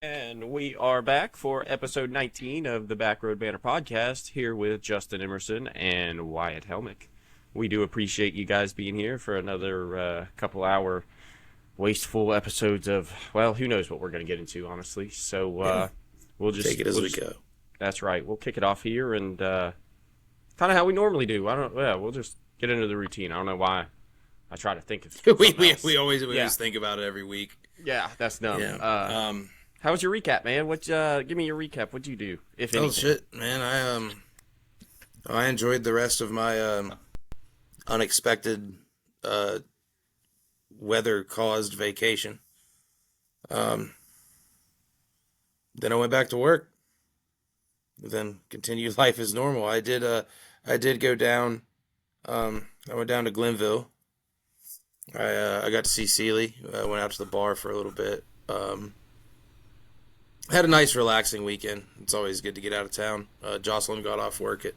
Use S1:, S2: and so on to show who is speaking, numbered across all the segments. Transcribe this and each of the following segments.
S1: And we are back for episode 19 of the Backroad Banter Podcast, here with Justin Emerson and Wyatt Helmick. We do appreciate you guys being here for another couple hour wasteful episodes of, well, who knows what we're going to get into, honestly. So we'll just
S2: take it as we go.
S1: That's right. We'll kick it off here and kind of how we normally do. We'll just get into the routine. I don't know why I try to think of
S2: we always think about it every week.
S1: Yeah, that's dumb.
S2: Yeah.
S1: How was your recap, man? Give me your recap. What'd you do, if anything?
S2: Oh shit, man! I enjoyed the rest of my unexpected weather-caused vacation. Then I went back to work. Then continued life as normal. I did go down. I went down to Glenville. I got to see Sealy. I went out to the bar for a little bit. Had a nice, relaxing weekend. It's always good to get out of town. Jocelyn got off work at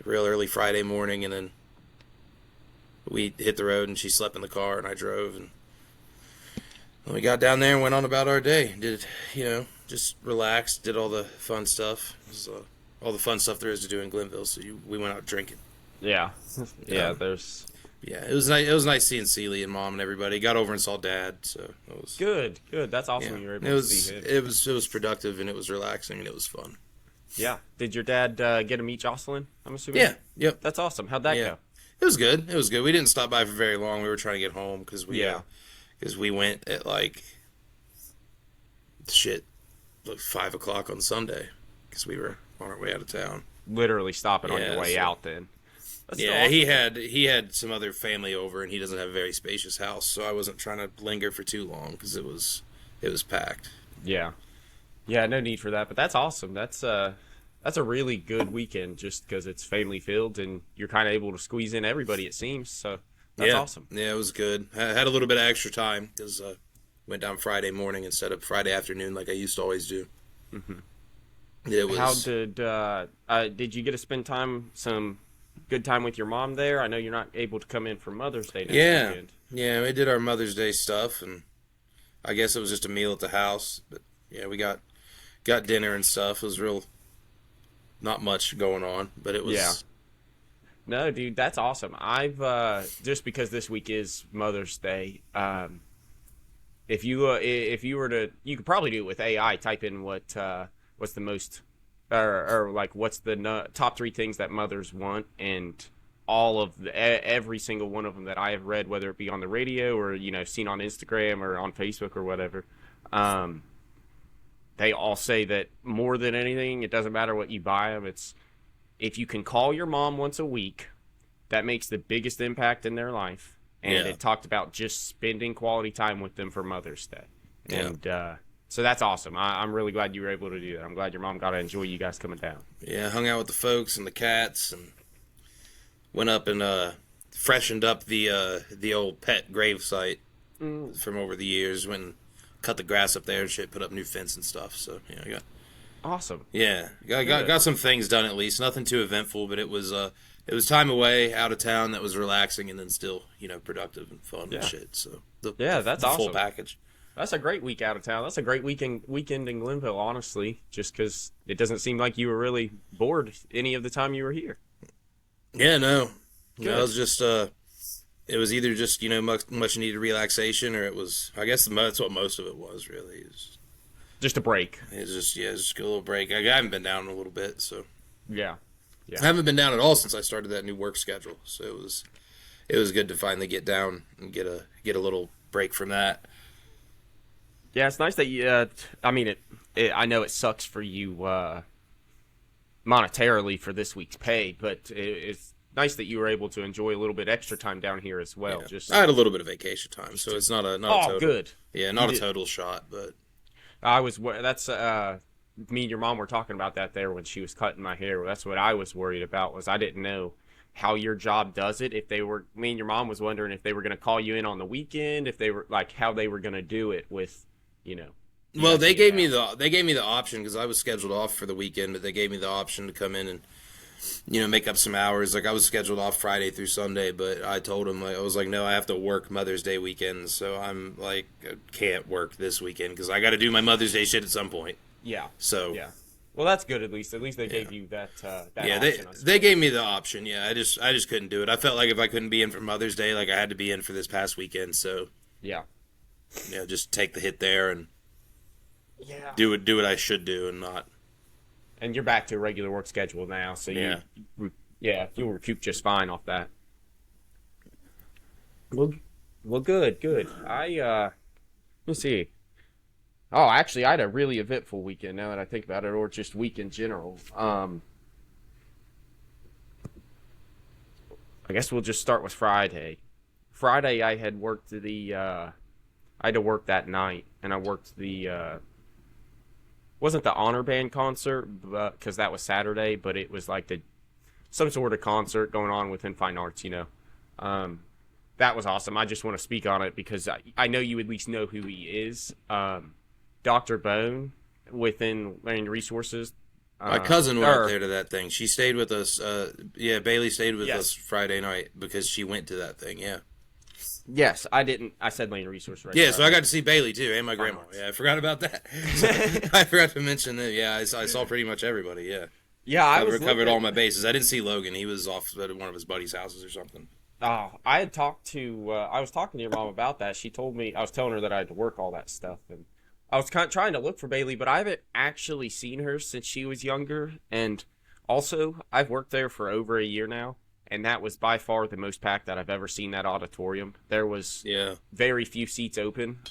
S2: real early Friday morning, and then we hit the road, and she slept in the car, and I drove, and we got down there and went on about our day. Just relaxed, did all the fun stuff. It was, all the fun stuff there is to do in Glenville, so we went out drinking.
S1: Yeah.
S2: Yeah, it was nice. It was nice seeing Sealy and Mom and everybody. Got over and saw Dad, so it was
S1: good. That's awesome. You were able to see him.
S2: It was productive, and it was relaxing, and it was fun.
S1: Yeah. Did your dad get to meet Jocelyn? I'm assuming.
S2: Yeah. Yep.
S1: That's awesome. How'd that go?
S2: It was good. We didn't stop by for very long. We were trying to get home because we went at like 5 o'clock on Sunday because we were on our way out of town.
S1: Literally stopping on your way out then.
S2: Awesome. He had some other family over, and he doesn't have a very spacious house, so I wasn't trying to linger for too long because it was packed.
S1: Yeah, no need for that, but that's awesome. That's a really good weekend just because it's family filled, and you're kind of able to squeeze in everybody, it seems. So that's awesome.
S2: Yeah, it was good. I had a little bit of extra time because went down Friday morning instead of Friday afternoon like I used to always do. Mm-hmm. It was.
S1: How did you get to spend some good time with your mom there? I know you're not able to come in for Mother's Day next weekend.
S2: Yeah, we did our Mother's Day stuff, and I guess it was just a meal at the house. But yeah, we got dinner and stuff. It was not much going on, but it was.
S1: Yeah. No, dude, that's awesome. I've just because this week is Mother's Day. If you were to, you could probably do it with AI. Type in what's the most. Or like, what's the top 3 things that mothers want, and all of every single one of them that I have read, whether it be on the radio or seen on Instagram or on Facebook or whatever, they all say that more than anything, it doesn't matter what you buy them. It's if you can call your mom once a week, that makes the biggest impact in their life. And it talked about just spending quality time with them for Mother's Day, and so that's awesome. I'm really glad you were able to do that. I'm glad your mom got to enjoy you guys coming down.
S2: Yeah, hung out with the folks and the cats, and went up and freshened up the old pet grave site from over the years. Went and cut the grass up there and shit, put up new fence and stuff. So I got
S1: awesome.
S2: Yeah, got some things done at least. Nothing too eventful, but it was time away out of town that was relaxing and then still productive and fun and shit. So
S1: that's awesome.
S2: Full package.
S1: That's a great week out of town. That's a great weekend in Glenville, honestly, just because it doesn't seem like you were really bored any of the time you were here.
S2: Yeah, no. It was just, it was either just, much needed relaxation, or it was, I guess that's what most of it was, really. It was
S1: just a break.
S2: It's just a little break. I haven't been down in a little bit, so.
S1: Yeah.
S2: I haven't been down at all since I started that new work schedule, so it was good to finally get down and get a little break from that.
S1: Yeah, it's nice that you. I know it sucks for you monetarily for this week's pay, but it's nice that you were able to enjoy a little bit extra time down here as well.
S2: Yeah. I had a little bit of vacation time, so it's not a total.
S1: Good.
S2: Yeah, not a total shot, but
S1: that's me and your mom were talking about that there when she was cutting my hair. That's what I was worried about, was I didn't know how your job does it. Me and your mom was wondering if they were going to call you in on the weekend, if they were how they were going to do it with.
S2: Well, they gave me the option because I was scheduled off for the weekend, but they gave me the option to come in and make up some hours. Like I was scheduled off Friday through Sunday, but I told him I was like, no, I have to work Mother's Day weekends, so I'm like, I can't work this weekend because I got to do my Mother's Day shit at some point.
S1: Yeah.
S2: So
S1: yeah. Well, that's good. At least they gave you that.
S2: Yeah,
S1: option,
S2: they gave me the option. Yeah, I just couldn't do it. I felt like if I couldn't be in for Mother's Day, like I had to be in for this past weekend. So
S1: yeah,
S2: just take the hit there and do what I should do and not.
S1: And you're back to a regular work schedule now, so you'll recoup just fine off that. Well, good. Let's see. Oh, actually, I had a really eventful weekend now that I think about it, or just week in general. I guess we'll just start with Friday. Friday, I had worked I had to work that night, and I worked wasn't the honor band concert, because that was Saturday, but it was like some sort of concert going on within fine arts, That was awesome. I just want to speak on it because I know you at least know who he is. Dr. Bone within Learning Resources.
S2: My cousin went there to that thing. She stayed with us. Bailey stayed with us Friday night because she went to that thing. Yeah.
S1: Yes, I didn't. I said Learning Resources. Right.
S2: Yeah, so I got to see Bailey too, and my grandma. Yeah, I forgot about that. I forgot to mention that. Yeah, I saw pretty much everybody. Yeah.
S1: Yeah, I
S2: covered all my bases. I didn't see Logan. He was off at one of his buddies' houses or something.
S1: Oh, I had talked to. I was talking to your mom about that. She told me I was telling her that I had to work all that stuff, and I was kind of trying to look for Bailey, but I haven't actually seen her since she was younger. And also, I've worked there for over a year now, and that was by far the most packed that I've ever seen that auditorium. There was very few seats open.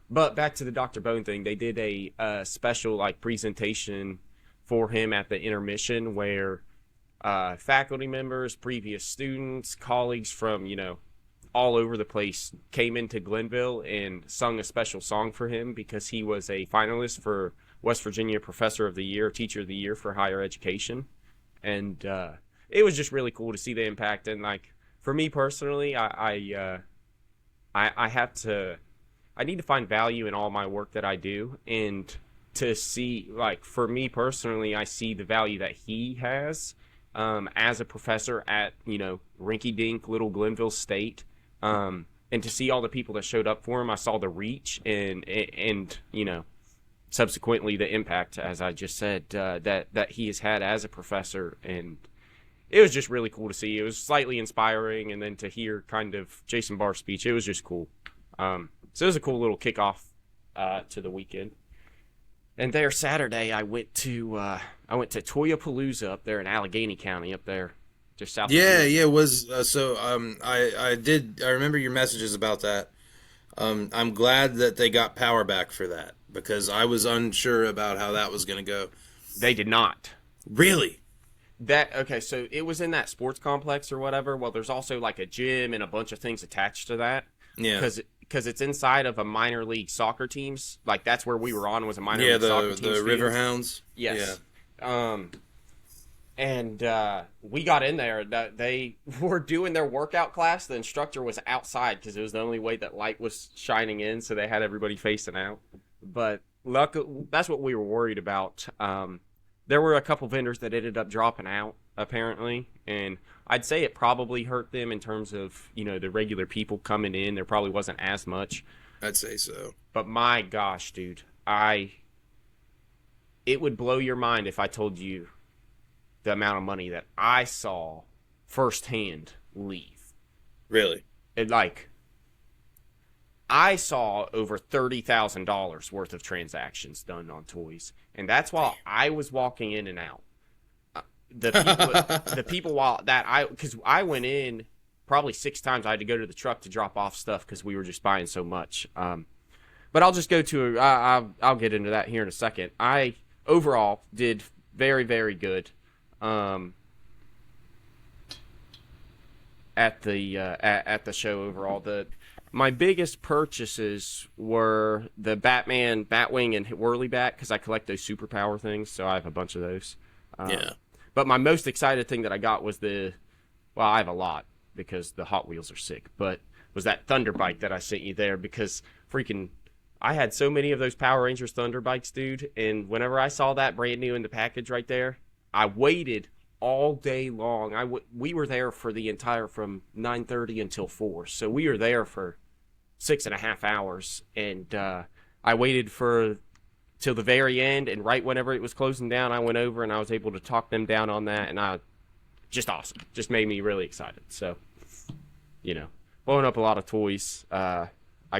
S1: But back to the Dr. Bone thing, they did a special presentation for him at the intermission where faculty members, previous students, colleagues from all over the place came into Glenville and sung a special song for him because he was a finalist for West Virginia Professor of the Year, Teacher of the Year for Higher Education. And it was just really cool to see the impact. And for me personally, I need to find value in all my work that I do. And to see, for me personally, I see the value that he has as a professor at, rinky-dink little Glenville State. And to see all the people that showed up for him, I saw the reach and subsequently the impact, as I just said, that he has had as a professor. And it was just really cool to see. It was slightly inspiring, and then to hear kind of Jason Barr's speech, it was just cool. So it was a cool little kickoff to the weekend. And there Saturday, I went to Toyapalooza up there in Allegheny County, up there, just south.
S2: It was. I remember your messages about that. I'm glad that they got power back for that because I was unsure about how that was going to go.
S1: They did not.
S2: Really?
S1: So it was in that sports complex or whatever. Well, there's also a gym and a bunch of things attached to that. Yeah. Because it's inside of a minor league soccer teams. That's where we were on was a minor league soccer team. Yeah,
S2: the Riverhounds.
S1: Yes. Yeah. And we got in there. They were doing their workout class. The instructor was outside because it was the only way that light was shining in, so they had everybody facing out. But that's what we were worried about. There were a couple vendors that ended up dropping out, apparently, and I'd say it probably hurt them in terms of, the regular people coming in. There probably wasn't as much.
S2: I'd say so.
S1: But my gosh, dude, it would blow your mind if I told you the amount of money that I saw firsthand leave.
S2: Really?
S1: I saw over $30,000 worth of transactions done on toys, and that's while I was walking in and out. The people because I went in probably 6 times. I had to go to the truck to drop off stuff because we were just buying so much. But I'll just go to I'll get into that here in a second. I overall did very, very good at the show overall. My biggest purchases were the Batman, Batwing, and Whirly Bat because I collect those superpower things, so I have a bunch of those. But my most excited thing that I got was I have a lot because the Hot Wheels are sick, but was that Thunder Bike that I sent you there because I had so many of those Power Rangers Thunder Bikes, dude, and whenever I saw that brand new in the package right there, I waited all day long. We were there for the entire from 9:30 until 4. So we were there for 6.5 hours, and I waited till the very end, and right whenever it was closing down, I went over and I was able to talk them down on that, and just awesome. Just made me really excited. So, blowing up a lot of toys. I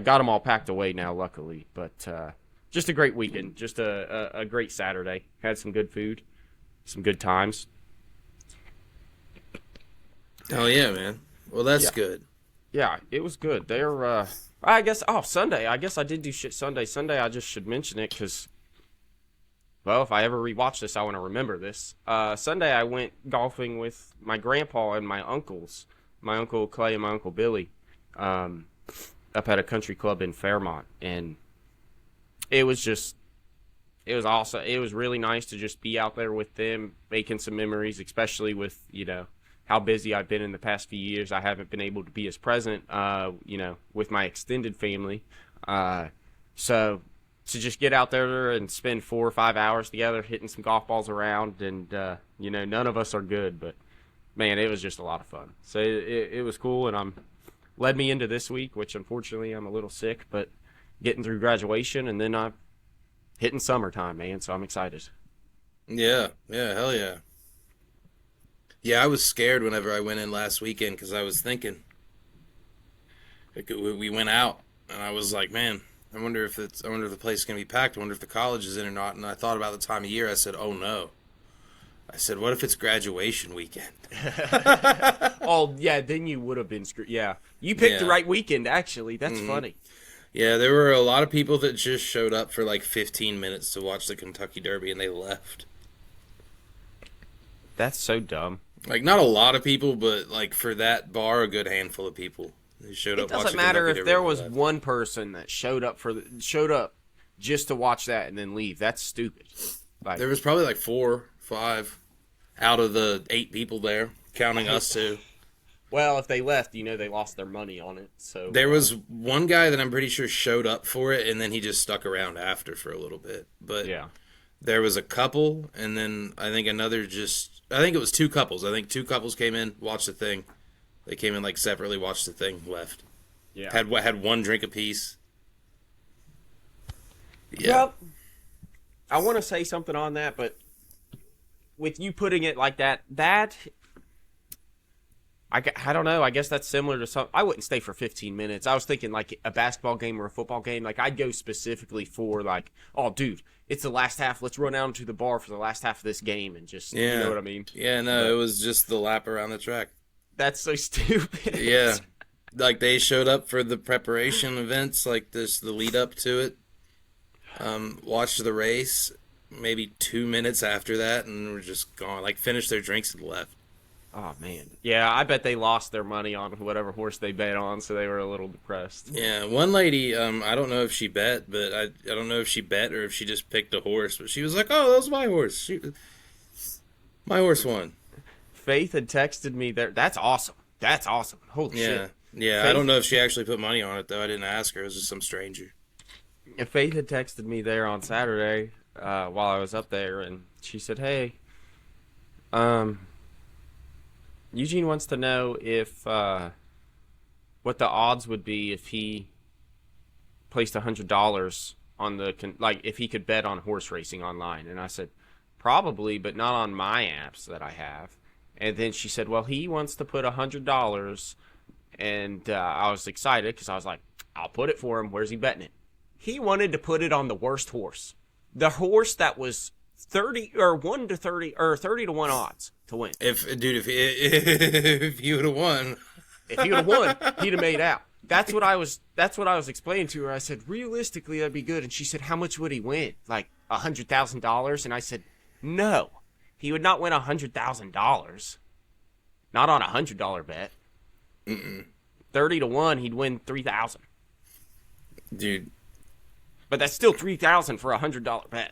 S1: got them all packed away now, luckily, but just a great weekend. Just a great Saturday. Had some good food, some good times.
S2: Oh, yeah, man. Well, that's good.
S1: Yeah, it was good. They're, I guess, Sunday. I guess I did do shit Sunday. Sunday, I just should mention it because, well, if I ever rewatch this, I want to remember this. Sunday, I went golfing with my grandpa and my uncles, my Uncle Clay and my Uncle Billy, up at a country club in Fairmont. And it was awesome. It was really nice to just be out there with them, making some memories, especially with, how busy I've been in the past few years. I haven't been able to be as present, with my extended family. So to just get out there and spend 4 or 5 hours together hitting some golf balls around, and, none of us are good, but, man, it was just a lot of fun. So it was cool, and led me into this week, which unfortunately I'm a little sick, but getting through graduation, and then I'm hitting summertime, man, so I'm excited.
S2: Yeah, hell yeah. Yeah, I was scared whenever I went in last weekend because I was thinking, we went out, and I was like, man, I wonder if the place is gonna be packed. I wonder if the college is in or not. And I thought about the time of year. I said, oh no. I said, what if it's graduation weekend?
S1: Oh yeah, then you would have been screwed. Yeah, you picked the right weekend. Actually, that's funny.
S2: Yeah, there were a lot of people that just showed up for like 15 minutes to watch the Kentucky Derby, and they left.
S1: That's so dumb.
S2: Like, not a lot of people, but, like, for that bar, a good handful of people. They showed up.
S1: It doesn't matter if there was one person that showed up just to watch that and then leave. That's stupid. Like,
S2: there was probably, like, 4, 5 out of the 8 people there, counting us too.
S1: Well, if they left, they lost their money on it. So
S2: there was one guy that I'm pretty sure showed up for it, and then he just stuck around after for a little bit. But
S1: yeah.
S2: There was a couple, and then I think I think it was 2 couples. I think 2 couples came in, watched the thing. They came in, like, separately, watched the thing, left.
S1: Yeah.
S2: Had one drink apiece. Yeah.
S1: Well, I want to say something on that, but with you putting it like that I don't know. I guess that's similar to some. I wouldn't stay for 15 minutes. I was thinking like a basketball game or a football game. Like I'd go specifically for like, oh, dude, it's the last half. Let's run out to the bar for the last half of this game and just, you know what I mean?
S2: Yeah, no, it was just the lap around the track.
S1: That's so stupid.
S2: Yeah, like they showed up for the preparation events, like the lead up to it. Watched the race, maybe 2 minutes after that, and were just gone. Like finished their drinks and left.
S1: Oh, man. Yeah, I bet they lost their money on whatever horse they bet on, so they were a little depressed.
S2: Yeah, one lady, I don't know if she bet, but I don't know if she bet or if she just picked a horse, but she was like, oh, that was my horse. My horse won.
S1: Faith had texted me there. That's awesome. That's awesome. Holy shit.
S2: Yeah,
S1: Faith,
S2: I don't know if she actually put money on it, though. I didn't ask her. It was just some stranger.
S1: And Faith had texted me there on Saturday while I was up there, and she said, hey, Eugene wants to know if what the odds would be if he placed $100 on if he could bet on horse racing online. And I said, probably, but not on my apps that I have. And then she said, well, he wants to put $100. And I was excited because I was like, I'll put it for him. Where's he betting it? He wanted to put it on the worst horse. The horse that was 30 or 1 to 30 or 30 to 1 odds to win.
S2: If he would have won.
S1: If he would have won, he'd have made out. That's what I was explaining to her. I said, realistically, that'd be good. And she said, how much would he win? Like $100,000? And I said, no, he would not win $100,000. Not on a $100 bet. 30 to 1, he'd win $3,000.
S2: Dude.
S1: But that's still $3,000 for a $100 bet.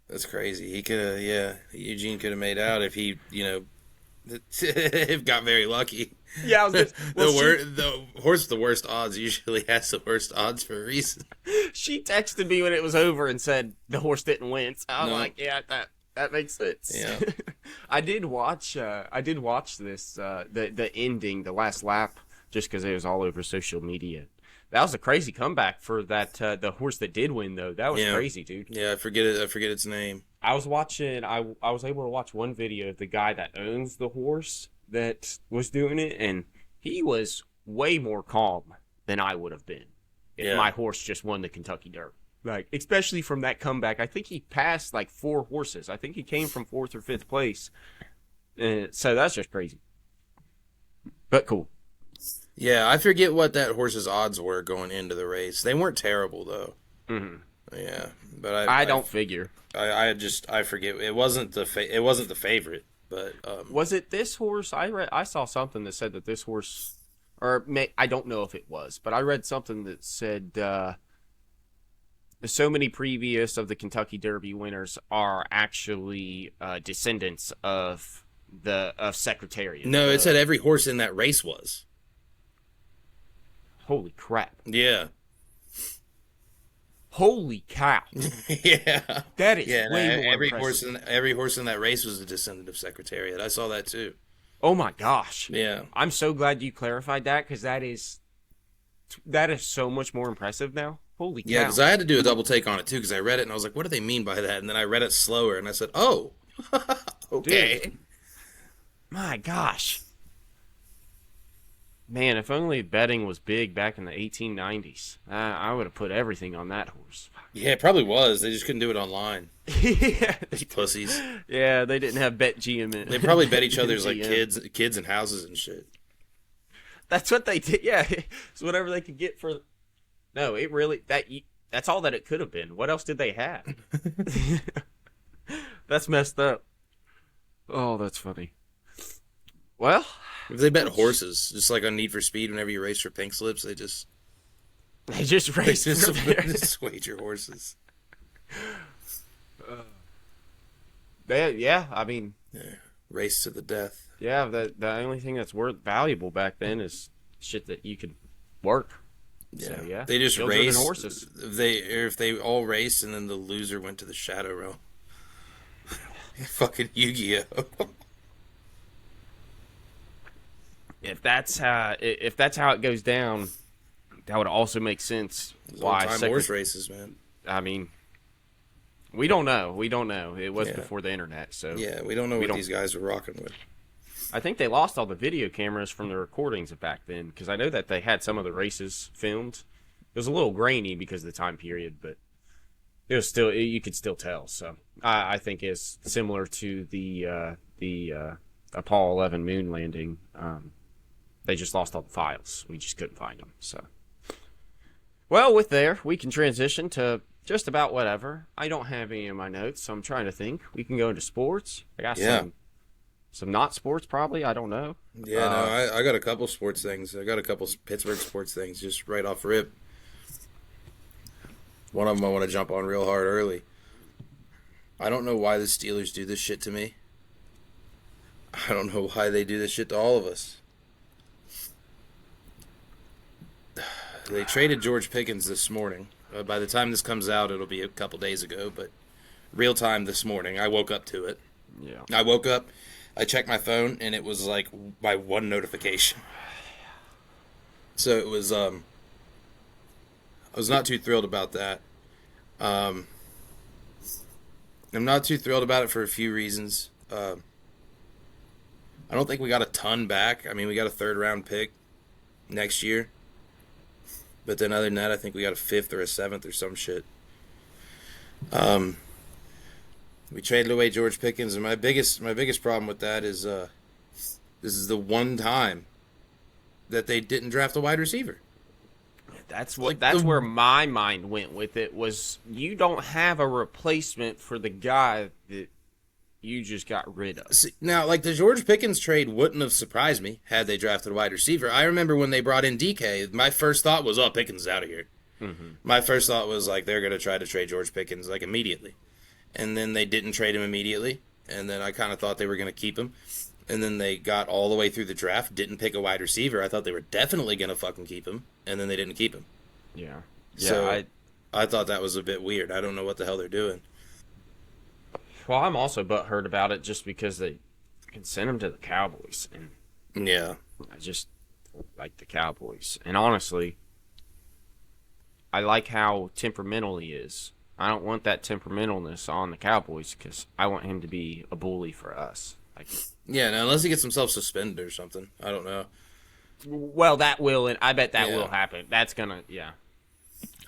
S2: That's crazy. He could have, Eugene could have made out if he, got very lucky.
S1: Yeah, I was just,
S2: the horse with the worst odds usually has the worst odds for a reason.
S1: She texted me when it was over and said the horse didn't win. So I was like, yeah, that makes sense.
S2: Yeah.
S1: I did watch this the ending, the last lap, just because it was all over social media. That was a crazy comeback for that the horse that did win though. That was crazy, dude.
S2: Yeah, I forget it. I forget its name.
S1: I was watching. I was able to watch one video of the guy that owns the horse that was doing it, and he was way more calm than I would have been if my horse just won the Kentucky Derby. Like, especially from that comeback. I think he passed like 4 horses. I think he came from 4th or 5th place. So that's just crazy. But cool.
S2: Yeah, I forget what that horse's odds were going into the race. They weren't terrible though.
S1: Mm-hmm.
S2: Yeah, but
S1: I don't figure.
S2: I forget. It wasn't the favorite, but
S1: was it this horse? I saw something that said that this horse, I don't know if it was, but I read something that said so many previous of the Kentucky Derby winners are actually descendants of Secretariat.
S2: No, it said every horse in that race was.
S1: Holy crap!
S2: Yeah.
S1: Holy cow!
S2: Yeah,
S1: that is way more
S2: impressive. Every horse in that race was a descendant of Secretariat. I saw that too.
S1: Oh my gosh!
S2: Yeah,
S1: I'm so glad you clarified that because that is so much more impressive now. Holy cow!
S2: Yeah, because I had to do a double take on it too because I read it and I was like, "What do they mean by that?" And then I read it slower and I said, "Oh, okay."
S1: Dude. My gosh. Man, if only betting was big back in the 1890s, I would have put everything on that horse.
S2: Yeah, it probably was. They just couldn't do it online.
S1: Yeah,
S2: These pussies.
S1: Yeah, they didn't have BetGM.
S2: They probably bet each other's like kids and houses and shit.
S1: That's what they did. Yeah, it's whatever they could get for. No, it really that's all that it could have been. What else did they have? That's messed up. Oh, that's funny. Well,
S2: if they bet horses, just like on Need for Speed, whenever you race for pink slips, they just
S1: race
S2: just wager horses.
S1: Yeah, I mean,
S2: race to the death.
S1: Yeah, the only thing that's valuable back then is shit that you could work.
S2: Yeah,
S1: so, yeah.
S2: They just
S1: Children
S2: race.
S1: and horses.
S2: If they all raced and then the loser went to the Shadow Realm. Fucking Yu-Gi-Oh.
S1: If that's how it goes down, that would also make sense. Why
S2: horse races, man?
S1: I mean, we don't know. It was before the internet, so
S2: yeah, we don't know what these guys were rocking with.
S1: I think they lost all the video cameras from the recordings of back then because I know that they had some of the races filmed. It was a little grainy because of the time period, but it was still you could still tell. So I think it's similar to the Apollo 11 moon landing. They just lost all the files. We just couldn't find them. So, well, with there, we can transition to just about whatever. I don't have any of my notes, so I'm trying to think. We can go into sports. I got some not sports probably. I don't know.
S2: Yeah, no, I got a couple sports things. I got a couple Pittsburgh sports things just right off rip. One of them I want to jump on real hard early. I don't know why the Steelers do this shit to me. I don't know why they do this shit to all of us. They traded George Pickens this morning. By the time this comes out, it'll be a couple days ago, but real time this morning, I woke up to it.
S1: Yeah.
S2: I woke up, I checked my phone, and it was like my one notification. So it was, I was not too thrilled about that. I'm not too thrilled about it for a few reasons. I don't think we got a ton back. I mean, we got a 3rd round pick next year. But then other than that, I think we got a 5th or a 7th or some shit. We traded away George Pickens, and my biggest problem with that is this is the one time that they didn't draft a wide receiver.
S1: That's where my mind went with it was you don't have a replacement for the guy that you just got rid of.
S2: See, now, like the George Pickens trade wouldn't have surprised me had they drafted a wide receiver. I remember when they brought in DK, my first thought was, oh, Pickens is out of here. Mm-hmm. My first thought was, like, they're going to try to trade George Pickens, like, immediately. And then they didn't trade him immediately. And then I kind of thought they were going to keep him. And then they got all the way through the draft, didn't pick a wide receiver. I thought they were definitely going to fucking keep him. And then they didn't keep him.
S1: Yeah.
S2: So I thought that was a bit weird. I don't know what the hell they're doing.
S1: Well, I'm also butthurt about it just because they can send him to the Cowboys, and
S2: Yeah.
S1: I just like the Cowboys. And honestly, I like how temperamental he is. I don't want that temperamentalness on the Cowboys because I want him to be a bully for us. Like,
S2: Yeah, no, unless he gets himself suspended or something. I don't know.
S1: well, that will, and I bet that will happen. That's gonna, yeah.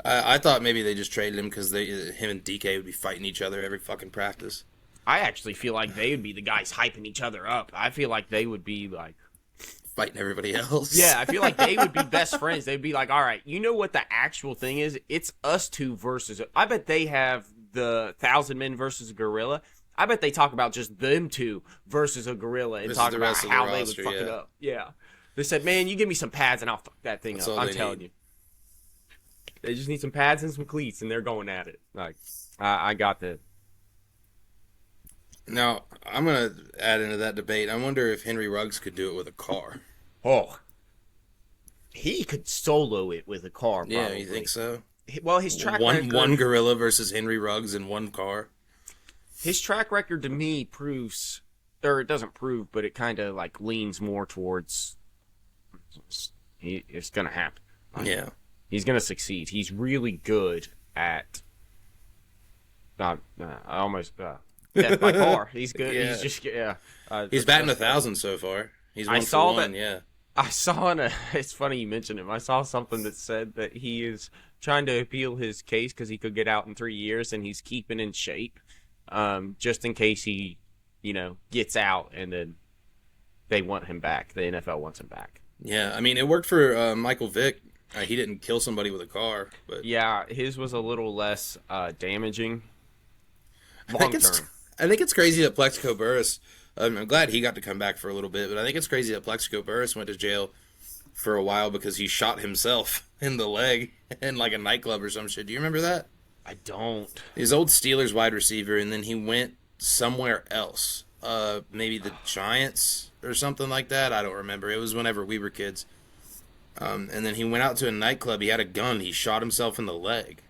S2: I thought maybe they just traded him because him and DK would be fighting each other every fucking practice.
S1: I actually feel like they would be the guys hyping each other up. I feel like they would be like
S2: fighting everybody else.
S1: Yeah, I feel like they would be best friends. They'd be like, all right, you know what the actual thing is? It's us two versus. I bet they have the 1,000 men versus a gorilla. I bet they talk about just them two versus a gorilla and talk about how they would fuck it up. Yeah. They said, man, you give me some pads and I'll fuck that thing up. I'm telling you. They just need some pads and some cleats, and they're going at it. Like, I got that.
S2: Now, I'm going to add into that debate. I wonder if Henry Ruggs could do it with a car.
S1: Oh. He could solo it with a car, probably.
S2: Yeah, you think so?
S1: Well, his track record...
S2: One gorilla versus Henry Ruggs in one car?
S1: His track record, to me, proves... Or it doesn't prove, but it kind of, like, leans more towards... It's going to happen.
S2: Yeah.
S1: He's going to succeed. He's really good at... I almost... Death by car. He's good.
S2: Yeah.
S1: He's just... Yeah.
S2: He's batting 1,000 so far. He's 1 for 1, yeah.
S1: I saw it's funny you mentioned him. I saw something that said that he is trying to appeal his case because he could get out in 3 years, and he's keeping in shape, just in case he, gets out and then they want him back. The NFL wants him back.
S2: Yeah, I mean, it worked for Michael Vick. He didn't kill somebody with a car, but
S1: yeah, his was a little less damaging. Long term.
S2: I think it's crazy that Plexico Burress. I'm glad he got to come back for a little bit, but I think it's crazy that Plexico Burress went to jail for a while because he shot himself in the leg in like a nightclub or some shit. Do you remember that?
S1: I don't.
S2: His old Steelers wide receiver, and then he went somewhere else. Maybe the Giants or something like that. I don't remember. It was whenever we were kids. And then he went out to a nightclub. He had a gun. He shot himself in the leg,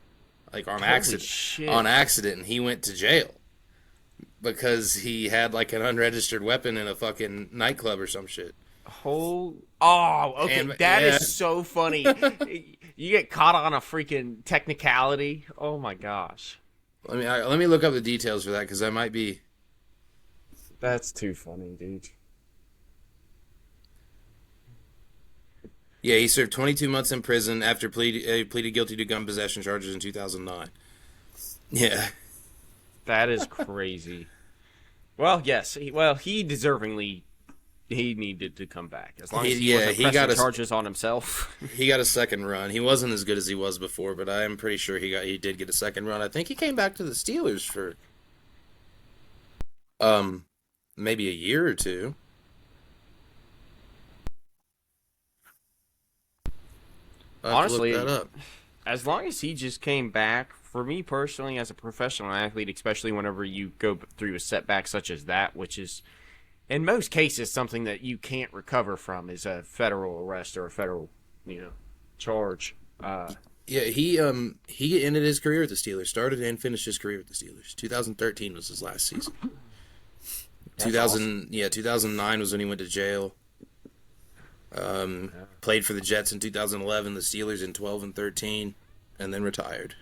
S2: like on accident.
S1: Shit.
S2: On accident, and he went to jail. Because he had like an unregistered weapon in a fucking nightclub or some shit.
S1: Okay, that is so funny. You get caught on a freaking technicality. Oh my gosh.
S2: Let me look up the details for that because I might be.
S1: That's too funny, dude.
S2: Yeah, he served 22 months in prison after pleaded guilty to gun possession charges in 2009. Yeah.
S1: That is crazy. Well, yes. He deservingly needed to come back. As long as he wasn't pressing charges on himself.
S2: He got a second run. He wasn't as good as he was before, but I am pretty sure he did get a second run. I think he came back to the Steelers for maybe a year or two.
S1: Honestly, as long as he just came back, for me personally, as a professional athlete, especially whenever you go through a setback such as that, which is, in most cases, something that you can't recover from, is a federal arrest or a federal, charge.
S2: Yeah, he ended his career with the Steelers, started and finished his career with the Steelers. 2013 was his last season. 2009 was when he went to jail. Played for the Jets in 2011, the Steelers in 12 and 13, and then retired.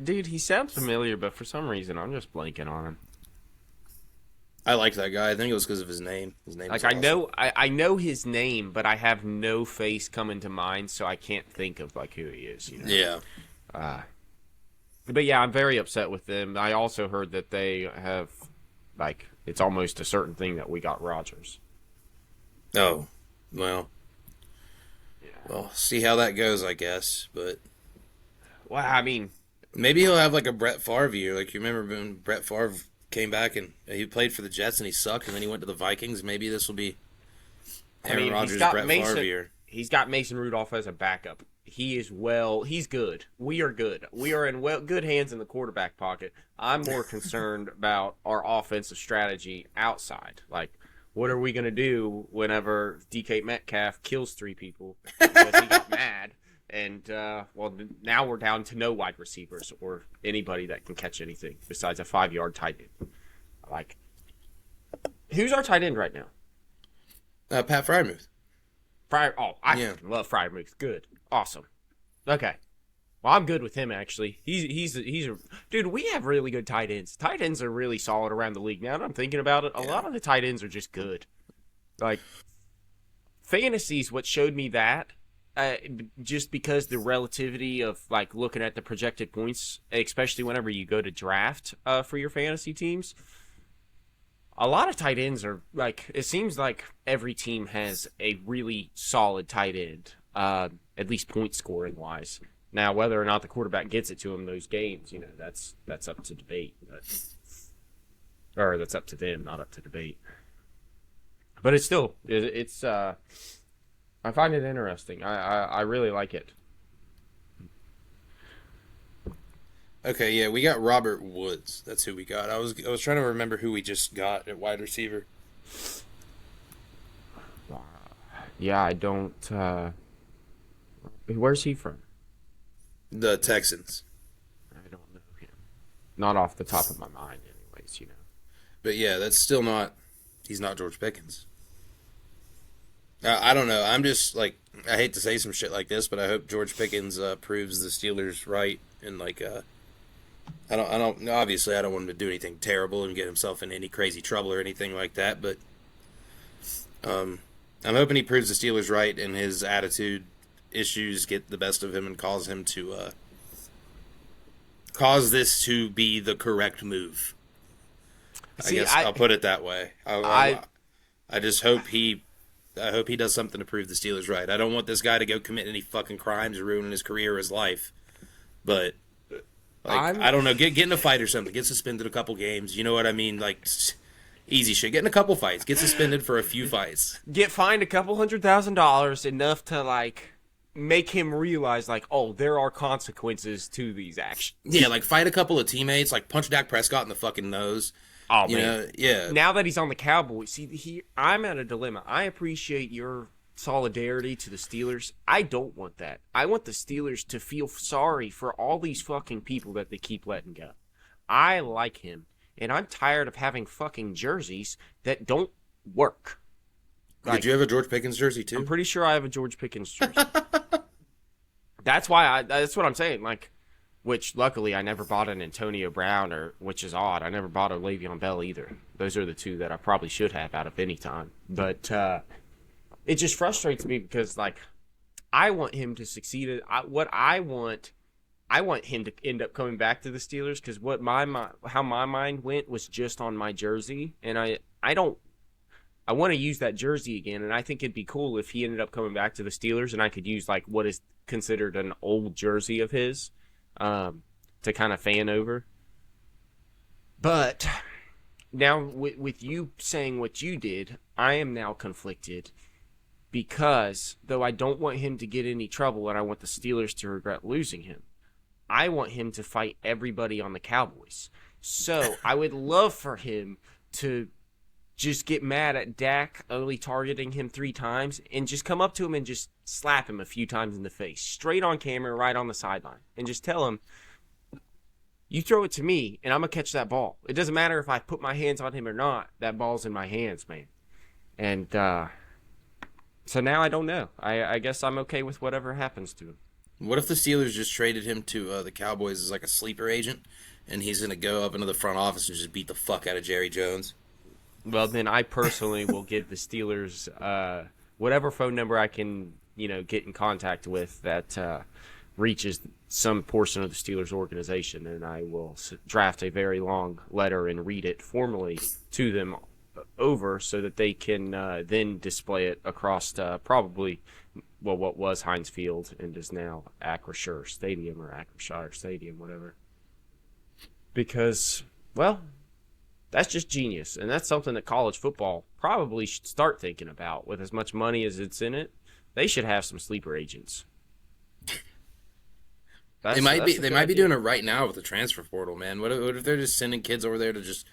S1: Dude, he sounds familiar, but for some reason I'm just blanking on him.
S2: I liked that guy. I think it was because of his name. His name.
S1: Like,
S2: awesome.
S1: I know his name, but I have no face coming to mind, so I can't think of like who he is.
S2: Yeah.
S1: But yeah, I'm very upset with them. I also heard that they have, like, it's almost a certain thing that we got Rodgers.
S2: Oh, well. Yeah. Well, see how that goes, I guess. But.
S1: Well, I mean,
S2: maybe he'll have like a Brett Favre year. Like, you remember when Brett Favre came back and he played for the Jets and he sucked, and then he went to the Vikings. Maybe this will be Aaron Rodgers, Brett Favre year.
S1: He's got Mason Rudolph as a backup. He is he's good. We are good. We are in good hands in the quarterback pocket. I'm more concerned about our offensive strategy outside. Like, what are we going to do whenever DK Metcalf kills 3 people because he got mad? And, now we're down to no wide receivers or anybody that can catch anything besides a 5-yard tight end. Like, who's our tight end right now?
S2: Pat Fryermuth.
S1: I love Fryermuth. Good. Awesome. Okay. Well, I'm good with him, actually. He's a dude. We have really good tight ends. Tight ends are really solid around the league. Now that I'm thinking about it, a lot of the tight ends are just good. Like, fantasy's what showed me that. Just because the relativity of like looking at the projected points, especially whenever you go to draft for your fantasy teams. A lot of tight ends are like, it seems like every team has a really solid tight end, at least point scoring wise. Now, whether or not the quarterback gets it to him those games, that's up to debate. Or that's up to them, not up to debate. But it's still, I find it interesting. I really like it.
S2: Okay, yeah, we got Robert Woods. That's who we got. I was trying to remember who we just got at wide receiver.
S1: Yeah, I don't. Where's he from?
S2: The Texans.
S1: I don't know him. Not off the top of my mind, anyways.
S2: But yeah, that's still not. He's not George Pickens. I don't know. I'm just like, I hate to say some shit like this, but I hope George Pickens proves the Steelers right and like. I don't. Obviously, I don't want him to do anything terrible and get himself in any crazy trouble or anything like that. But I'm hoping he proves the Steelers right and his attitude issues get the best of him and cause him to cause this to be the correct move. I guess I'll put it that way. I just hope he does something to prove the Steelers right. I don't want this guy to go commit any fucking crimes or ruin his career or his life. But I don't know, get in a fight or something. Get suspended a couple games. You know what I mean? Like, easy shit. Get in a couple fights. Get suspended for a few fights.
S1: Get fined $200,000, enough to like make him realize like, oh, there are consequences to these actions.
S2: Yeah, like fight a couple of teammates. Like punch Dak Prescott in the fucking nose.
S1: Oh man,
S2: yeah.
S1: Now that he's on the Cowboys, see, I'm at a dilemma. I appreciate your solidarity to the Steelers. I don't want that. I want the Steelers to feel sorry for all these fucking people that they keep letting go. I like him, and I'm tired of having fucking jerseys that don't work.
S2: Like, did you have a George Pickens jersey too?
S1: I'm pretty sure I have a George Pickens jersey. That's what I'm saying. Like, which luckily I never bought an Antonio Brown, which is odd. I never bought a Le'Veon Bell either. Those are the two that I probably should have out of any time. But it just frustrates me because like I want him to succeed. I want him to end up coming back to the Steelers because how my mind went was just on my jersey, and I want to use that jersey again, and I think it'd be cool if he ended up coming back to the Steelers and I could use like what is considered an old jersey of his to kind of fan over. But now with you saying what you did, I am now conflicted because though I don't want him to get any trouble and I want the Steelers to regret losing him, I want him to fight everybody on the Cowboys. So I would love for him to just get mad at Dak only targeting him 3 times and just come up to him and just slap him a few times in the face, straight on camera, right on the sideline, and just tell him, you throw it to me and I'm going to catch that ball. It doesn't matter if I put my hands on him or not. That ball's in my hands, man. And so now I don't know. I guess I'm okay with whatever happens to him.
S2: What if the Steelers just traded him to the Cowboys as like a sleeper agent and he's going to go up into the front office and just beat the fuck out of Jerry Jones?
S1: Well, then I personally will give the Steelers whatever phone number I can, get in contact with that reaches some portion of the Steelers organization, and I will draft a very long letter and read it formally to them over so that they can then display it across probably, what was Heinz Field and is now Acrisure Stadium or Acrisure Stadium, whatever. Because, well, that's just genius, and that's something that college football probably should start thinking about. With as much money as it's in it, they should have some sleeper agents.
S2: They might be doing it right now with the transfer portal, man. What if they're just sending kids over there to just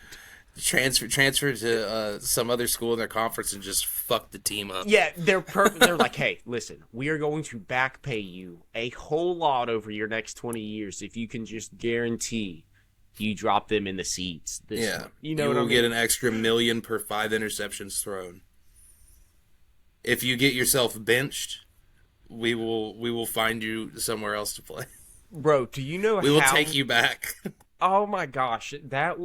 S2: transfer to some other school in their conference and just fuck the team up?
S1: Yeah, they're perfect. They're like, hey, listen, we are going to back pay you a whole lot over your next 20 years if you can just guarantee you drop them in the seats.
S2: Yeah.
S1: You know
S2: you
S1: what I
S2: will
S1: mean?
S2: get an extra $1 million per 5 interceptions thrown. If you get yourself benched, we will find you somewhere else to play.
S1: Bro, do you know
S2: We will take you back.
S1: Oh my gosh, that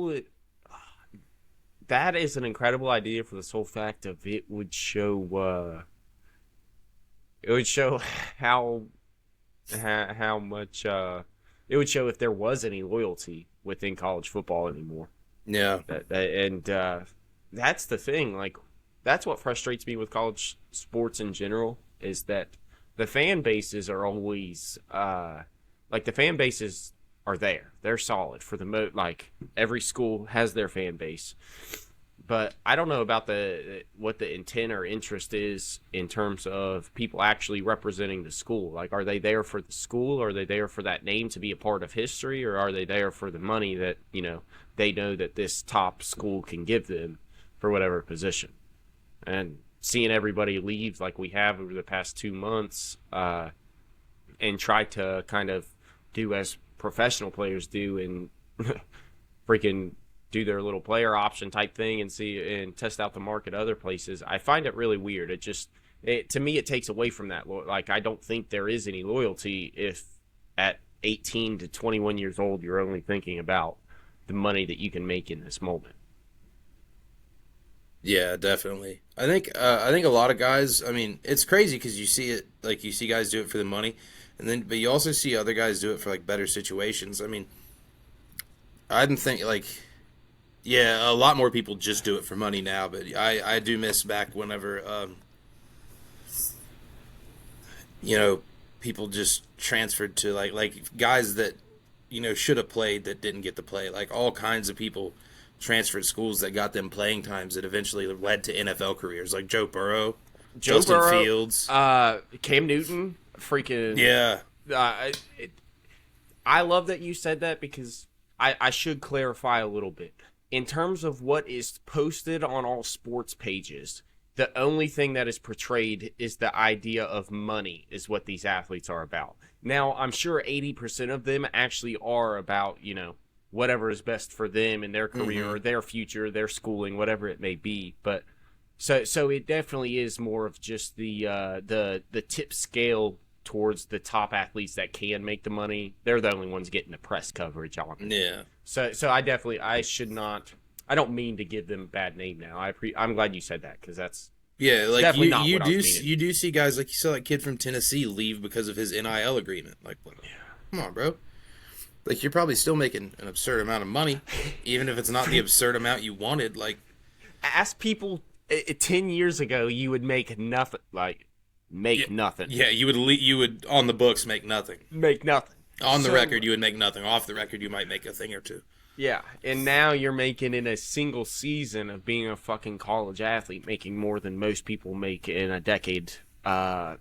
S1: is an incredible idea for the sole fact of it would show how much it would show if there was any loyalty within college football anymore.
S2: Yeah.
S1: And that's the thing. Like, that's what frustrates me with college sports in general, is that the fan bases are always the fan bases are there. They're solid for the like every school has their fan base. But I don't know about what the intent or interest is in terms of people actually representing the school. Like, are they there for the school, or are they there for that name to be a part of history, or are they there for the money that, they know that this top school can give them for whatever position? And seeing everybody leave like we have over the past 2 months, and try to kind of do as professional players do and freaking do their little player option type thing and test out the market other places, I find it really weird. To me, it takes away from that. Like, I don't think there is any loyalty if at 18 to 21 years old you're only thinking about the money that you can make in this moment.
S2: Yeah, definitely. I think a lot of guys. I mean, it's crazy because you see it, like you see guys do it for the money, but you also see other guys do it for like better situations. I mean, I didn't think like. Yeah, a lot more people just do it for money now, but I do miss back whenever, people just transferred to like guys that, should have played that didn't get to play. Like all kinds of people transferred schools that got them playing times that eventually led to NFL careers, like Joe Burrow, Justin Fields,
S1: Cam Newton, freaking
S2: yeah.
S1: I love that you said that because I should clarify a little bit. In terms of what is posted on all sports pages, the only thing that is portrayed is the idea of money is what these athletes are about. Now, I'm sure 80% of them actually are about, whatever is best for them in their career or their future, their schooling, whatever it may be. But so it definitely is more of just the tip scale towards the top athletes that can make the money. They're the only ones getting the press coverage on it.
S2: Yeah.
S1: So I should not. I don't mean to give them a bad name now. I'm glad you said that because that's
S2: like
S1: definitely not
S2: you
S1: what I was meaning.
S2: You do see guys like you saw that kid from Tennessee leave because of his NIL agreement. Like, come on, bro. Like you're probably still making an absurd amount of money, even if it's not the absurd amount you wanted. Like,
S1: ask people 10 years ago, you would make nothing. Like, nothing.
S2: Yeah, you would on the books make nothing.
S1: Make nothing.
S2: On the record, you would make nothing. Off the record, you might make a thing or two.
S1: Yeah, and now you're making in a single season of being a fucking college athlete, making more than most people make in a decade to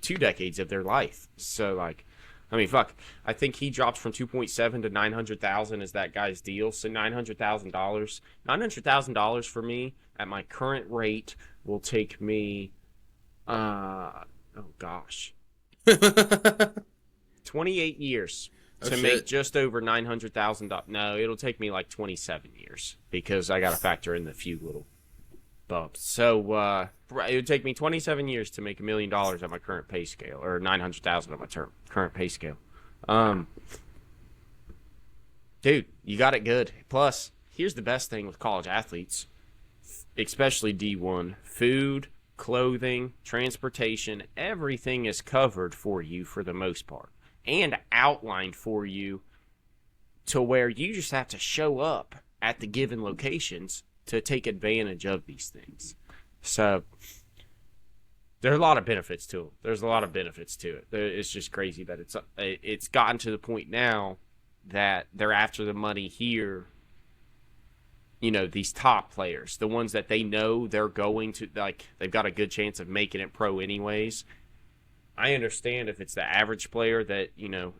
S1: 2 decades of their life. So, like, I mean, fuck. I think he drops from 2.7 to 900,000 is that guy's deal. So $900,000. $900,000 for me at my current rate will take me, oh gosh, 28 years. To make just over $900,000. No, it'll take me like 27 years because I got to factor in the few little bumps. So it would take me 27 years to make $1 million at my current pay scale, or 900,000 at my current pay scale. Dude, you got it good. Plus, here's the best thing with college athletes, especially D1: food, clothing, transportation, everything is covered for you for the most part. And outlined for you to where you just have to show up at the given locations to take advantage of these things. So there are a lot of benefits to it. There's a lot of benefits to it. It's just crazy that it's gotten to the point now that they're after the money here. These top players, the ones that they know they're going to, like, they've got a good chance of making it pro anyways. I understand if it's the average player that,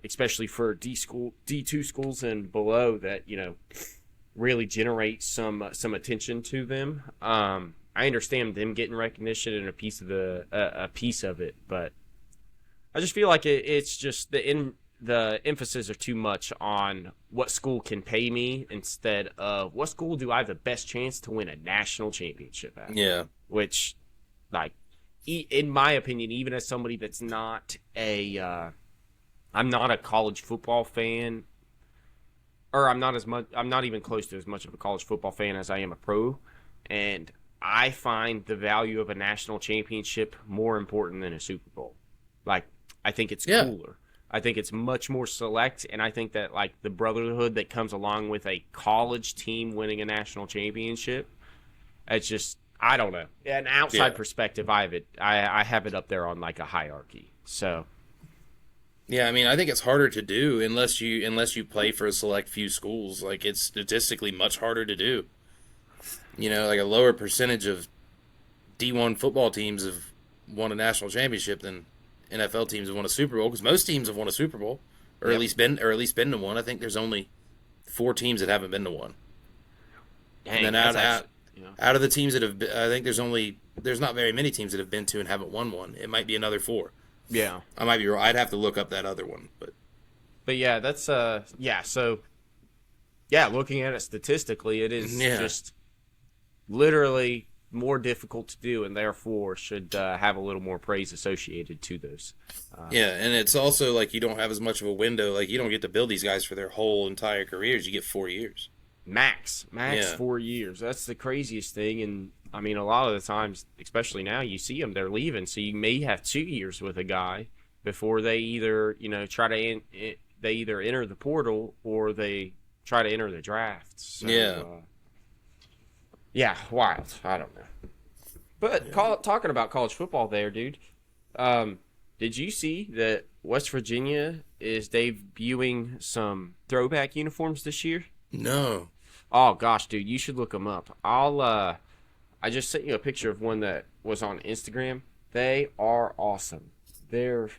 S1: especially for D2 schools and below that, really generate some attention to them. I understand them getting recognition and a piece of it, but I just feel like it's just the emphasis are too much on what school can pay me instead of what school do I have the best chance to win a national championship at.
S2: Yeah.
S1: Which, like, in my opinion, even as somebody that's not I'm not a college football fan, or I'm not even close to as much of a college football fan as I am a pro, and I find the value of a national championship more important than a Super Bowl. Like, I think it's cooler. I think it's much more select, and I think that, like, the brotherhood that comes along with a college team winning a national championship, it's just, I don't know. An outside perspective, I have it up there on, like, a hierarchy. So,
S2: yeah, I mean, I think it's harder to do unless you play for a select few schools. Like, it's statistically much harder to do. You know, like a lower percentage of D1 football teams have won a national championship than NFL teams have won a Super Bowl, because most teams have won a Super Bowl, or at least been to one. I think there's only 4 teams that haven't been to one.
S1: dang,
S2: And then out of the teams that have been, I think there's not very many teams that have been to and haven't won one. It might be another 4.
S1: Yeah.
S2: I might be wrong. I'd have to look up that other one,
S1: But yeah, that's so looking at it statistically, it is just literally more difficult to do, and therefore should have a little more praise associated to those.
S2: And it's also like you don't have as much of a window. Like, you don't get to build these guys for their whole entire careers. You get 4 years.
S1: Max 4 years. That's the craziest thing. And I mean, a lot of the times, especially now, you see them, they're leaving, so you may have 2 years with a guy before they either they either enter the portal or they try to enter the draft. So, wild. I don't know. But talking about college football there, dude, did you see that West Virginia is debuting some throwback uniforms this year?
S2: No.
S1: Oh, gosh, dude, you should look them up. I just sent you a picture of one that was on Instagram. They are awesome. They're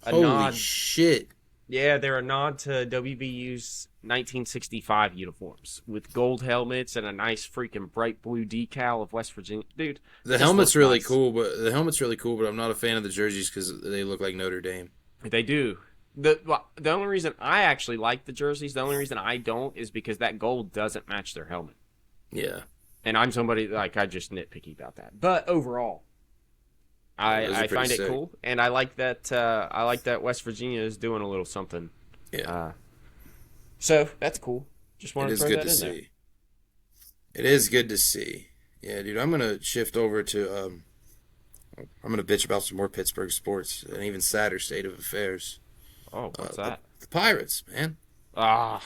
S1: a
S2: Holy shit.
S1: Yeah, they're a nod to WVU's 1965 uniforms with gold helmets and a nice freaking bright blue decal of West Virginia. Dude,
S2: the helmet's really cool, but I'm not a fan of the jerseys because they look like Notre Dame.
S1: They do. The only reason I actually like the jerseys, the only reason I don't, is because that gold doesn't match their helmet.
S2: Yeah.
S1: And I'm somebody, like, I just nitpicky about that. But overall, I find it cool, and I like that West Virginia is doing a little something.
S2: Yeah.
S1: So that's cool. Just wanted to throw that in there.
S2: It is good to see. Yeah, dude. I'm gonna shift over to I'm gonna bitch about some more Pittsburgh sports, an even sadder state of affairs.
S1: Oh, what's that?
S2: The Pirates, man.
S1: I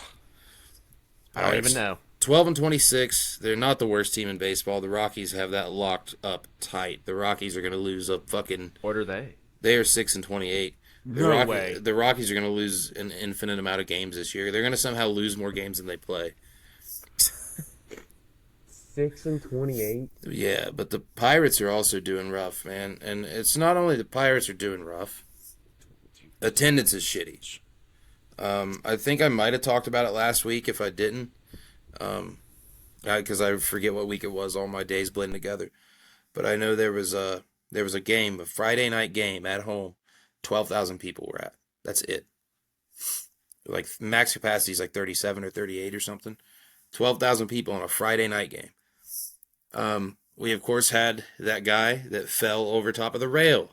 S1: don't even know.
S2: 12-26. They're not the worst team in baseball. The Rockies have that locked up tight. The Rockies are going to lose a fucking.
S1: What are they?
S2: They are 6-28.
S1: No way.
S2: The Rockies are going to lose an infinite amount of games this year. They're going to somehow lose more games than they play.
S1: 6-28.
S2: Yeah, but the Pirates are also doing rough, man. And it's not only the Pirates are doing rough. Attendance is shitty. I think I might have talked about it last week. If I didn't. Because I forget what week it was. All my days blend together. But I know there was a game, a Friday night game at home. 12,000 people were at. That's it. Like, max capacity is like 37 or 38 or something. 12,000 people on a Friday night game. We of course had that guy that fell over top of the rail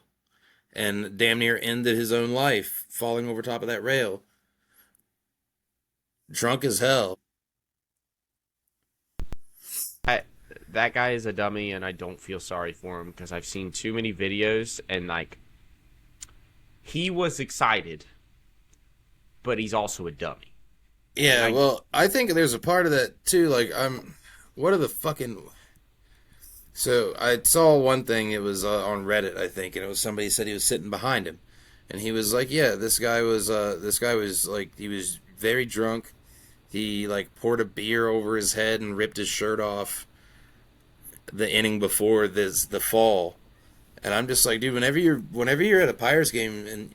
S2: and damn near ended his own life falling over top of that rail. Drunk as hell.
S1: That guy is a dummy, and I don't feel sorry for him because I've seen too many videos, and, like, he was excited, but he's also a dummy.
S2: Yeah, well, I think there's a part of that, too. Like, what are the fucking... So, I saw one thing, it was on Reddit, I think, and it was somebody said he was sitting behind him. And he was like, yeah, this guy was like, he was very drunk. He, like, poured a beer over his head and ripped his shirt off the inning before the fall. And I'm just like, dude, whenever you're at a Pirates game and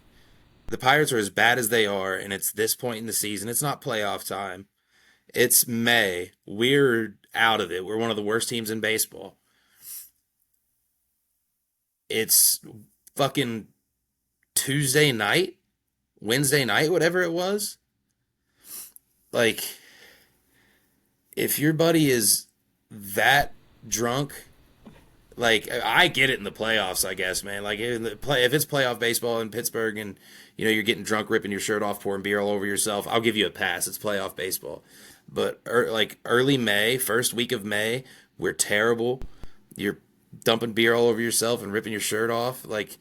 S2: the Pirates are as bad as they are, and it's this point in the season, it's not playoff time. It's May. We're out of it. We're one of the worst teams in baseball. It's fucking Tuesday night, Wednesday night, whatever it was. Like, if your buddy is that drunk, like, I get it in the playoffs, I guess, man. Like, if it's playoff baseball in Pittsburgh and, you're getting drunk, ripping your shirt off, pouring beer all over yourself, I'll give you a pass. It's playoff baseball. But, like, early May, first week of May, we're terrible. You're dumping beer all over yourself and ripping your shirt off. Like,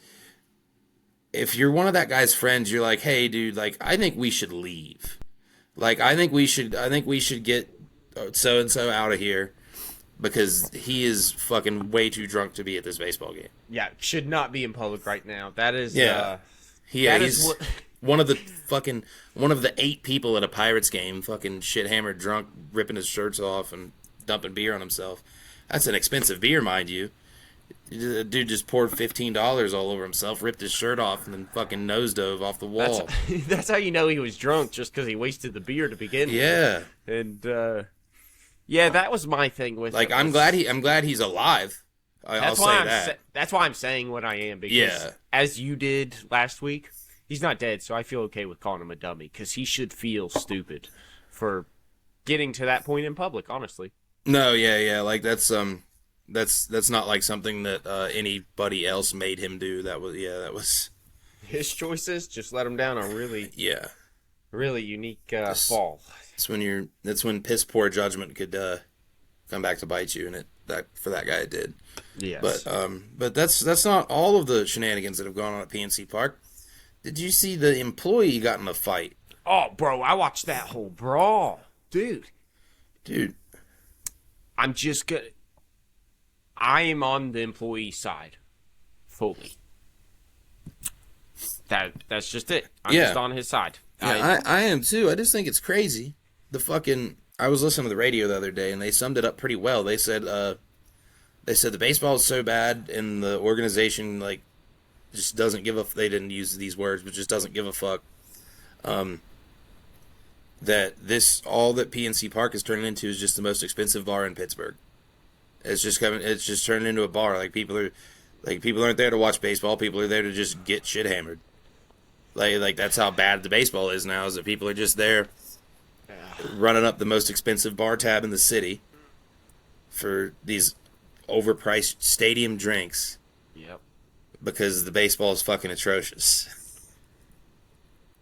S2: if you're one of that guy's friends, you're like, hey, dude, like, I think we should leave. Like, I think we should get so-and-so out of here because he is fucking way too drunk to be at this baseball game.
S1: Yeah, should not be in public right now. That is,
S2: he's one of the 8 people at a Pirates game, fucking shit-hammered drunk, ripping his shirts off and dumping beer on himself. That's an expensive beer, mind you. The dude just poured $15 all over himself, ripped his shirt off, and then fucking nosedove off the wall.
S1: That's how you know he was drunk, just because he wasted the beer to begin with.
S2: Yeah.
S1: And, that was my thing with
S2: like, I'm glad he's alive. I'll say that.
S1: That's why I'm saying what I am, because as you did last week, he's not dead, so I feel okay with calling him a dummy, because he should feel stupid for getting to that point in public, honestly.
S2: No, yeah, like, that's not like something that anybody else made him do. That was
S1: his choices. Just let him down a really unique fall.
S2: That's when piss poor judgment could come back to bite you, and for that guy it did.
S1: Yes.
S2: But that's not all of the shenanigans that have gone on at PNC Park. Did you see the employee got in a fight?
S1: Oh, bro, I watched that whole brawl, dude. I'm just gonna. I am on the employee side, fully. That's just it. I'm just on his side.
S2: Yeah, I am too. I just think it's crazy. I was listening to the radio the other day, and they summed it up pretty well. They said the baseball is so bad, and the organization like just doesn't give a. They didn't use these words, but just doesn't give a fuck. That all that PNC Park is turning into is just the most expensive bar in Pittsburgh. It's just turning into a bar. People aren't there to watch baseball. People are there to just get shit hammered. Like that's how bad the baseball is now. Is that people are just there, running up the most expensive bar tab in the city for these overpriced stadium drinks.
S1: Yep.
S2: Because the baseball is fucking atrocious.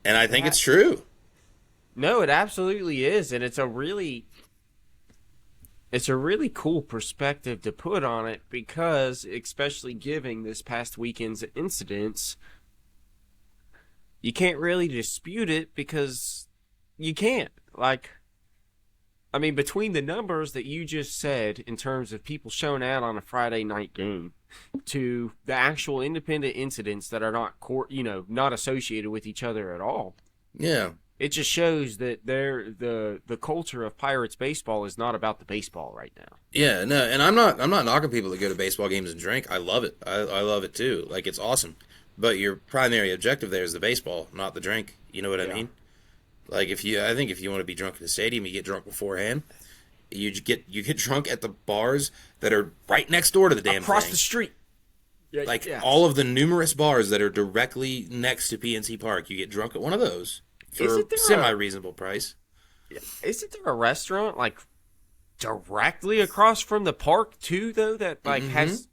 S2: And I think it's true.
S1: No, it absolutely is, and it's a really cool perspective to put on it, because, especially given this past weekend's incidents, you can't really dispute it, because you can't. Like, I mean, between the numbers that you just said in terms of people showing out on a Friday night game to the actual independent incidents that are not associated with each other at all.
S2: Yeah.
S1: It just shows that the culture of Pirates baseball is not about the baseball right now.
S2: Yeah, no, and I'm not knocking people that go to baseball games and drink. I love it. I love it too. Like, it's awesome. But your primary objective there is the baseball, not the drink. You know what I mean? Like, I think if you want to be drunk in the stadium, you get drunk beforehand. You get drunk at the bars that are right next door to the damn
S1: across
S2: thing.
S1: the street.
S2: All of the numerous bars that are directly next to PNC Park, you get drunk at one of those. For a semi-reasonable price.
S1: Isn't there a restaurant, like, directly across from the park, too, though, that, like, has...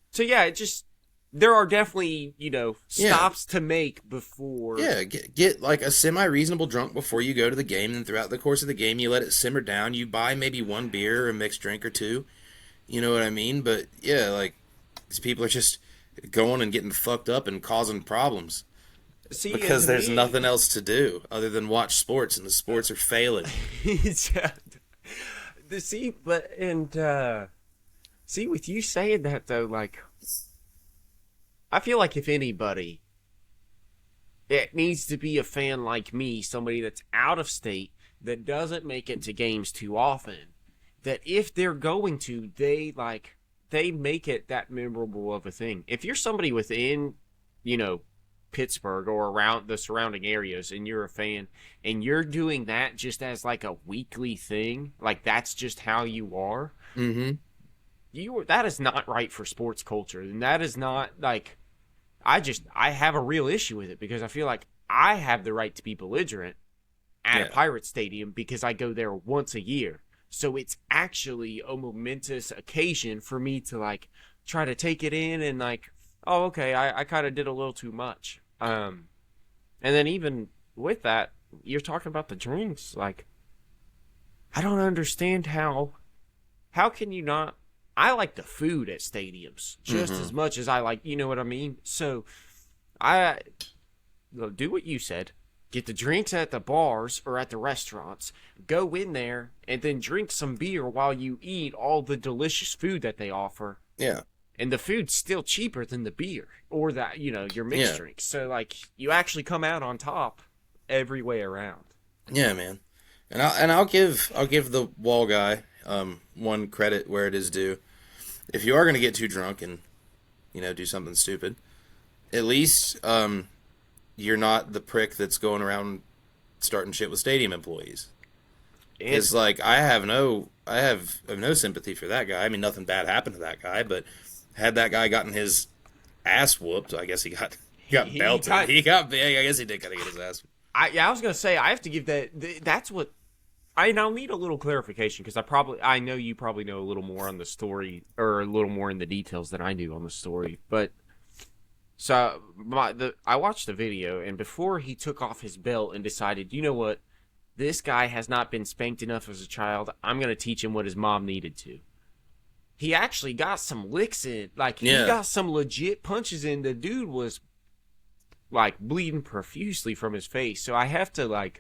S1: So, yeah, it just... There are definitely, stops to make before...
S2: Yeah, get like, a semi-reasonable drunk before you go to the game, and throughout the course of the game, you let it simmer down. You buy maybe one beer or a mixed drink or two. You know what I mean? But, yeah, like, these people are just going and getting fucked up and causing problems.
S1: See,
S2: because there's nothing else to do other than watch sports, and the sports are failing.
S1: See, with you saying that, though, like, I feel like if anybody, it needs to be a fan like me, somebody that's out of state, that doesn't make it to games too often, that if they're going to, they make it that memorable of a thing. If you're somebody within, Pittsburgh or around the surrounding areas, and you're a fan, and you're doing that just as like a weekly thing, like that's just how you are.
S2: Mm-hmm.
S1: That is not right for sports culture, and that is not like I have a real issue with it because I feel like I have the right to be belligerent at a Pirate Stadium because I go there once a year. So it's actually a momentous occasion for me to like try to take it in and like, oh, okay, I kind of did a little too much. And then even with that, you're talking about the drinks. Like, I don't understand how can you not? I like the food at stadiums just as much as I like, you know what I mean? So I do what you said. Get the drinks at the bars or at the restaurants. Go in there and then drink some beer while you eat all the delicious food that they offer.
S2: Yeah.
S1: And the food's still cheaper than the beer or that, your mixed drinks. So like you actually come out on top every way around.
S2: Yeah, man. And I'll give the wall guy one credit where it is due. If you are going to get too drunk and do something stupid, at least you're not the prick that's going around starting shit with stadium employees. It's like I have no sympathy for that guy. I mean, nothing bad happened to that guy, but had that guy gotten his ass whooped, I guess he got belted. I guess he did kind of get his ass whooped.
S1: I was gonna say I have to give that's what I'll need a little clarification because I know you probably know a little more on the story or a little more in the details than I do on the story. But so I watched the video, and before he took off his belt and decided, you know what, this guy has not been spanked enough as a child. I'm gonna teach him what his mom needed to. He actually got some licks in, like he got some legit punches in. The dude was like bleeding profusely from his face. So I have to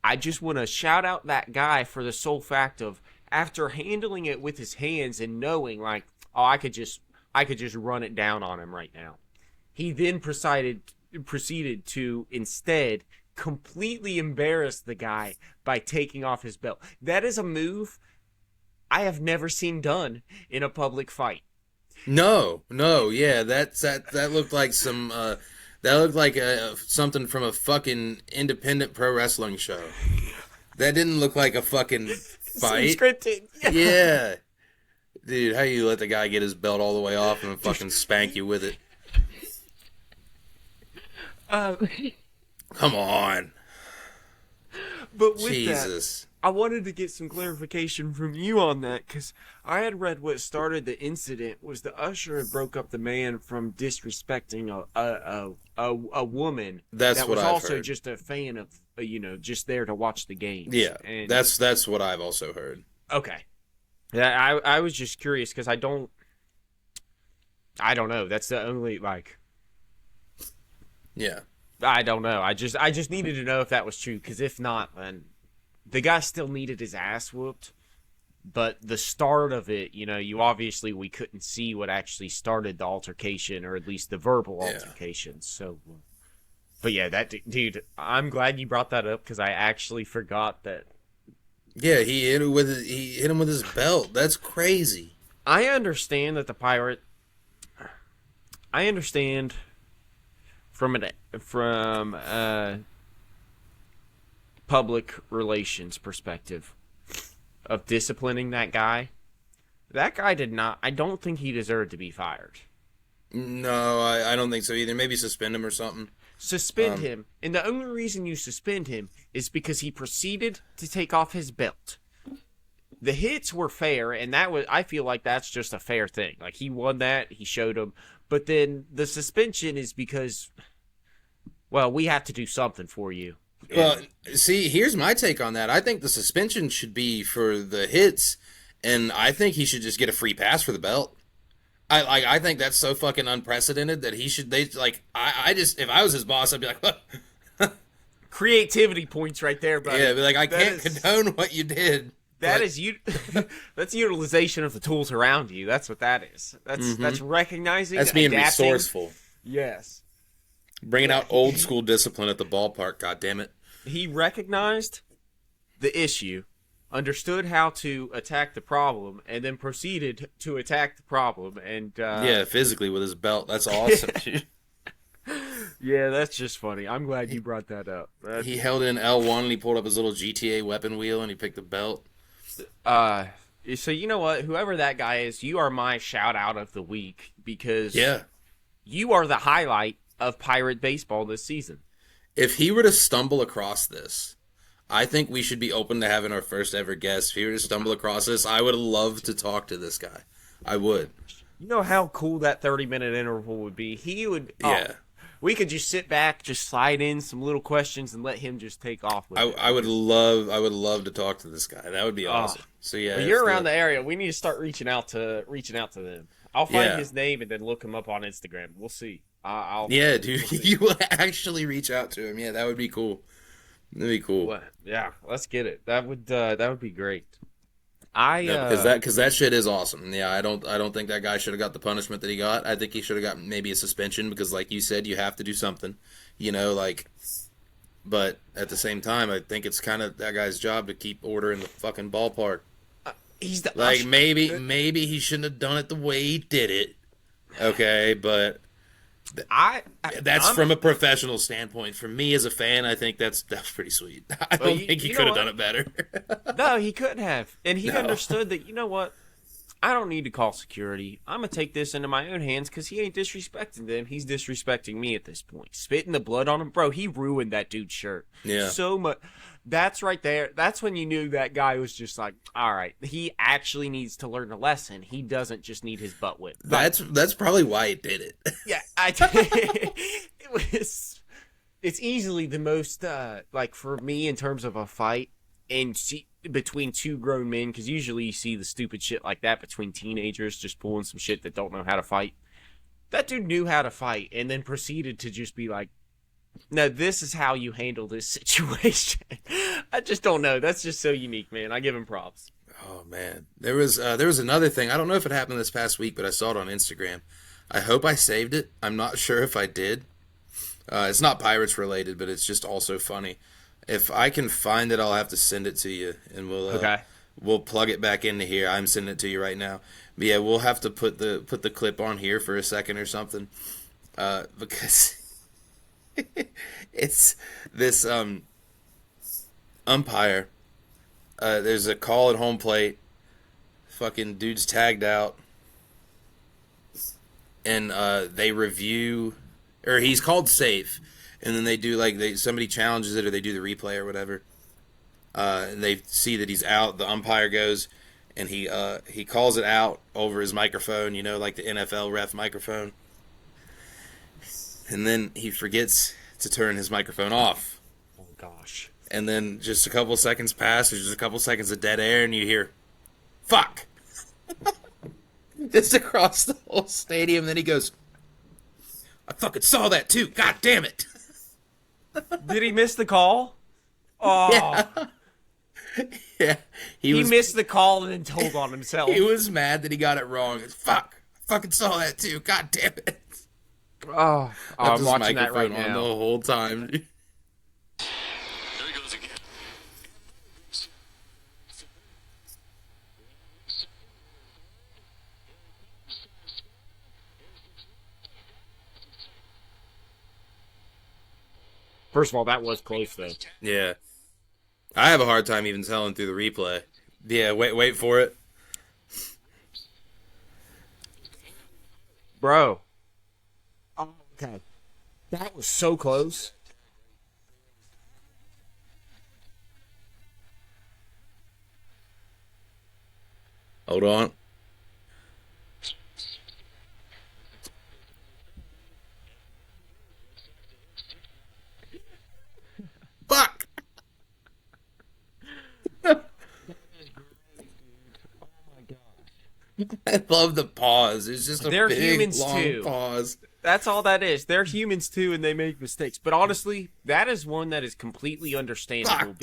S1: I just want to shout out that guy for the sole fact of after handling it with his hands and knowing like, oh, I could just run it down on him right now. He then proceeded to instead completely embarrass the guy by taking off his belt. That is a move I have never seen done in a public fight.
S2: No, yeah, that looked like some that looked like something from a fucking independent pro wrestling show. That didn't look like a fucking fight.
S1: Scripted.
S2: Yeah. Dude, how you let the guy get his belt all the way off and fucking spank you with it? Come on.
S1: But with
S2: Jesus.
S1: that, I wanted to get some clarification from you on that, because I had read what started the incident was the usher had broke up the man from disrespecting a woman
S2: That's
S1: that
S2: what
S1: was
S2: I've
S1: also
S2: heard.
S1: just a fan of, just there to watch the games.
S2: Yeah,
S1: and,
S2: that's what I've also heard.
S1: Okay. Yeah, I was just curious, because I don't know. That's the only,
S2: Yeah.
S1: I don't know. I just needed to know if that was true, because if not, then the guy still needed his ass whooped. But the start of it, we couldn't see what actually started the altercation, or at least the verbal altercation. So, but yeah, that dude, I'm glad you brought that up because I actually forgot that.
S2: Yeah, he hit him with his belt. That's crazy.
S1: I understand that I understand from a public relations perspective of disciplining that guy. That guy did not. I don't think he deserved to be fired.
S2: No, I don't think so either. Maybe suspend him or something.
S1: Suspend him, and the only reason you suspend him is because he proceeded to take off his belt. The hits were fair, and I feel like that's just a fair thing. Like, he won that, he showed him, but then the suspension is because, well, we have to do something for you.
S2: Well, see, here's my take on that. I think the suspension should be for the hits, and I think he should just get a free pass for the belt. I think that's so fucking unprecedented that he should. If I was his boss, I'd be like,
S1: creativity points right there, buddy.
S2: Yeah, be like, I can't condone what you did.
S1: That's utilization of the tools around you. That's what that is. That's recognizing.
S2: That's being
S1: adapting.
S2: Resourceful.
S1: Yes.
S2: Bringing out old school discipline at the ballpark. God damn it.
S1: He recognized the issue, understood how to attack the problem, and then proceeded to attack the problem. And
S2: physically with his belt. That's awesome.
S1: Yeah, that's just funny. I'm glad you brought that up.
S2: He held in L1 and he pulled up his little GTA weapon wheel and he picked the belt.
S1: So you know what? Whoever that guy is, you are my shout out of the week because you are the highlight of Pirate baseball this season.
S2: If he were to stumble across this, I think we should be open to having our first ever guest. If he were to stumble across this, I would love to talk to this guy. I would.
S1: You know how cool that 30-minute interval would be? He would.
S2: Yeah.
S1: We could just sit back, just slide in some little questions, and let him just take off with it.
S2: I would love to talk to this guy. That would be awesome. So yeah,
S1: well, you're around the area. We need to start reaching out to them. I'll find his name and then look him up on Instagram. We'll see.
S2: Dude, you will actually reach out to him. Yeah, that would be cool. That'd be cool.
S1: Well, yeah, let's get it. That would be great.
S2: Because that shit is awesome. Yeah, I don't think that guy should have got the punishment that he got. I think he should have got maybe a suspension because, like you said, you have to do something. But at the same time, I think it's kind of that guy's job to keep order in the fucking ballpark.
S1: He's the
S2: maybe he shouldn't have done it the way he did it. Okay, but that's from a professional standpoint. For me as a fan, I think that's pretty sweet. I don't think he could have done it better.
S1: No, he couldn't have. And he understood that, you know what? I don't need to call security. I'm going to take this into my own hands because he ain't disrespecting them. He's disrespecting me at this point. Spitting the blood on him. Bro, he ruined that dude's shirt.
S2: Yeah.
S1: So much. That's right there. That's when you knew that guy was just like, all right, he actually needs to learn a lesson. He doesn't just need his butt whipped.
S2: That's probably why he did it.
S1: Yeah. It's easily the most, for me in terms of a fight and between two grown men, because usually you see the stupid shit like that between teenagers just pulling some shit that don't know how to fight. That dude knew how to fight and then proceeded to just be like, no, this is how you handle this situation. I just don't know. That's just so unique, man. I give him props.
S2: Oh, man. There was another thing. I don't know if it happened this past week, but I saw it on Instagram. I hope I saved it. I'm not sure if I did. It's not Pirates related, but it's just also funny. If I can find it, I'll have to send it to you, and we'll plug it back into here. I'm sending it to you right now. But yeah, we'll have to put the clip on here for a second or something, because it's this umpire. There's a call at home plate. Fucking dude's tagged out, and they review, or he's called safe. And then they do somebody challenges it or they do the replay or whatever. And they see that he's out. The umpire goes and he calls it out over his microphone, like the NFL ref microphone. And then he forgets to turn his microphone off.
S1: Oh gosh.
S2: And then just a couple seconds pass, there's just a couple seconds of dead air and you hear, "Fuck." Just across the whole stadium. Then he goes, "I fucking saw that too. God damn it."
S1: Did he miss the call? Oh.
S2: Yeah. He
S1: missed the call and then told on himself.
S2: He was mad that he got it wrong. Fuck. I fucking saw that too. God damn it.
S1: Oh, I'm watching that right now.
S2: The whole time.
S3: There he goes again.
S1: First of all, that was close, though.
S2: Yeah. I have a hard time even telling through the replay. Yeah, wait for it.
S1: Bro. Oh, okay. That was so close.
S2: Hold on. Fuck! I love the pause. It's just a big, long pause.
S1: That's all that is. They're humans too, and they make mistakes. But honestly, that is one that is completely understandable.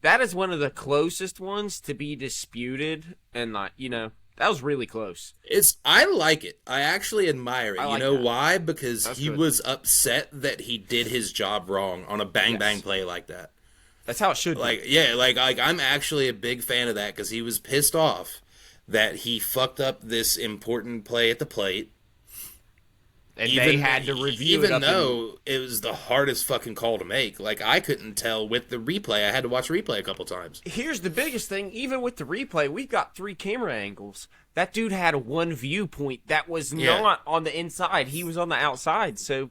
S1: That is one of the closest ones to be disputed, and that was really close.
S2: I like it. I actually admire it.
S1: Like
S2: why? Because he was upset that he did his job wrong on a bang play like that.
S1: That's how it should be.
S2: I'm actually a big fan of that because he was pissed off that he fucked up this important play at the plate.
S1: And they had to review it.
S2: Even though it was the hardest fucking call to make. Like, I couldn't tell with the replay. I had to watch replay a couple times.
S1: Here's the biggest thing. Even with the replay, we've got 3 camera angles. That dude had one viewpoint that was not on the inside. He was on the outside. So,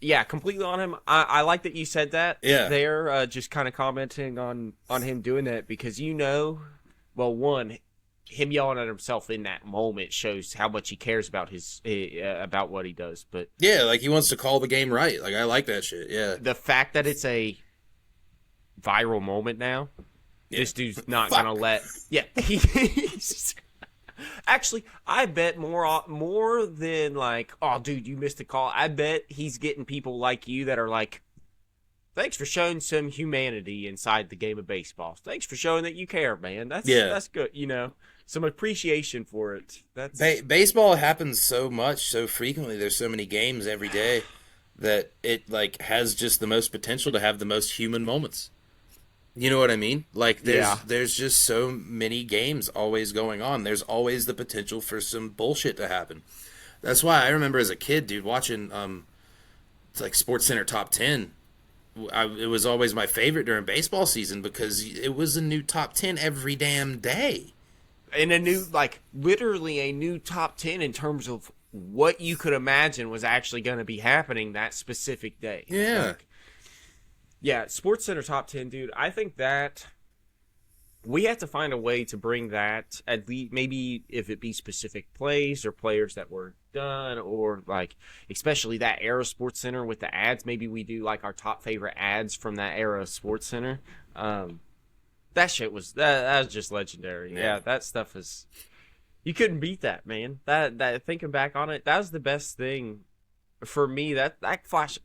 S1: yeah, completely on him. I like that you said that.
S2: Yeah.
S1: There, just kind of commenting on him doing that because well, one, him yelling at himself in that moment shows how much he cares about about what he does. But
S2: yeah, like he wants to call the game right. Like I like that shit. Yeah.
S1: The fact that it's a viral moment now, this dude's not gonna let. Yeah, he's actually. I bet more than like, oh, dude, you missed a call. I bet he's getting people like you that are like, thanks for showing some humanity inside the game of baseball. Thanks for showing that you care, man. That's good. Some appreciation for it. That's
S2: baseball happens so much, so frequently. There's so many games every day that it like has just the most potential to have the most human moments. You know what I mean? Like there's just so many games always going on. There's always the potential for some bullshit to happen. That's why I remember as a kid, dude, watching it's like SportsCenter Top 10. It was always my favorite during baseball season because it was a new top 10 every damn day.
S1: And literally a new top 10 in terms of what you could imagine was actually going to be happening that specific day.
S2: Yeah.
S1: SportsCenter Top 10, dude. I think that we have to find a way to bring that, at least maybe if it be specific plays or players that were done, or like especially that era of SportsCenter with the ads. Maybe we do like our top favorite ads from that era of SportsCenter. That shit was that was just legendary. Yeah, that stuff is, you couldn't beat that, man. That thinking back on it, that was the best thing for me. That flash,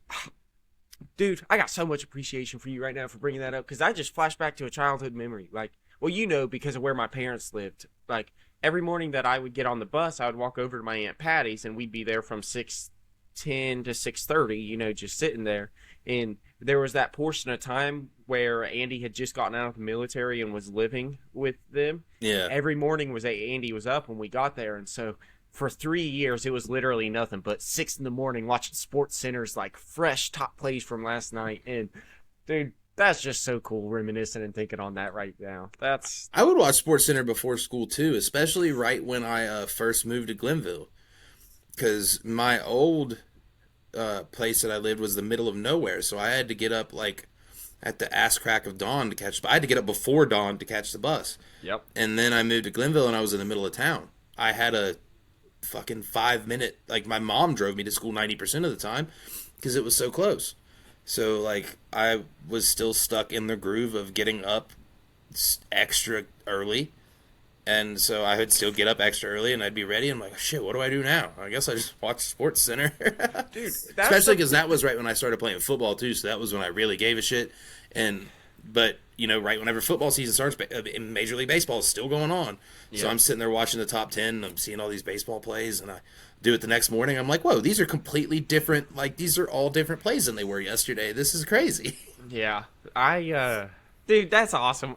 S1: dude. I got so much appreciation for you right now for bringing that up because I just flashed back to a childhood memory. Like, well, because of where my parents lived. Like every morning that I would get on the bus, I would walk over to my Aunt Patty's and we'd be there from 6:10 to 6:30. Just sitting there. And there was that portion of time where Andy had just gotten out of the military and was living with them.
S2: Yeah.
S1: Every morning Andy was up when we got there. And so for 3 years, it was literally nothing but 6 in the morning watching SportsCenter's like fresh top plays from last night. And dude, that's just so cool reminiscing and thinking on that right now.
S2: I would watch SportsCenter before school too, especially right when I first moved to Glenville. Because my old place that I lived was the middle of nowhere, so I had to get up like at the ass crack of dawn to catch. I had to get up before dawn to catch the bus.
S1: Yep.
S2: And then I moved to Glenville, and I was in the middle of town. I had a fucking 5-minute. Like my mom drove me to school 90% of the time because it was so close. So like I was still stuck in the groove of getting up extra early. And so I would still get up extra early, and I'd be ready. And I'm like, shit, what do I do now? I guess I just watch SportsCenter.
S1: Dude,
S2: especially because that was right when I started playing football too. So that was when I really gave a shit. But right whenever football season starts, Major League Baseball is still going on. Yeah. So I'm sitting there watching the top 10. And I'm seeing all these baseball plays, and I do it the next morning. I'm like, whoa, these are completely different. Like these are all different plays than they were yesterday. This is crazy.
S1: Yeah, dude, that's awesome.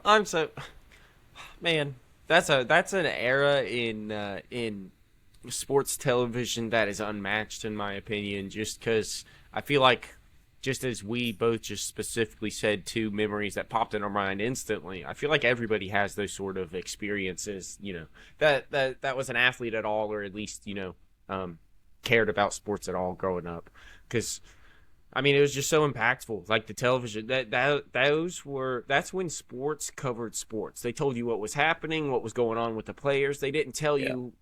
S1: Man. That's an era in sports television that is unmatched in my opinion. Just because I feel like, just as we both just specifically said 2 memories that popped in our mind instantly, I feel like everybody has those sort of experiences. That was an athlete at all, or at least cared about sports at all growing up. Because it was just so impactful. Like the television, that's when sports covered sports. They told you what was happening, what was going on with the players. They didn't tell you,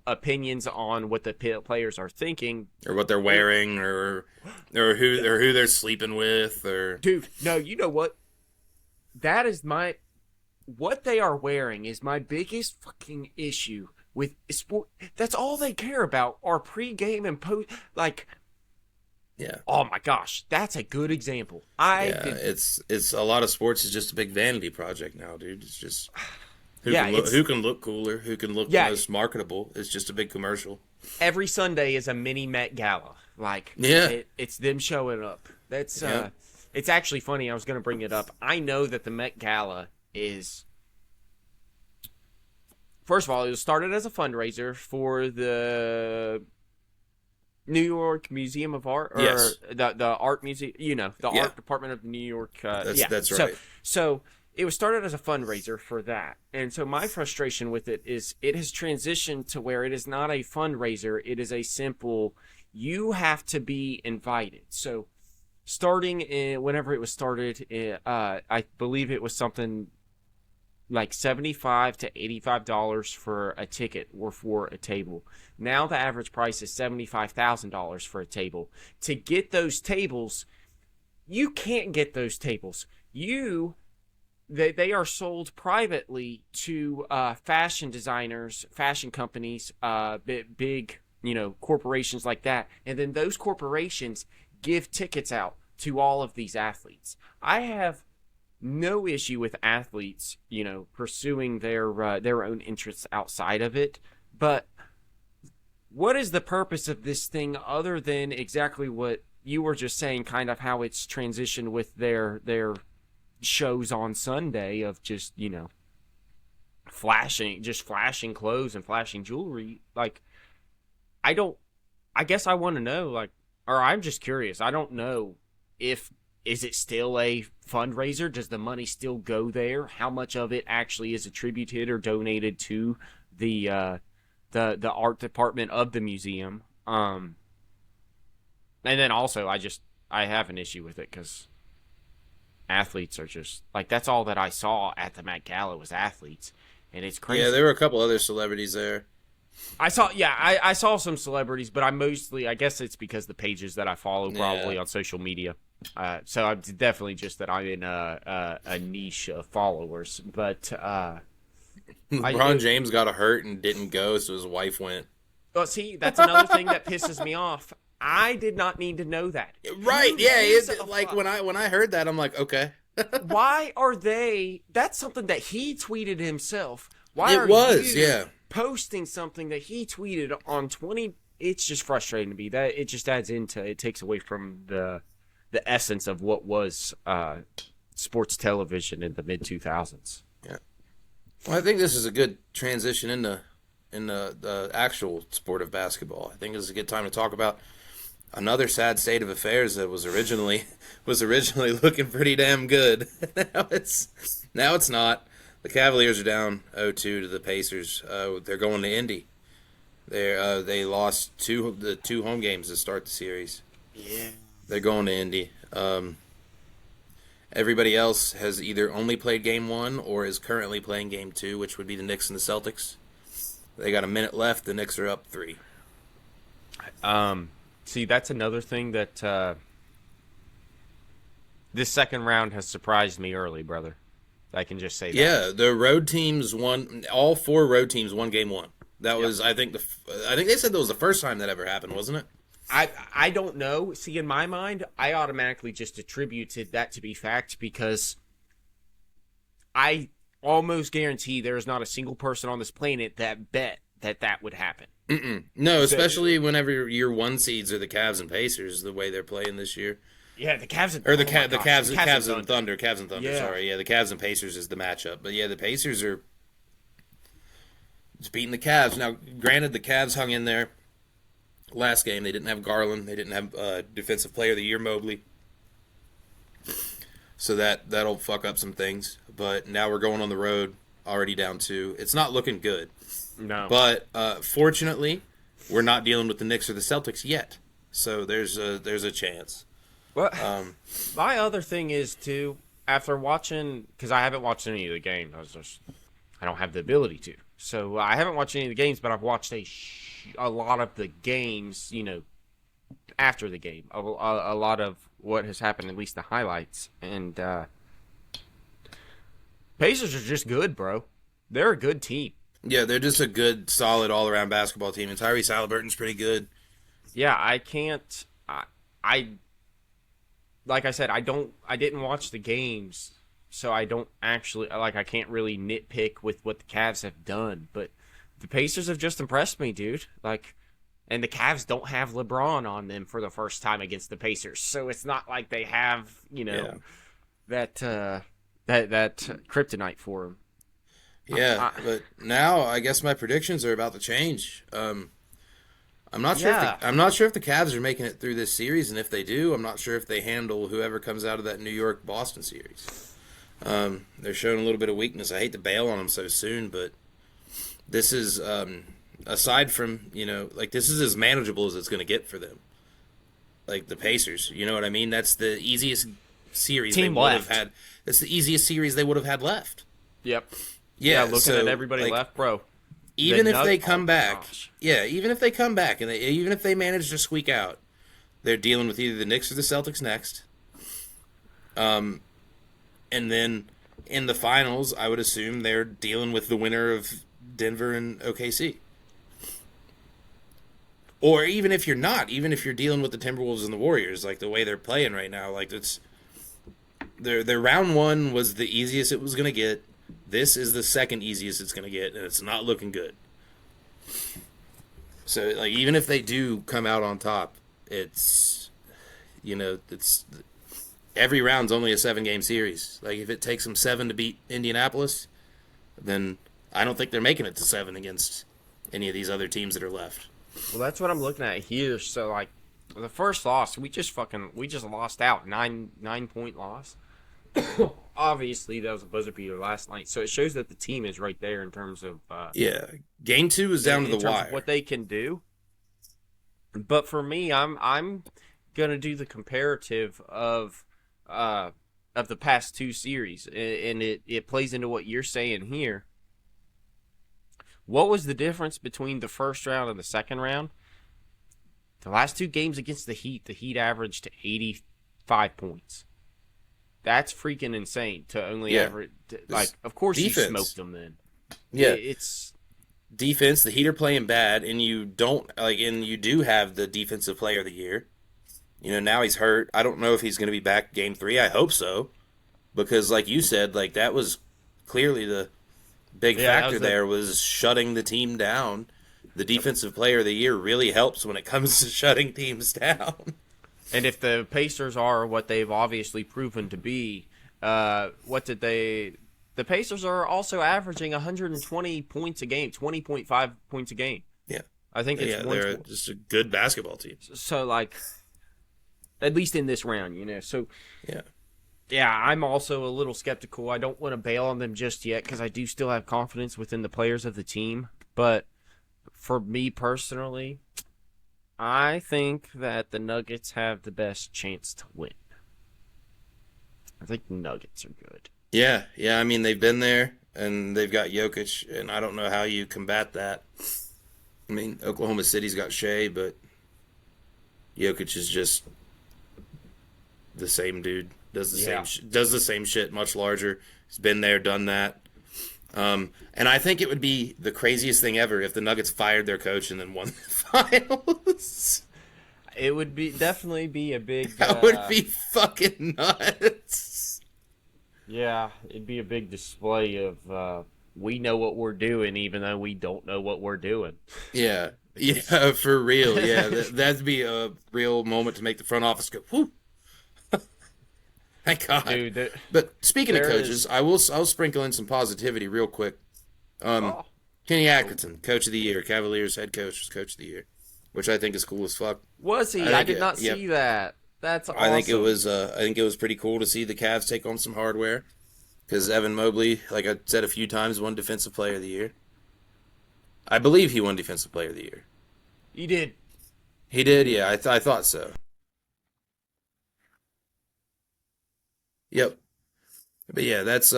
S1: opinions on what the players are thinking
S2: or what they're wearing or who they're sleeping with or.
S1: Dude, no, you know what? That is what they are wearing is my biggest fucking issue with sport. That's all they care about are pregame and post. Like.
S2: Yeah.
S1: Oh my gosh, that's a good example.
S2: It's a lot of sports is just a big vanity project now, dude. It's just who can look cooler, who can look the most marketable. It's just a big commercial.
S1: Every Sunday is a mini Met Gala. Like, it's them showing up. That's it's actually funny. I was going to bring it up. I know that the Met Gala is. First of all, it was started as a fundraiser for the New York Museum of Art, or
S2: Yes.
S1: the art museum, the
S2: Yeah.
S1: art department of the New York.
S2: That's
S1: So,
S2: right.
S1: so it was started as a fundraiser for that, and so my frustration with it is it has transitioned to where it is not a fundraiser; it is a simple. You have to be invited. So, starting in whenever it was started, I believe it was something like $75 to $85 for a ticket or for a table. Now the average price is $75,000 for a table. To get those tables, you can't get those tables. They are sold privately to fashion designers, fashion companies, big corporations like that, and then those corporations give tickets out to all of these athletes. I have no issue with athletes, pursuing their own interests outside of it. But what is the purpose of this thing other than exactly what you were just saying, kind of how it's transitioned with their shows on Sunday of just, flashing clothes and flashing jewelry? Like, I guess I want to know, like, or I'm just curious. I don't know if is it still a fundraiser? Does the money still go there? How much of it actually is attributed or donated to the art department of the museum? And then also, I have an issue with it because athletes are just like, that's all that I saw at the Met Gala was athletes, and it's crazy.
S2: Yeah, there were a couple other celebrities there.
S1: I saw some celebrities, but I guess it's because the pages that I follow probably on social media. So I'm definitely just that I'm in a niche of followers. But
S2: LeBron James got hurt and didn't go, so his wife went.
S1: Well, see, that's another thing that pisses me off. I did not need to know that.
S2: Right?
S1: Who
S2: Yeah.
S1: gives
S2: It,
S1: a
S2: like
S1: fuck?
S2: when I heard that, I'm like, okay.
S1: Why are they? That's something that he tweeted himself. Why are
S2: It was,
S1: you
S2: yeah.
S1: posting something that he tweeted on 20? It's just frustrating to me that it just it takes away from the essence of what was sports television in the mid 2000s.
S2: Yeah. Well, I think this is a good transition into the actual sport of basketball. I think this is a good time to talk about another sad state of affairs that was originally looking pretty damn good. now it's not. The Cavaliers are down 0-2 to the Pacers. They're going to Indy. They lost the two home games to start the series.
S1: Yeah.
S2: They're going to Indy. Everybody else has either only played game one or is currently playing game two, which would be the Knicks and the Celtics. They got a minute left. The Knicks are up 3.
S1: See, that's another thing that this second round has surprised me early, brother. I can just say that.
S2: Yeah, the road teams won. All 4 road teams won game one. That was, I think they said that was the first time that ever happened, wasn't it?
S1: I don't know. See, in my mind, I automatically just attributed that to be fact because I almost guarantee there is not a single person on this planet that bet that would happen.
S2: No, especially whenever your 1 seeds are the Cavs and Pacers, the way they're playing this year.
S1: Yeah, the Cavs and
S2: Or the
S1: Cavs
S2: and Thunder. Cavs and Thunder,
S1: Yeah.
S2: sorry. Yeah, the Cavs and Pacers is the matchup. But yeah, the Pacers are just beating the Cavs. Now, granted, the Cavs hung in there last game. They didn't have Garland. They didn't have Defensive Player of the Year Mobley. So that'll fuck up some things. But now we're going on the road, already down 2. It's not looking good.
S1: No.
S2: But fortunately, we're not dealing with the Knicks or the Celtics yet. So there's a chance.
S1: Well, my other thing is too, after watching, because I haven't watched any of the games, I don't have the ability to. So I haven't watched any of the games, but I've watched a lot of the games, after the game, a lot of what has happened, at least the highlights. And Pacers are just good, bro. They're a good team.
S2: Yeah, they're just a good, solid, all-around basketball team. And Tyrese Halliburton's pretty good.
S1: Yeah, I can't. Like I said, I didn't watch the games, so I don't actually, I can't really nitpick with what the Cavs have done, but the Pacers have just impressed me, dude. And the Cavs don't have LeBron on them for the first time against the Pacers, so it's not like they have, that kryptonite for them.
S2: Yeah, but now I guess my predictions are about to change. I'm not sure. I'm not sure if the Cavs are making it through this series, and if they do, I'm not sure if they handle whoever comes out of that New York Boston series. They're showing a little bit of weakness. I hate to bail on them so soon, but this is aside from this is as manageable as it's going to get for them. Like the Pacers, you know what I mean? That's the easiest series they would have had. That's the easiest series they would have had left.
S1: Yep.
S2: Yeah,
S1: looking at everybody left, bro.
S2: Even if they come back, even if they come back, and even if they manage to squeak out, they're dealing with either the Knicks or the Celtics next. And then in the finals, I would assume they're dealing with the winner of Denver and OKC. Or even if you're not, even if you're dealing with the Timberwolves and the Warriors, like the way they're playing right now, like it's their round one was the easiest it was going to get. This is the second easiest it's going to get, and it's not looking good. So, like, even if they do come out on top, it's every round's only a 7-game series. Like, if it takes them 7 to beat Indianapolis, then I don't think they're making it to 7 against any of these other teams that are left.
S1: Well, that's what I'm looking at here. So, like, the first loss, we just lost out. 9-point loss. Obviously, that was a buzzer beater last night. So it shows that the team is right there in terms of
S2: Game 2 is down to the wire.
S1: What they can do. But for me, I'm gonna do the comparative of the past 2 series, and it plays into what you're saying here. What was the difference between the first round and the second round? The last 2 games against the Heat averaged 85 points. That's freaking insane to only average. Like, of course defense. You smoked them then.
S2: Yeah,
S1: it's
S2: defense. The Heat are playing bad, and you do have the defensive player of the year. Now he's hurt. I don't know if he's going to be back game 3. I hope so, because like you said, like that was clearly the big factor there was shutting the team down. The defensive player of the year really helps when it comes to shutting teams down.
S1: And if the Pacers are what they've obviously proven to be, the Pacers are also averaging 120 points a game, 20.5 points a game.
S2: Yeah.
S1: I think
S2: they're just a good basketball team.
S1: So, like, at least in this round, So, yeah, I'm also a little skeptical. I don't want to bail on them just yet because I do still have confidence within the players of the team. But for me personally, I think that the Nuggets have the best chance to win. I think the Nuggets are good.
S2: Yeah. I mean, they've been there, and they've got Jokic, and I don't know how you combat that. I mean, Oklahoma City's got Shea, but Jokic is just the same dude. Does the same shit, much larger. He's been there, done that. And I think it would be the craziest thing ever if the Nuggets fired their coach and then won the finals.
S1: It would definitely be a big...
S2: That would be fucking nuts.
S1: Yeah, it'd be a big display of we know what we're doing even though we don't know what we're doing.
S2: Yeah, for real. Yeah, that'd be a real moment to make the front office go, whoo. Thank God.
S1: Dude,
S2: but speaking of coaches, I'll sprinkle in some positivity real quick. Kenny Atkinson, Coach of the Year, Cavaliers head coach, was Coach of the Year, which I think is cool as fuck.
S1: Was he? I did not see that. That's awesome.
S2: I think it was pretty cool to see the Cavs take on some hardware because Evan Mobley, like I said a few times, won Defensive Player of the Year. I believe he won Defensive Player of the Year.
S1: He did.
S2: He did, yeah. I thought so. Yep. But yeah, that's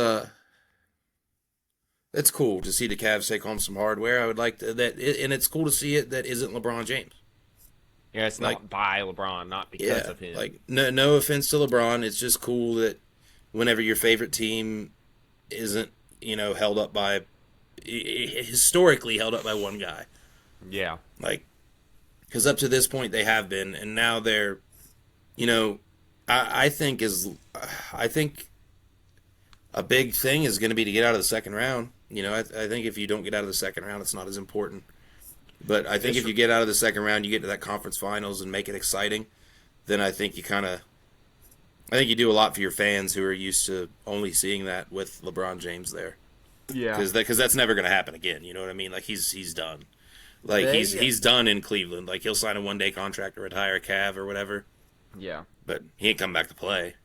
S2: cool to see the Cavs take home some hardware. I would like to, and it's cool to see it that isn't LeBron James.
S1: Yeah, it's not by LeBron, not because of him.
S2: Like no offense to LeBron, it's just cool that whenever your favorite team isn't, held up by historically held up by one guy.
S1: Yeah.
S2: Like, because up to this point they have been, and now they're, I think a big thing is going to be to get out of the second round. I think if you don't get out of the second round, it's not as important. But I think if you get out of the second round, you get to that conference finals and make it exciting, then I think you do a lot for your fans who are used to only seeing that with LeBron James there.
S1: Yeah.
S2: Because that's never going to happen again. You know what I mean? Like he's done. Like he's done in Cleveland. Like he'll sign a 1-day contract or retire a Cav or whatever.
S1: Yeah.
S2: But he ain't come back to play,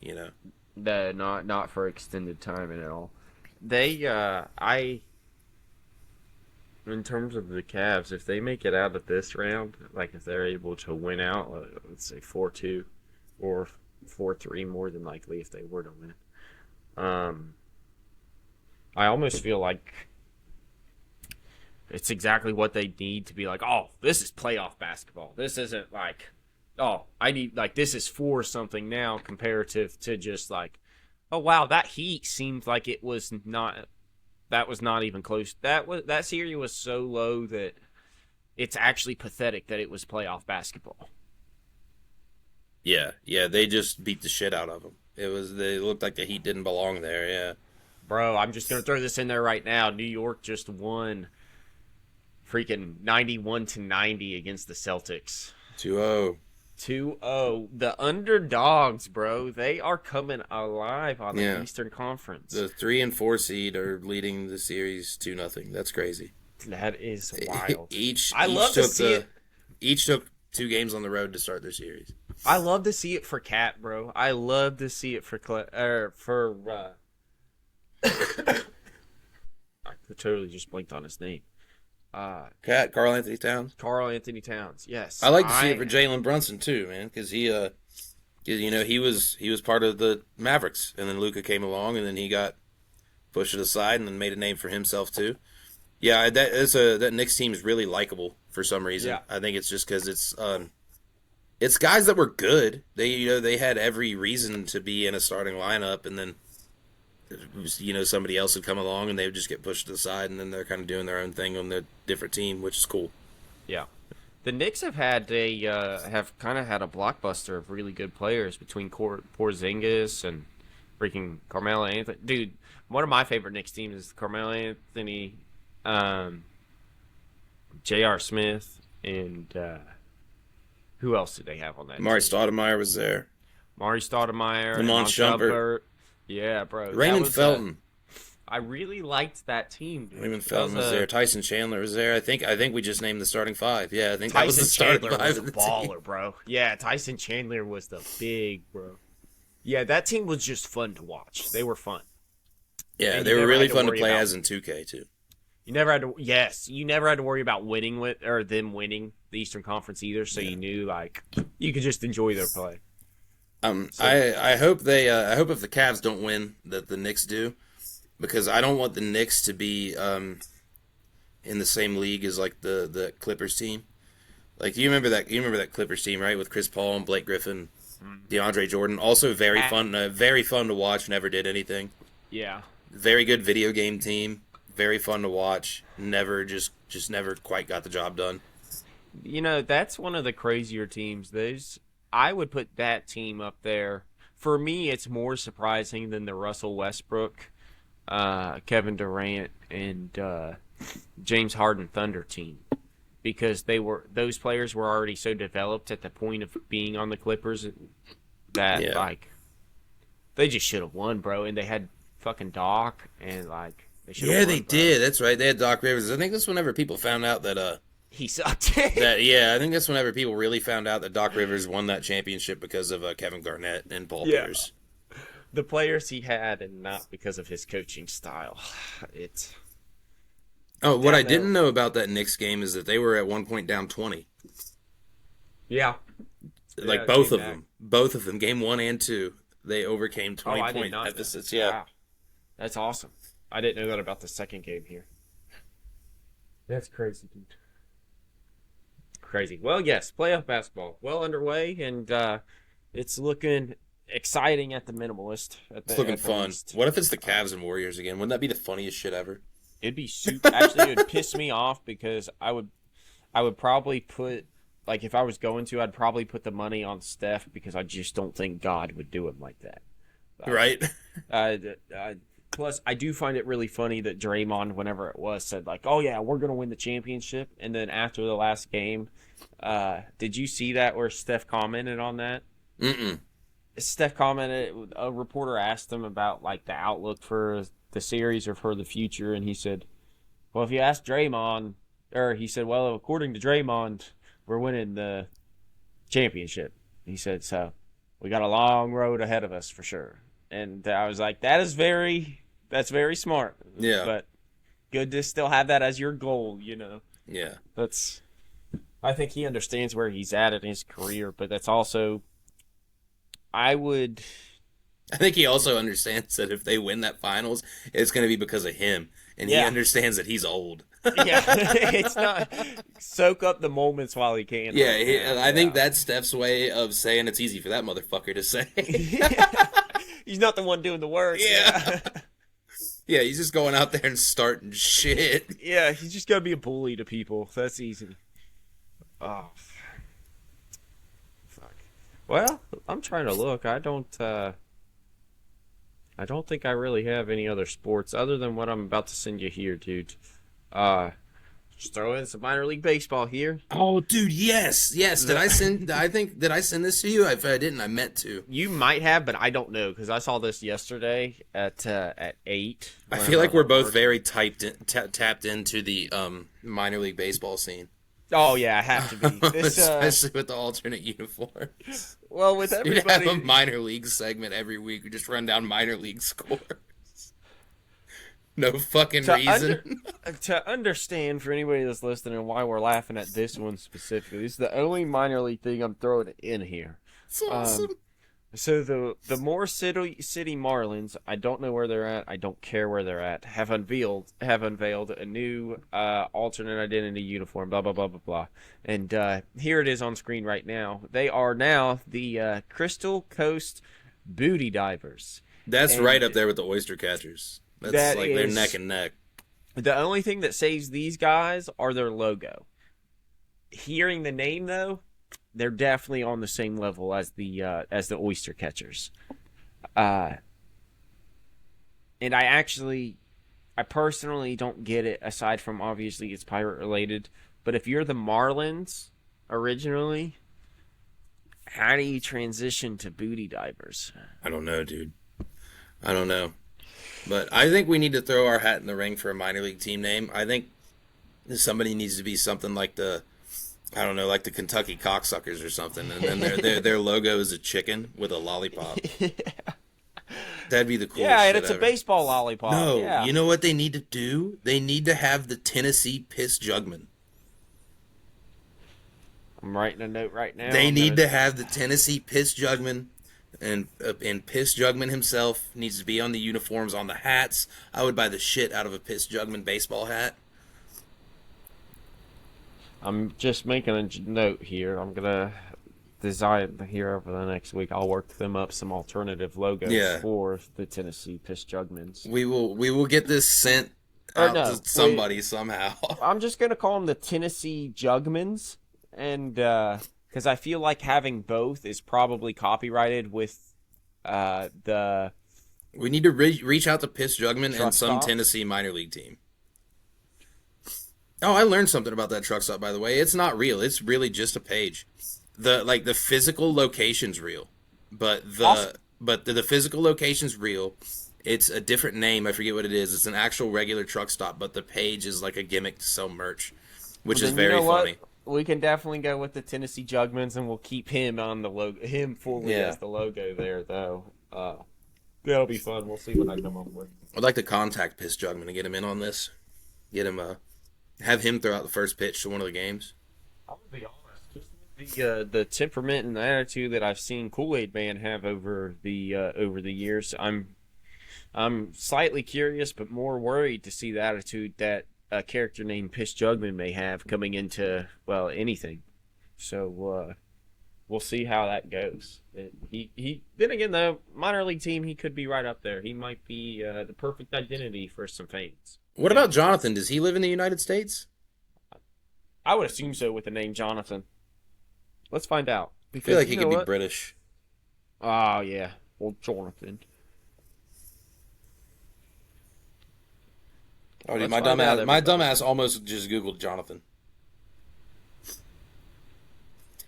S1: Not for extended time at all. They in terms of the Cavs, if they make it out of this round, like if they're able to win out, let's say 4-2 or 4-3, more than likely if they were to win. I almost feel like it's exactly what they need to be like, oh, this is playoff basketball. This isn't like, oh, I need, like, this is for something now comparative to just like, oh, wow, that Heat seemed like it was not, that was not even close. That series was so low that it's actually pathetic that it was playoff basketball.
S2: Yeah, they just beat the shit out of them. They looked like the Heat didn't belong there, yeah.
S1: Bro, I'm just going to throw this in there right now. New York just won freaking 91-90 against the Celtics.
S2: 2-0.
S1: 2-0. The underdogs, bro. They are coming alive on the Eastern Conference.
S2: The 3 and 4 seed are leading the series 2-0. That's crazy.
S1: That is wild.
S2: Each took 2 games on the road to start their series.
S1: I love to see it for Cat, bro. I love to see it for I totally just blinked on his name.
S2: Cat, Karl Anthony Towns.
S1: Karl Anthony Towns, yes.
S2: I like to see it for Jalen Brunson too, man, because he was part of the Mavericks, and then Luka came along, and then he got pushed to the side, and then made a name for himself too. Yeah, that Knicks team is really likable for some reason.
S1: Yeah.
S2: I think it's just because it's guys that were good. They had every reason to be in a starting lineup, and then somebody else would come along and they would just get pushed to the side, and then they're kind of doing their own thing on their different team, which is cool.
S1: Yeah, the Knicks have kind of had a blockbuster of really good players between Porzingis and freaking Carmelo Anthony. Dude, one of my favorite Knicks teams is Carmelo Anthony, J.R. Smith, and who else did they have on that
S2: Mari
S1: team?
S2: Stoudemire was there.
S1: Mari Stoudemire,
S2: Lamont Shumpert.
S1: Yeah, bro.
S2: Raymond Felton.
S1: I really liked that team, dude.
S2: Raymond Felton was there. Tyson Chandler was there. I think we just named the starting 5. Yeah, I think that was the
S1: Tyson
S2: starting
S1: Chandler
S2: 5
S1: was
S2: of the
S1: a baller,
S2: team.
S1: bro. Yeah, Tyson Chandler was the big, bro. Yeah, that team was just fun to watch. They were fun.
S2: Yeah,
S1: And
S2: they were really fun to play as in 2K too.
S1: You never had to worry about them winning the Eastern Conference either, so you knew like you could just enjoy their play.
S2: I hope if the Cavs don't win, that the Knicks do, because I don't want the Knicks to be in the same league as like the Clippers team. Like, you remember that Clippers team, right, with Chris Paul and Blake Griffin, DeAndre Jordan, also very fun to watch. Never did anything.
S1: Yeah,
S2: very good video game team, very fun to watch. Never never quite got the job done.
S1: That's one of the crazier teams. I would put that team up there. For me, it's more surprising than the Russell Westbrook, Kevin Durant, and James Harden Thunder team, because those players were already so developed at the point of being on the Clippers that they just should have won, bro. And they had fucking Doc, and they should have won.
S2: Yeah, they did. That's right. They had Doc Rivers. I think that's whenever people found out that
S1: he sucked.
S2: I think that's whenever people really found out that Doc Rivers won that championship because of Kevin Garnett and Paul Pierce.
S1: The players he had, and not because of his coaching style.
S2: What I didn't know about that Knicks game is that they were at one point down 20.
S1: Yeah.
S2: Both of them, game 1 and 2, they overcame 20-point deficits. Yeah.
S1: Wow. That's awesome. I didn't know that about the second game here. That's crazy, dude. Crazy. Well, yes, playoff basketball well underway, and it's looking exciting at the minimalist.
S2: It's looking fun. Least. What if it's the Cavs and Warriors again? Wouldn't that be the funniest shit ever?
S1: It'd be super. Actually, it would piss me off, because I would probably put, like, if I was going to, I'd probably put the money on Steph, because I just don't think God would do him like that.
S2: Right.
S1: Plus, I do find it really funny that Draymond, whenever it was, said, like, oh, yeah, we're going to win the championship. And then after the last game, did you see that where Steph commented on that?
S2: Mm-mm.
S1: Steph commented, a reporter asked him about, like, the outlook for the series or for the future. And he said, well, if you ask Draymond, or he said, well, according to Draymond, we're winning the championship. He said, so we got a long road ahead of us for sure. And I was like, that's very smart.
S2: Yeah.
S1: But good to still have that as your goal, you know.
S2: Yeah.
S1: I think he understands where he's at in his career, but that's also, I
S2: think he also understands that if they win that finals, it's going to be because of him. And he understands that he's old.
S1: Yeah, it's not, soak up the moments while he can.
S2: Yeah, I think that's Steph's way of saying it's easy for that motherfucker to say.
S1: He's not the one doing the work.
S2: Yeah. Yeah, he's just going out there and starting shit.
S1: Yeah, he's just got to be a bully to people. That's easy. Oh, fuck. Well, I'm trying to look. I don't think I really have any other sports other than what I'm about to send you here, dude. Just throw in some minor league baseball here.
S2: Oh, dude, yes. Did I send this to you? If I didn't, I meant to.
S1: You might have, but I don't know because I saw this yesterday at 8.
S2: I feel like we're both very tapped into the minor league baseball scene.
S1: Oh yeah, I have to be.
S2: Especially with the alternate uniforms.
S1: Well, with everybody,
S2: we have a minor league segment every week. We just run down minor league scores. No fucking reason.
S1: To understand for anybody that's listening why we're laughing at this one specifically, this is the only minor league thing I'm throwing in here.
S2: It's awesome.
S1: So the Moore City Marlins, I don't know where they're at. I don't care where they're at. Have unveiled a new alternate identity uniform. Blah blah blah blah blah. And here it is on screen right now. They are now the Crystal Coast Booty Divers.
S2: That's right up there with the Oyster Catchers. That's like they're neck and neck.
S1: The only thing that saves these guys are their logo. Hearing the name though, they're definitely on the same level as the Oyster Catchers. And I personally don't get it, aside from obviously it's pirate related. But if you're the Marlins originally, how do you transition to booty divers?
S2: I don't know, dude. I don't know. But I think we need to throw our hat in the ring for a minor league team name. I think somebody needs to be something like the Kentucky Cocksuckers or something, and then their logo is a chicken with a lollipop. Yeah. That'd be the coolest
S1: Yeah, and
S2: shit
S1: it's
S2: ever.
S1: A baseball lollipop.
S2: No,
S1: yeah.
S2: You know what they need to do? They need to have the Tennessee Piss Jugman.
S1: I'm writing a note right now.
S2: They need to have the Tennessee Piss Jugman, and Piss Jugman himself needs to be on the uniforms, on the hats. I would buy the shit out of a Piss Jugman baseball hat.
S1: I'm just making a note here. I'm gonna design here over the next week. I'll work them up some alternative logos for the Tennessee Piss Jugmans.
S2: We will get this sent out to somebody somehow.
S1: I'm just gonna call them the Tennessee Jugmans, and because I feel like having both is probably copyrighted with the.
S2: We need to reach out to Piss Jugman and some
S1: stop.
S2: Tennessee minor league team. Oh, I learned something about that truck stop, by the way. It's not real. It's really just a page. The physical location's real, but the physical location's real. It's a different name. I forget what it is. It's an actual regular truck stop, but the page is like a gimmick to sell merch, which is very funny.
S1: We can definitely go with the Tennessee Jugmans, and we'll keep him on the logo. Him fully as the logo there, though. That'll be fun. We'll see what I come up with.
S2: I'd like to contact Piss Jugman and get him in on this. Get him have him throw out the first pitch to one of the games.
S1: I'll be honest, just with the temperament and the attitude that I've seen Kool-Aid Man have over the years, I'm slightly curious, but more worried to see the attitude that a character named Piss Jugman may have coming into anything. So we'll see how that goes. He then again, though, minor league team, he could be right up there. He might be the perfect identity for some fans.
S2: What about Jonathan? Does he live in the United States?
S1: I would assume so with the name Jonathan. Let's find out.
S2: Because, I feel like he could be British.
S1: Oh, yeah. Well, Jonathan.
S2: Oh, dude, my dumbass almost just Googled Jonathan.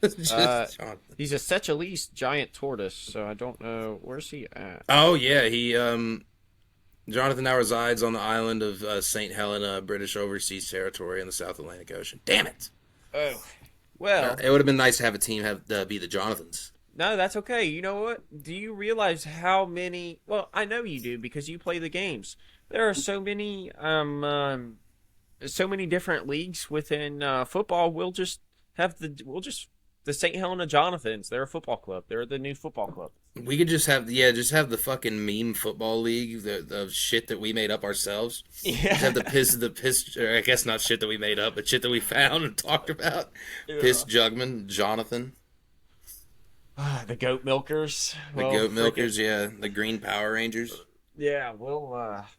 S1: Jonathan. He's a Sechelese giant tortoise, so I don't know. Where's he at?
S2: Oh, yeah. He Jonathan now resides on the island of St. Helena, British Overseas Territory in the South Atlantic Ocean. Damn it!
S1: Oh, well,
S2: It would have been nice to have a team be the Jonathans.
S1: no, that's okay. You know what? Do you realize how many? Well, I know you do because you play the games. There are so many different leagues within football. We'll just the St. Helena Jonathans. They're a football club. They're the new football club.
S2: We could just have the fucking meme football league, the shit that we made up ourselves.
S1: Yeah.
S2: Just have the piss, or I guess not shit that we made up, but shit that we found and talked about.
S1: Yeah.
S2: Piss Jugman, Jonathan.
S1: The goat milkers.
S2: The goat milkers, yeah. The Green Power Rangers.
S1: Yeah,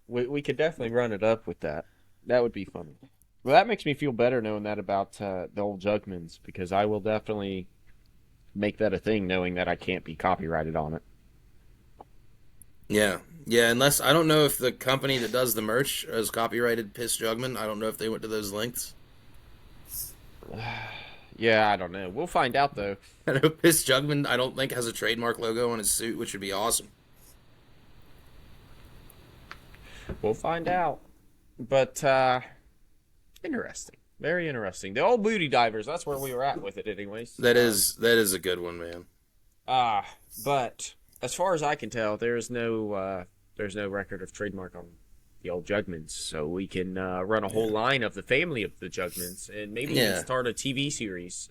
S1: we could definitely run it up with that. That would be funny. Well, that makes me feel better knowing that about the old Jugmans, because I will definitely make that a thing, knowing that I can't be copyrighted on it.
S2: Yeah. Yeah, unless, I don't know if the company that does the merch has copyrighted Piss Jugman. I don't know if they went to those lengths.
S1: Yeah, I don't know. We'll find out, though.
S2: I know Piss Jugman, I don't think, has a trademark logo on his suit, which would be awesome.
S1: We'll find out. But, interesting. Very interesting. The old booty divers, that's where we were at with it anyways.
S2: That is a good one, man.
S1: But as far as I can tell, there's no record of trademark on the old Jugmans. So we can run a whole line of the family of the Jugmans and maybe even start a TV series,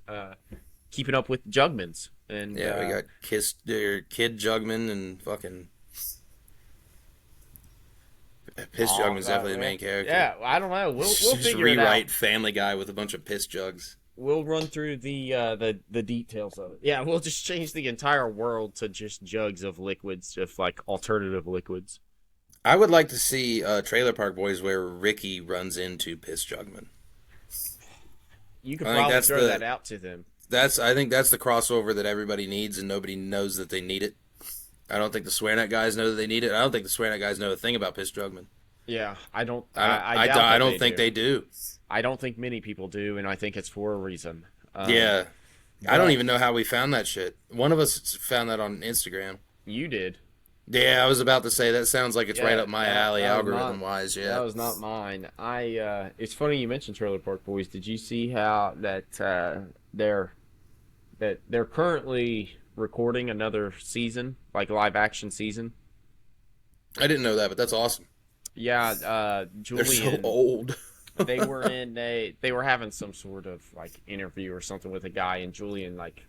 S1: keeping up with Jugmans. And
S2: yeah, we got Kid Jugman and fucking Piss Jugman's definitely the main character.
S1: Yeah, I don't know. We'll
S2: just
S1: figure it out.
S2: rewrite Family Guy with a bunch of piss jugs.
S1: We'll run through the details of it. Yeah, we'll just change the entire world to just jugs of liquids, just like alternative liquids.
S2: I would like to see Trailer Park Boys where Ricky runs into Piss Jugman.
S1: You could probably throw that out to them.
S2: I think that's the crossover that everybody needs, and nobody knows that they need it. I don't think the SwearNet guys know that they need it. I don't think the SwearNet guys know a thing about Piss Jugman.
S1: Yeah, I don't
S2: think they do.
S1: I don't think many people do, and I think it's for a reason.
S2: Yeah. I don't even know how we found that shit. One of us found that on Instagram.
S1: You did.
S2: Yeah, I was about to say, that sounds like it's right up my alley algorithm-wise, yeah.
S1: That was not mine. It's funny you mentioned Trailer Park Boys. Did you see how they're currently recording another season, like live action season?
S2: I didn't know that, but that's awesome.
S1: Yeah, Julian.
S2: They're so old.
S1: they were having some sort of like interview or something with a guy, and Julian like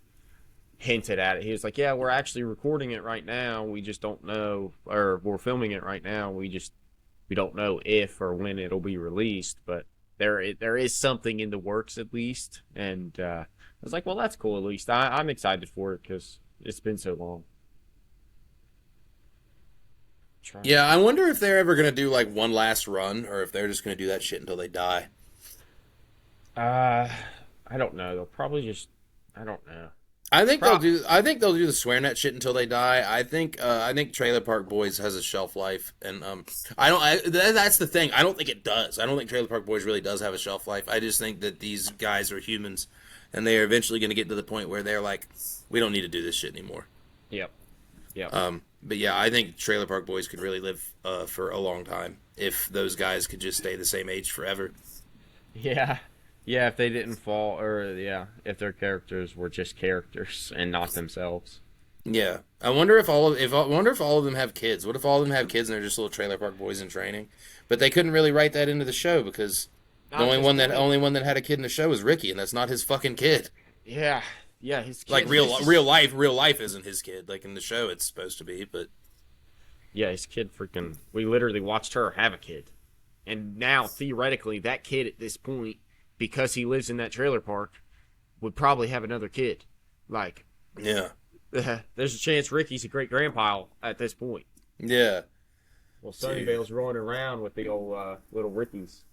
S1: hinted at it. He was like, "Yeah, we're actually recording it right now. We just don't know, or we're filming it right now. We don't know if or when it'll be released, but there is something in the works at least." And I was like, "Well, that's cool. At least I'm excited for it because it's been so long."
S2: Yeah, I wonder if they're ever going to do like one last run, or if they're just going to do that shit until they die.
S1: I don't know. They'll probably just, I don't know.
S2: I think they'll do the SwearNet shit until they die. I think Trailer Park Boys has a shelf life, and that's the thing. I don't think it does. I don't think Trailer Park Boys really does have a shelf life. I just think that these guys are humans, and they are eventually going to get to the point where they're like, we don't need to do this shit anymore.
S1: Yep.
S2: But yeah, I think Trailer Park Boys could really live for a long time if those guys could just stay the same age forever.
S1: Yeah. Yeah, if they didn't fall, or if their characters were just characters and not themselves.
S2: Yeah, I wonder if all of them have kids. What if all of them have kids and they're just little Trailer Park Boys in training? But they couldn't really write that into the show because the only one that had a kid in the show was Ricky, and that's not his fucking kid.
S1: Yeah, his kid.
S2: Like real life isn't his kid. Like in the show, it's supposed to be, but
S1: yeah, his kid freaking. We literally watched her have a kid, and now theoretically, that kid at this point, because he lives in that trailer park, would probably have another kid. Like,
S2: yeah,
S1: there's a chance Ricky's a great grandpa at this point.
S2: Yeah.
S1: Well, Sunnyvale's rolling around with the old little Rickies.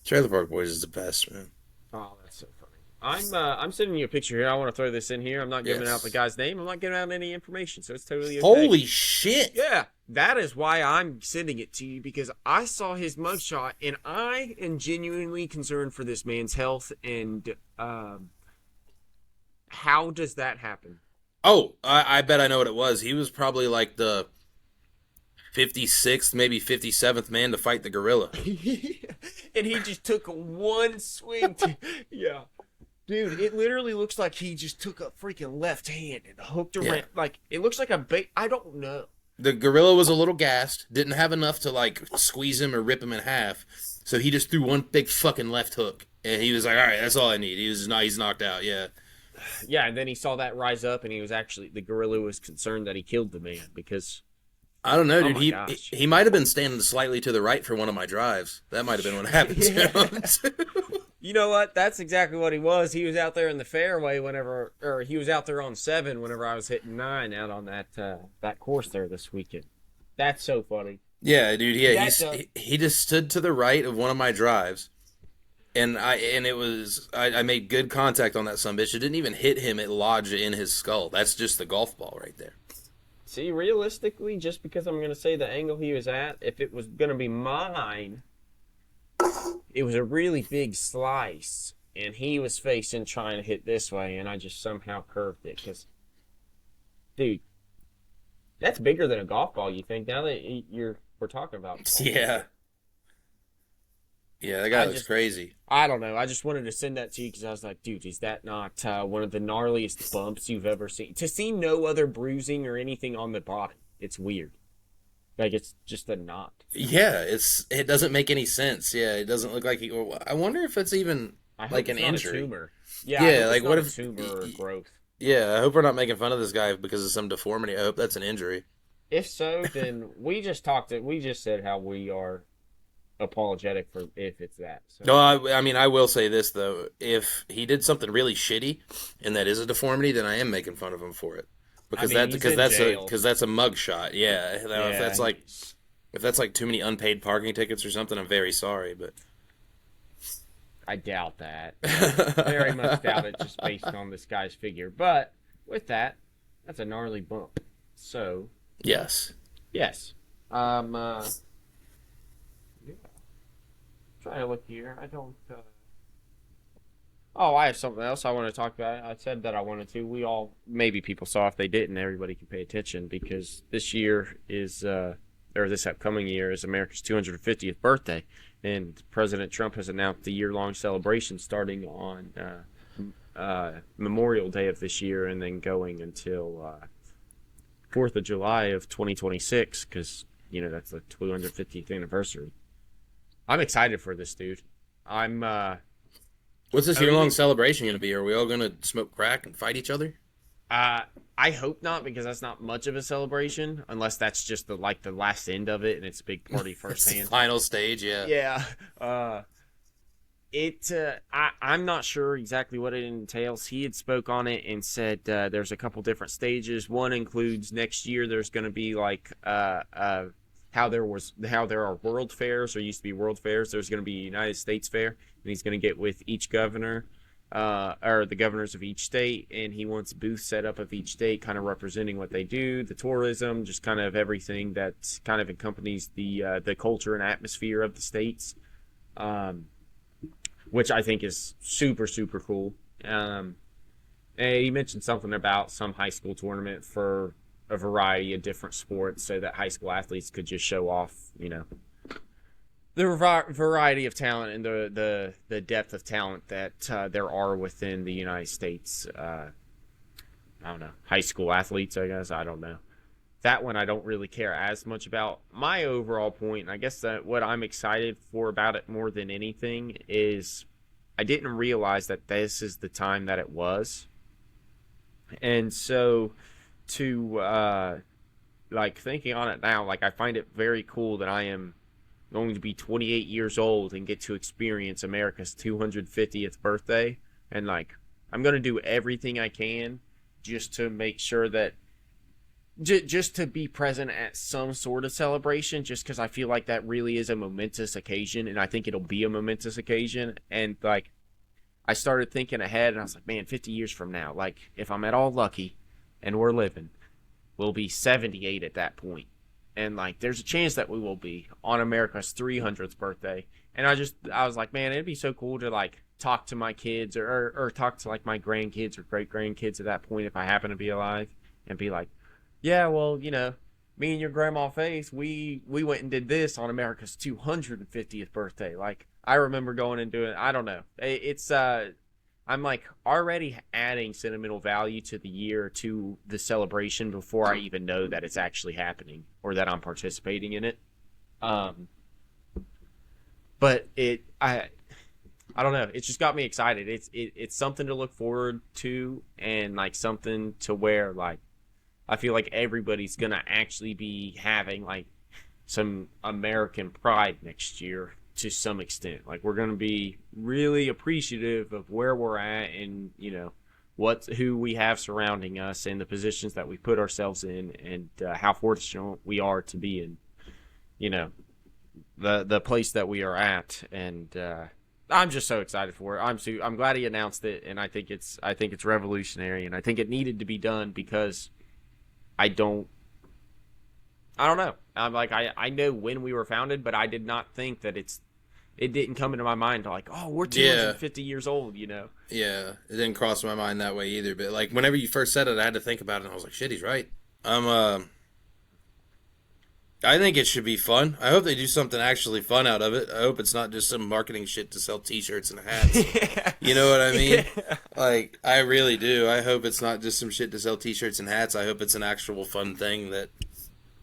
S2: Trailer Park Boys is the best, man.
S1: Oh, that's so funny. I'm sending you a picture here. I want to throw this in here. I'm not giving out the guy's name. I'm not giving out any information, so it's totally okay.
S2: Holy shit!
S1: Yeah, that is why I'm sending it to you, because I saw his mugshot, and I am genuinely concerned for this man's health, and how does that happen?
S2: Oh, I bet I know what it was. He was probably like 56th, maybe 57th man to fight the gorilla.
S1: And he just took one swing. Yeah. Dude, it literally looks like he just took a freaking left hand and hooked around.
S2: Yeah.
S1: Like, it looks like a bait. I don't know.
S2: The gorilla was a little gassed, didn't have enough to, like, squeeze him or rip him in half, so he just threw one big fucking left hook. And he was like, all right, that's all I need. He's knocked out, yeah.
S1: Yeah, and then he saw that rise up, and the gorilla was concerned that he killed the man because...
S2: I don't know, dude.
S1: He
S2: He might have been standing slightly to the right for one of my drives. That might have been what happened to him.
S1: You know what? That's exactly what he was. He was out there in the fairway or he was out there on 7 whenever I was hitting 9 out on that course there this weekend. That's so funny.
S2: Yeah, dude. Yeah, he just stood to the right of one of my drives, and I made good contact on that sumbitch. It didn't even hit him; it lodged in his skull. That's just the golf ball right there.
S1: See, realistically, just because I'm going to say the angle he was at, if it was going to be mine, it was a really big slice, and he was facing trying to hit this way, and I just somehow curved it. Because, dude, that's bigger than a golf ball, you think, now that we're talking about.
S2: Yeah. Yeah, that guy looks crazy.
S1: I don't know. I just wanted to send that to you because I was like, dude, is that not one of the gnarliest bumps you've ever seen? To see no other bruising or anything on the body, it's weird. Like, it's just a knot.
S2: Yeah, it doesn't make any sense. Yeah, it doesn't look like I wonder if it's even like an injury.
S1: A tumor. Yeah,
S2: like what if
S1: a tumor or growth?
S2: Yeah, I hope we're not making fun of this guy because of some deformity. I hope that's an injury.
S1: If so, then we just said how we are apologetic for if it's that. So.
S2: No, I mean, I will say this, though. If he did something really shitty and that is a deformity, then I am making fun of him for it. Because that's a mug shot. Yeah. If that's like too many unpaid parking tickets or something, I'm very sorry, but
S1: I doubt that. Very much doubt it just based on this guy's figure. But with that, that's a gnarly bump. So
S2: Yes.
S1: Trying to look here. I don't. Oh, I have something else I want to talk about. I said that I wanted to. Maybe people saw. If they didn't, everybody can pay attention because this year is, or this upcoming year is America's 250th birthday, and President Trump has announced the year-long celebration starting on Memorial Day of this year and then going until 4th of July of 2026 because that's the 250th anniversary. I'm excited for this, dude.
S2: What's this year-long celebration going to be? Are we all going to smoke crack and fight each other?
S1: I hope not, because that's not much of a celebration, unless that's just the last end of it, and it's a big party firsthand.
S2: Final stage, yeah.
S1: Yeah. I'm not sure exactly what it entails. He had spoke on it and said there's a couple different stages. One includes next year there's going to be how there are world fairs, or used to be world fairs. There's going to be a United States fair, and he's going to get with each governor, or the governors of each state, and he wants booths set up of each state, kind of representing what they do, the tourism, just kind of everything that kind of accompanies the culture and atmosphere of the states, which I think is super, super cool. And he mentioned something about some high school tournament for a variety of different sports so that high school athletes could just show off, the variety of talent and the depth of talent that there are within the United States. I don't know, high school athletes, I guess. I don't know. That one I don't really care as much about. My overall point, and I guess that what I'm excited for about it more than anything, is I didn't realize that this is the time that it was. And so to thinking on it now, I find it very cool that I am going to be 28 years old and get to experience America's 250th birthday, and I'm going to do everything I can just to make sure that just to be present at some sort of celebration, just because I feel like that really is a momentous occasion, and I think it'll be a momentous occasion. And I started thinking ahead, and I was like, man, 50 years from now, if I'm at all lucky and we're living, we'll be 78 at that point. And there's a chance that we will be on America's 300th birthday. And I was like, man, it'd be so cool to talk to my kids or talk to my grandkids or great grandkids at that point if I happen to be alive, and be like, yeah, well, me and your grandma Faith, we went and did this on America's 250th birthday. Like, I remember going and doing, I don't know. It's, I'm like already adding sentimental value to the year, to the celebration, before I even know that it's actually happening or that I'm participating in it. But I don't know. It's just got me excited. It's something to look forward to, and like something to where like I feel like everybody's gonna actually be having like some American pride next year to some extent. Like, we're gonna be really appreciative of where we're at, and who we have surrounding us, and the positions that we put ourselves in, and how fortunate we are to be in the place that we are at. And I'm just so excited for it. I'm glad he announced it, and I think it's revolutionary, and I think it needed to be done because I don't know. I'm like, I know when we were founded, but I did not think that it didn't come into my mind like, oh, we're 250 years old,
S2: Yeah, it didn't cross my mind that way either. But like, whenever you first said it, I had to think about it, and I was like, shit, he's right. I think it should be fun. I hope they do something actually fun out of it. I hope it's not just some marketing shit to sell T-shirts and hats. You know what I mean? Yeah. Like, I really do. I hope it's not just some shit to sell T-shirts and hats. I hope it's an actual fun thing that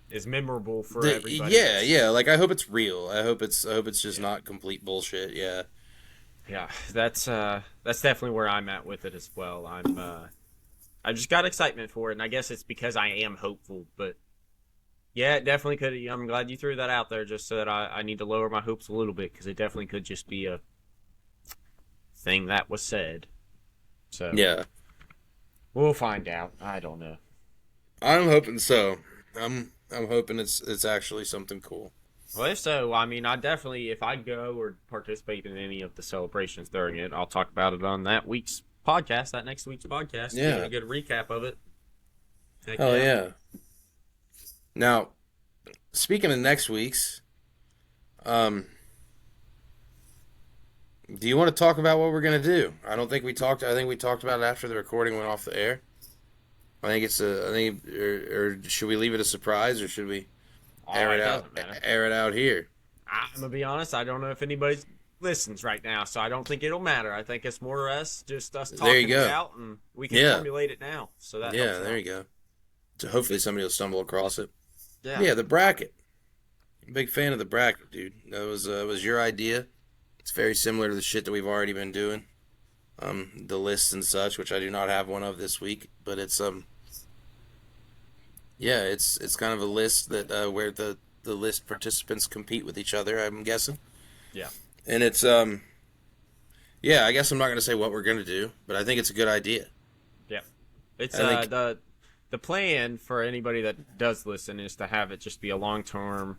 S1: is memorable for everybody.
S2: Yeah. Like, I hope it's real. I hope it's just not complete bullshit. Yeah.
S1: Yeah, that's definitely where I'm at with it as well. I just got excitement for it, and I guess it's because I am hopeful, but. Yeah, it definitely could. I'm glad you threw that out there, just so that I need to lower my hopes a little bit, because it definitely could just be a thing that was said. So
S2: yeah,
S1: we'll find out. I don't know.
S2: I'm hoping so. I'm hoping it's actually something cool.
S1: Well, if so, I mean, I definitely, if I go or participate in any of the celebrations during it, I'll talk about it on that next week's podcast.
S2: Yeah,
S1: a good recap of it.
S2: Hell yeah. Now, speaking of next week's, do you want to talk about what we're going to do? I think we talked about it after the recording went off the air. Or should we leave it a surprise, or should we air it out here?
S1: I'm going to be honest, I don't know if anybody listens right now, so I don't think it'll matter. I think it's more or less just us talking it out, and we can formulate it now. So that helps
S2: there
S1: out.
S2: You go. So hopefully somebody will stumble across it. Yeah, the bracket. Big fan of the bracket, dude. That was your idea. It's very similar to the shit that we've already been doing. The lists and such, which I do not have one of this week, but it's it's kind of a list that where the list participants compete with each other, I'm guessing.
S1: Yeah.
S2: And it's I guess I'm not going to say what we're going to do, but I think it's a good idea.
S1: Yeah. It's the plan for anybody that does listen is to have it just be a long-term,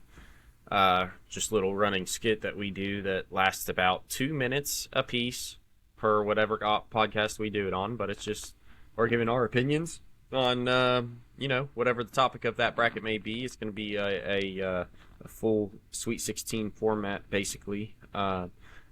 S1: just little running skit that we do that lasts about 2 minutes a piece per whatever podcast we do it on. But it's just, we're giving our opinions on, whatever the topic of that bracket may be. It's going to be a full Sweet 16 format, basically,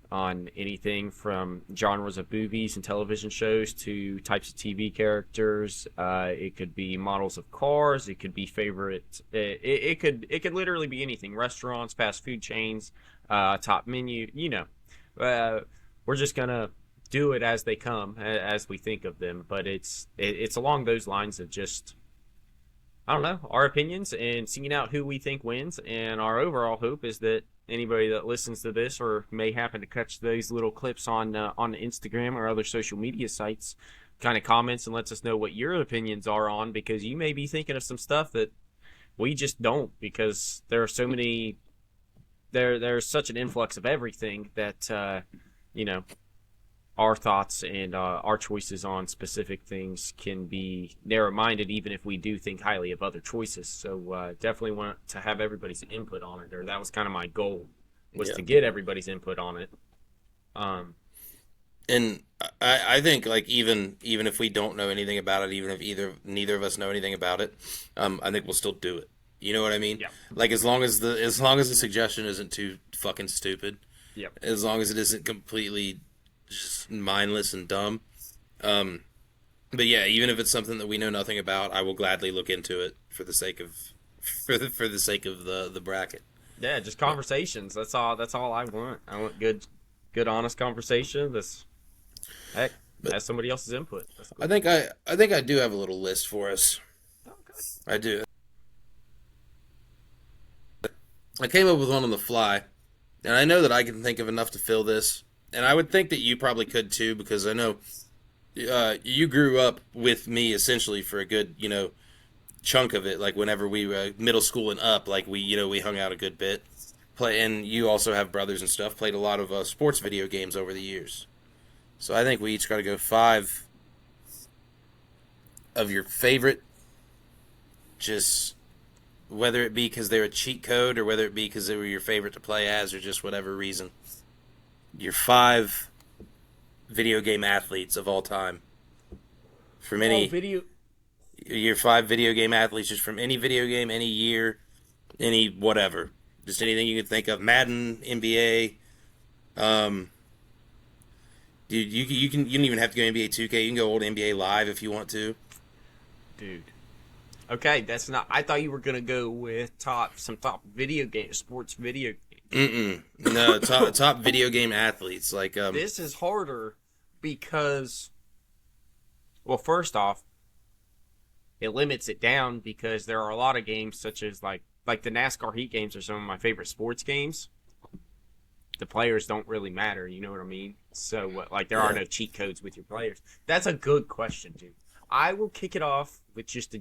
S1: on anything from genres of movies and television shows to types of TV characters. It could be models of cars. It could be favorite. It could literally be anything. Restaurants, fast food chains, top menu. We're just gonna do it as they come, as we think of them. But it's along those lines of just, I don't know, our opinions and seeing out who we think wins. And our overall hope is that anybody that listens to this or may happen to catch those little clips on Instagram or other social media sites kind of comments and lets us know what your opinions are on, because you may be thinking of some stuff that we just don't, because there are so many, there's such an influx of everything that our thoughts and our choices on specific things can be narrow-minded, even if we do think highly of other choices. So definitely want to have everybody's input on it, or that was kind of my goal, was to get everybody's input on it.
S2: And I think, like, even if we don't know anything about it, even if neither of us know anything about it, I think we'll still do it. You know what I mean?
S1: Yeah.
S2: Like, as long as the suggestion isn't too fucking stupid.
S1: Yep.
S2: As long as it isn't completely just mindless and dumb. But yeah, even if it's something that we know nothing about, I will gladly look into it for the sake of for the sake of the bracket.
S1: Yeah, just conversations. That's all I want. I want good honest conversation. Heck, that's somebody else's input. That's cool.
S2: I think I do have a little list for us.
S1: Okay.
S2: I do. I came up with one on the fly, and I know that I can think of enough to fill this, and I would think that you probably could too, because I know you grew up with me essentially for a good, chunk of it. Like whenever we were middle school and up, like we hung out a good bit. And you also have brothers and stuff. Played a lot of sports video games over the years. So I think we each got to go 5 of your favorite, just whether it be because they're a cheat code or whether it be because they were your favorite to play as or just whatever reason. Your 5 video game athletes of all time. From any your 5 video game athletes just from any video game, any year, any whatever. Just anything you can think of. Madden, NBA. Dude, you don't even have to go NBA 2K. You can go old NBA Live if you want to.
S1: Dude. Okay, that's not. I thought you were gonna go with some top video game, sports video games.
S2: No, top video game athletes like.
S1: This is harder because, well, first off, it limits it down because there are a lot of games such as like the NASCAR Heat games are some of my favorite sports games. The players don't really matter, you know what I mean? So, there are no cheat codes with your players. That's a good question, dude. I will kick it off with just a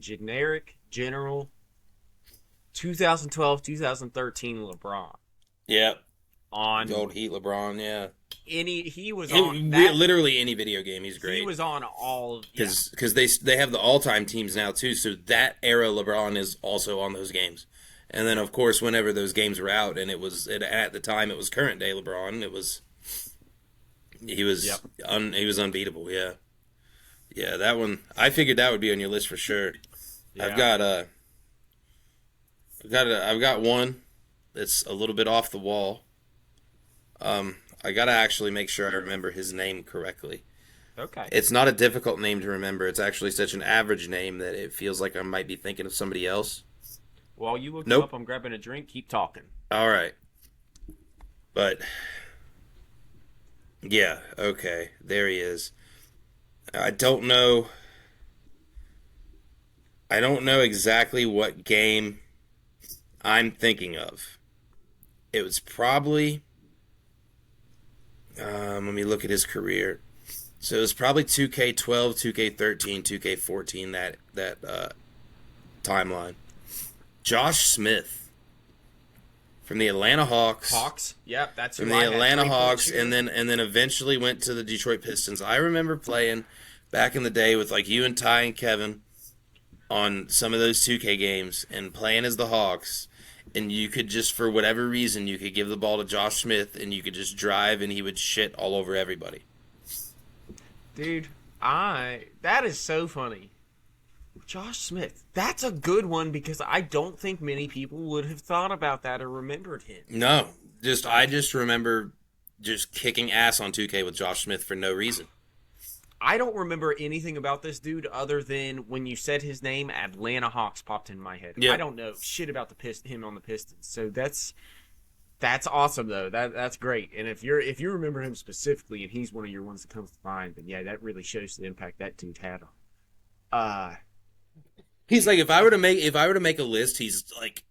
S1: general 2012, 2013 LeBron.
S2: Yep.
S1: On
S2: the old Heat LeBron, yeah.
S1: He was on that,
S2: literally any video game. He's great.
S1: He was on all
S2: because they have the all-time teams now too. So that era LeBron is also on those games. And then, of course, whenever those games were out, and at the time it was current day LeBron, he was unbeatable. Yeah, yeah, that one. I figured that would be on your list for sure. Yeah. I've got one that's a little bit off the wall. I gotta actually make sure I remember his name correctly.
S1: Okay.
S2: It's not a difficult name to remember. It's actually such an average name that it feels like I might be thinking of somebody else.
S1: While you look him up, I'm grabbing a drink. Keep talking.
S2: All right. But, yeah, okay. There he is. I don't know exactly what game I'm thinking of. It was probably... let me look at his career. So it was probably 2K12, 2K13, 2K14, that timeline. Josh Smith from the Atlanta Hawks.
S1: Hawks? Yep, that's
S2: from the Atlanta Hawks, and then eventually went to the Detroit Pistons. I remember playing back in the day with like you and Ty and Kevin on some of those 2K games and playing as the Hawks. And you could just, for whatever reason, you could give the ball to Josh Smith and you could just drive and he would shit all over everybody.
S1: Dude, that is so funny. Josh Smith. That's a good one because I don't think many people would have thought about that or remembered him.
S2: No. I just remember just kicking ass on 2K with Josh Smith for no reason.
S1: I don't remember anything about this dude other than when you said his name, Atlanta Hawks popped in my head. Yep. I don't know shit about him on the Pistons. So that's awesome though. That's great. And if you remember him specifically and he's one of your ones that comes to mind, then yeah, that really shows the impact that dude had on.
S2: He's like if I were to make a list, he's like,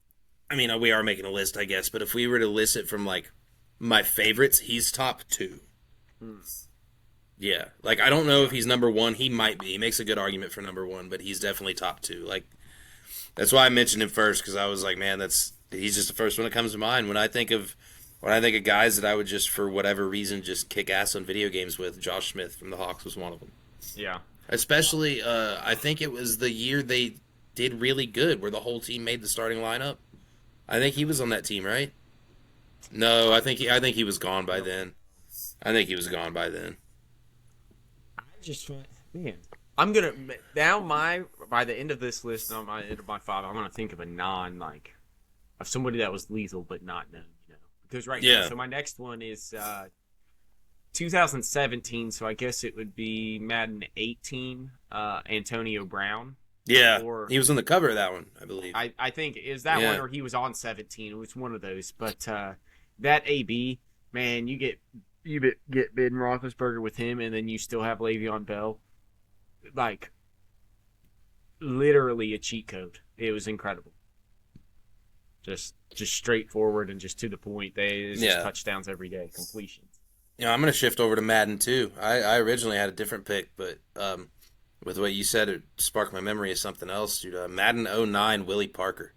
S2: I mean, we are making a list, I guess, but if we were to list it from like my favorites, he's top 2. Yeah, like I don't know if he's number 1. He might be. He makes a good argument for number 1, but he's definitely top 2. Like that's why I mentioned him first because I was like, man, he's just the first one that comes to mind when I think of guys that I would just for whatever reason just kick ass on video games with. Josh Smith from the Hawks was one of them.
S1: Yeah,
S2: especially I think it was the year they did really good where the whole team made the starting lineup. I think he was on that team, right? No, I think he was gone by then. I
S1: just, man, I'm gonna now by the end of this list, on my end of my 5, I'm gonna think of of somebody that was lethal but not known, because now. So my next one is 2017. So I guess it would be Madden 18. Antonio Brown.
S2: Yeah,
S1: Or
S2: he was on the cover of that one, I believe.
S1: I think is that
S2: Yeah.
S1: one, or he was on 17. It was one of those. But that AB, man, get Ben Roethlisberger with him, and then you still have Le'Veon Bell. Like, literally a cheat code. It was incredible. Just straightforward and just to the point. It's just touchdowns every day, completions.
S2: I'm going to shift over to Madden too. I originally had a different pick, but with what you said, it sparked my memory of something else, dude. Madden 09, Willie Parker.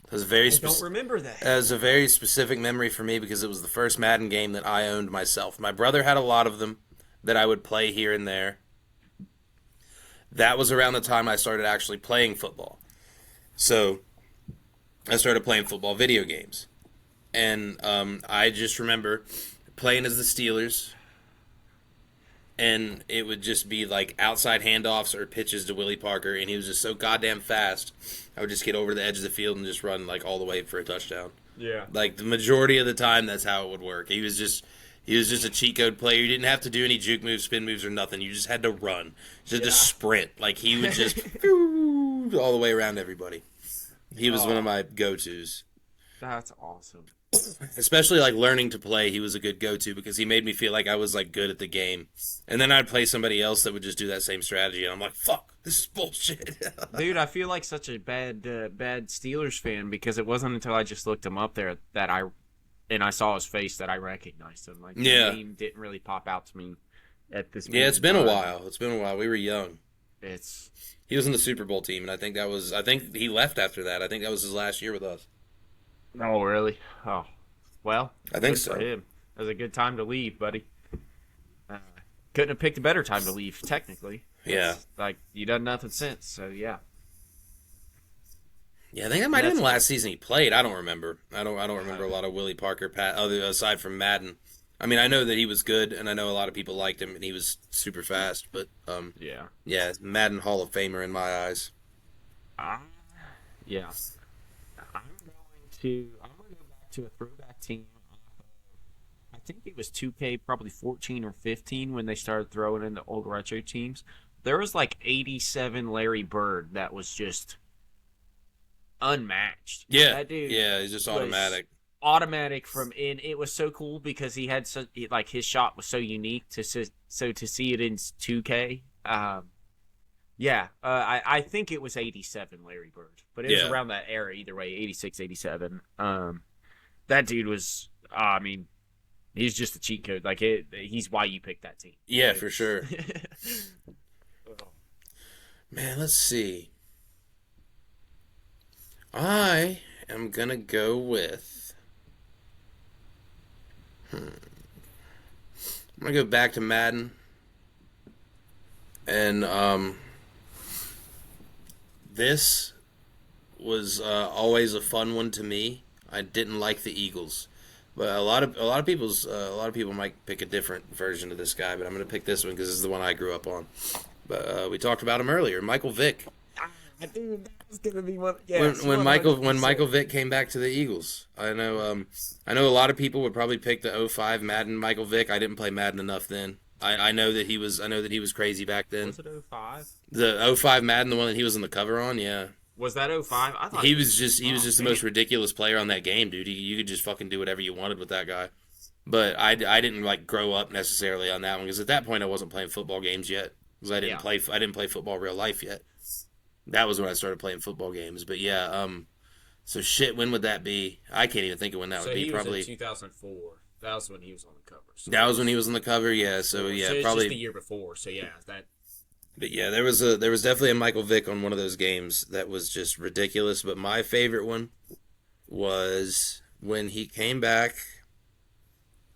S2: It was
S1: I don't remember that.
S2: It was a very specific memory for me because it was the first Madden game that I owned myself. My brother had a lot of them that I would play here and there. That was around the time I started actually playing football. So I started playing football video games. And I just remember playing as the Steelers, and it would just be like outside handoffs or pitches to Willie Parker, and he was just so goddamn fast. I would just get over to the edge of the field and just run like all the way for a touchdown.
S1: Yeah.
S2: Like the majority of the time, that's how it would work. He was just a cheat code player. You didn't have to do any juke moves, spin moves, or nothing. You just had to run, just to sprint. Like he would just all the way around everybody. He was one of my go-tos.
S1: That's awesome.
S2: Especially like learning to play, he was a good go-to because he made me feel like I was like good at the game. And then I'd play somebody else that would just do that same strategy, and I'm like, fuck, this is bullshit.
S1: Dude, I feel like such a bad Steelers fan because it wasn't until I just looked him up there that I saw his face that I recognized him. Like the name didn't really pop out to me at this point.
S2: Yeah, it's been a while. It's been a while. We were young. He was in the Super Bowl team, and I think he left after that. I think that was his last year with us.
S1: Oh, really? Oh, well,
S2: I think so.
S1: For him. It was a good time to leave, buddy. Couldn't have picked a better time to leave, technically.
S2: Yeah.
S1: Like, you done nothing since, so yeah.
S2: Yeah, I think that might have been the last season he played. I don't remember. I don't remember a lot of Willie Parker, aside from Madden. I mean, I know that he was good, and I know a lot of people liked him, and he was super fast. But yeah, Madden Hall of Famer in my eyes.
S1: Yeah. I'm going to go back to a throwback team. I think it was 2K, probably 14 or 15 when they started throwing in the old retro teams. There was like 87 Larry Bird that was just unmatched.
S2: Yeah,
S1: that dude.
S2: Yeah, he's just automatic.
S1: Automatic from in. It was so cool because he had like his shot was so unique to see it in 2K. I think it was 87 Larry Bird, but it was around that era either way, 86, 87. That dude was, I mean, he's just a cheat code. Like he's why you picked that team.
S2: Yeah, for sure. Man, let's see. I am gonna go with. I'm gonna go back to Madden, and this was always a fun one to me. I didn't like the Eagles, but a lot of people might pick a different version of this guy. But I'm gonna pick this one because this is the one I grew up on. But we talked about him earlier, Michael Vick.
S1: Dude, that was gonna be one.
S2: When Michael Vick came back to the Eagles, I know a lot of people would probably pick the 05 Madden Michael Vick. I didn't play Madden enough then. I know that he was crazy back then.
S1: Was it 05?
S2: The 05 Madden, the one that he was on the cover on, yeah.
S1: Was that 05? I thought
S2: he was just the most ridiculous player on that game, dude. You could just fucking do whatever you wanted with that guy. But I didn't like grow up necessarily on that one because at that point I wasn't playing football games yet because I didn't play football real life yet. That was when I started playing football games. But yeah, so shit, when would that be? I can't even think of when that would be. Probably
S1: 2004. That was when he was on the cover. So
S2: that was when he was on the cover, yeah. So yeah,
S1: it's
S2: probably
S1: just the year before. So yeah, that.
S2: But yeah, there was definitely a Michael Vick on one of those games that was just ridiculous. But my favorite one was when he came back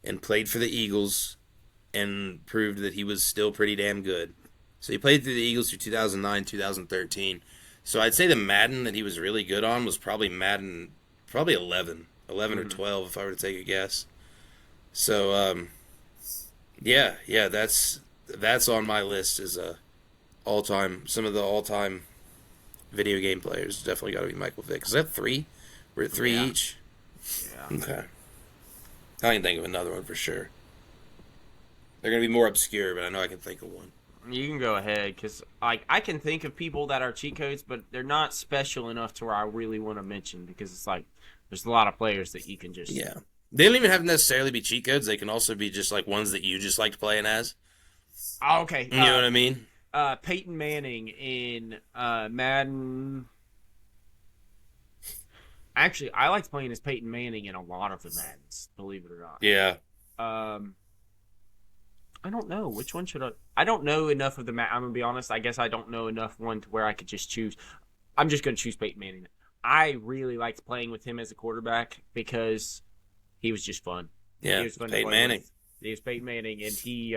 S2: and played for the Eagles and proved that he was still pretty damn good. So he played through the Eagles through 2009, 2013. So I'd say the Madden that he was really good on was probably Madden, 11 or 12 if I were to take a guess. So yeah, that's on my list as some of the all-time video game players. Definitely got to be Michael Vick. Is that 3? We're at 3 each? Yeah. Okay. I can think of another one for sure. They're going to be more obscure, but I know I can think of one.
S1: You can go ahead, because I can think of people that are cheat codes, but they're not special enough to where I really want to mention, because it's like there's a lot of players that you can just...
S2: Yeah. They don't even have to necessarily be cheat codes. They can also be just like ones that you just liked playing as.
S1: Oh, okay.
S2: You know what I mean?
S1: Peyton Manning in Madden... Actually, I liked playing as Peyton Manning in a lot of the Maddens, believe it or not.
S2: Yeah.
S1: I don't know. Which one should I... I don't know enough of the... I'm going to be honest. I guess I don't know enough one to where I could just choose. I'm just going to choose Peyton Manning. I really liked playing with him as a quarterback because he was just fun.
S2: Yeah,
S1: He was fun
S2: Peyton Manning.
S1: With. He was Peyton Manning, and he...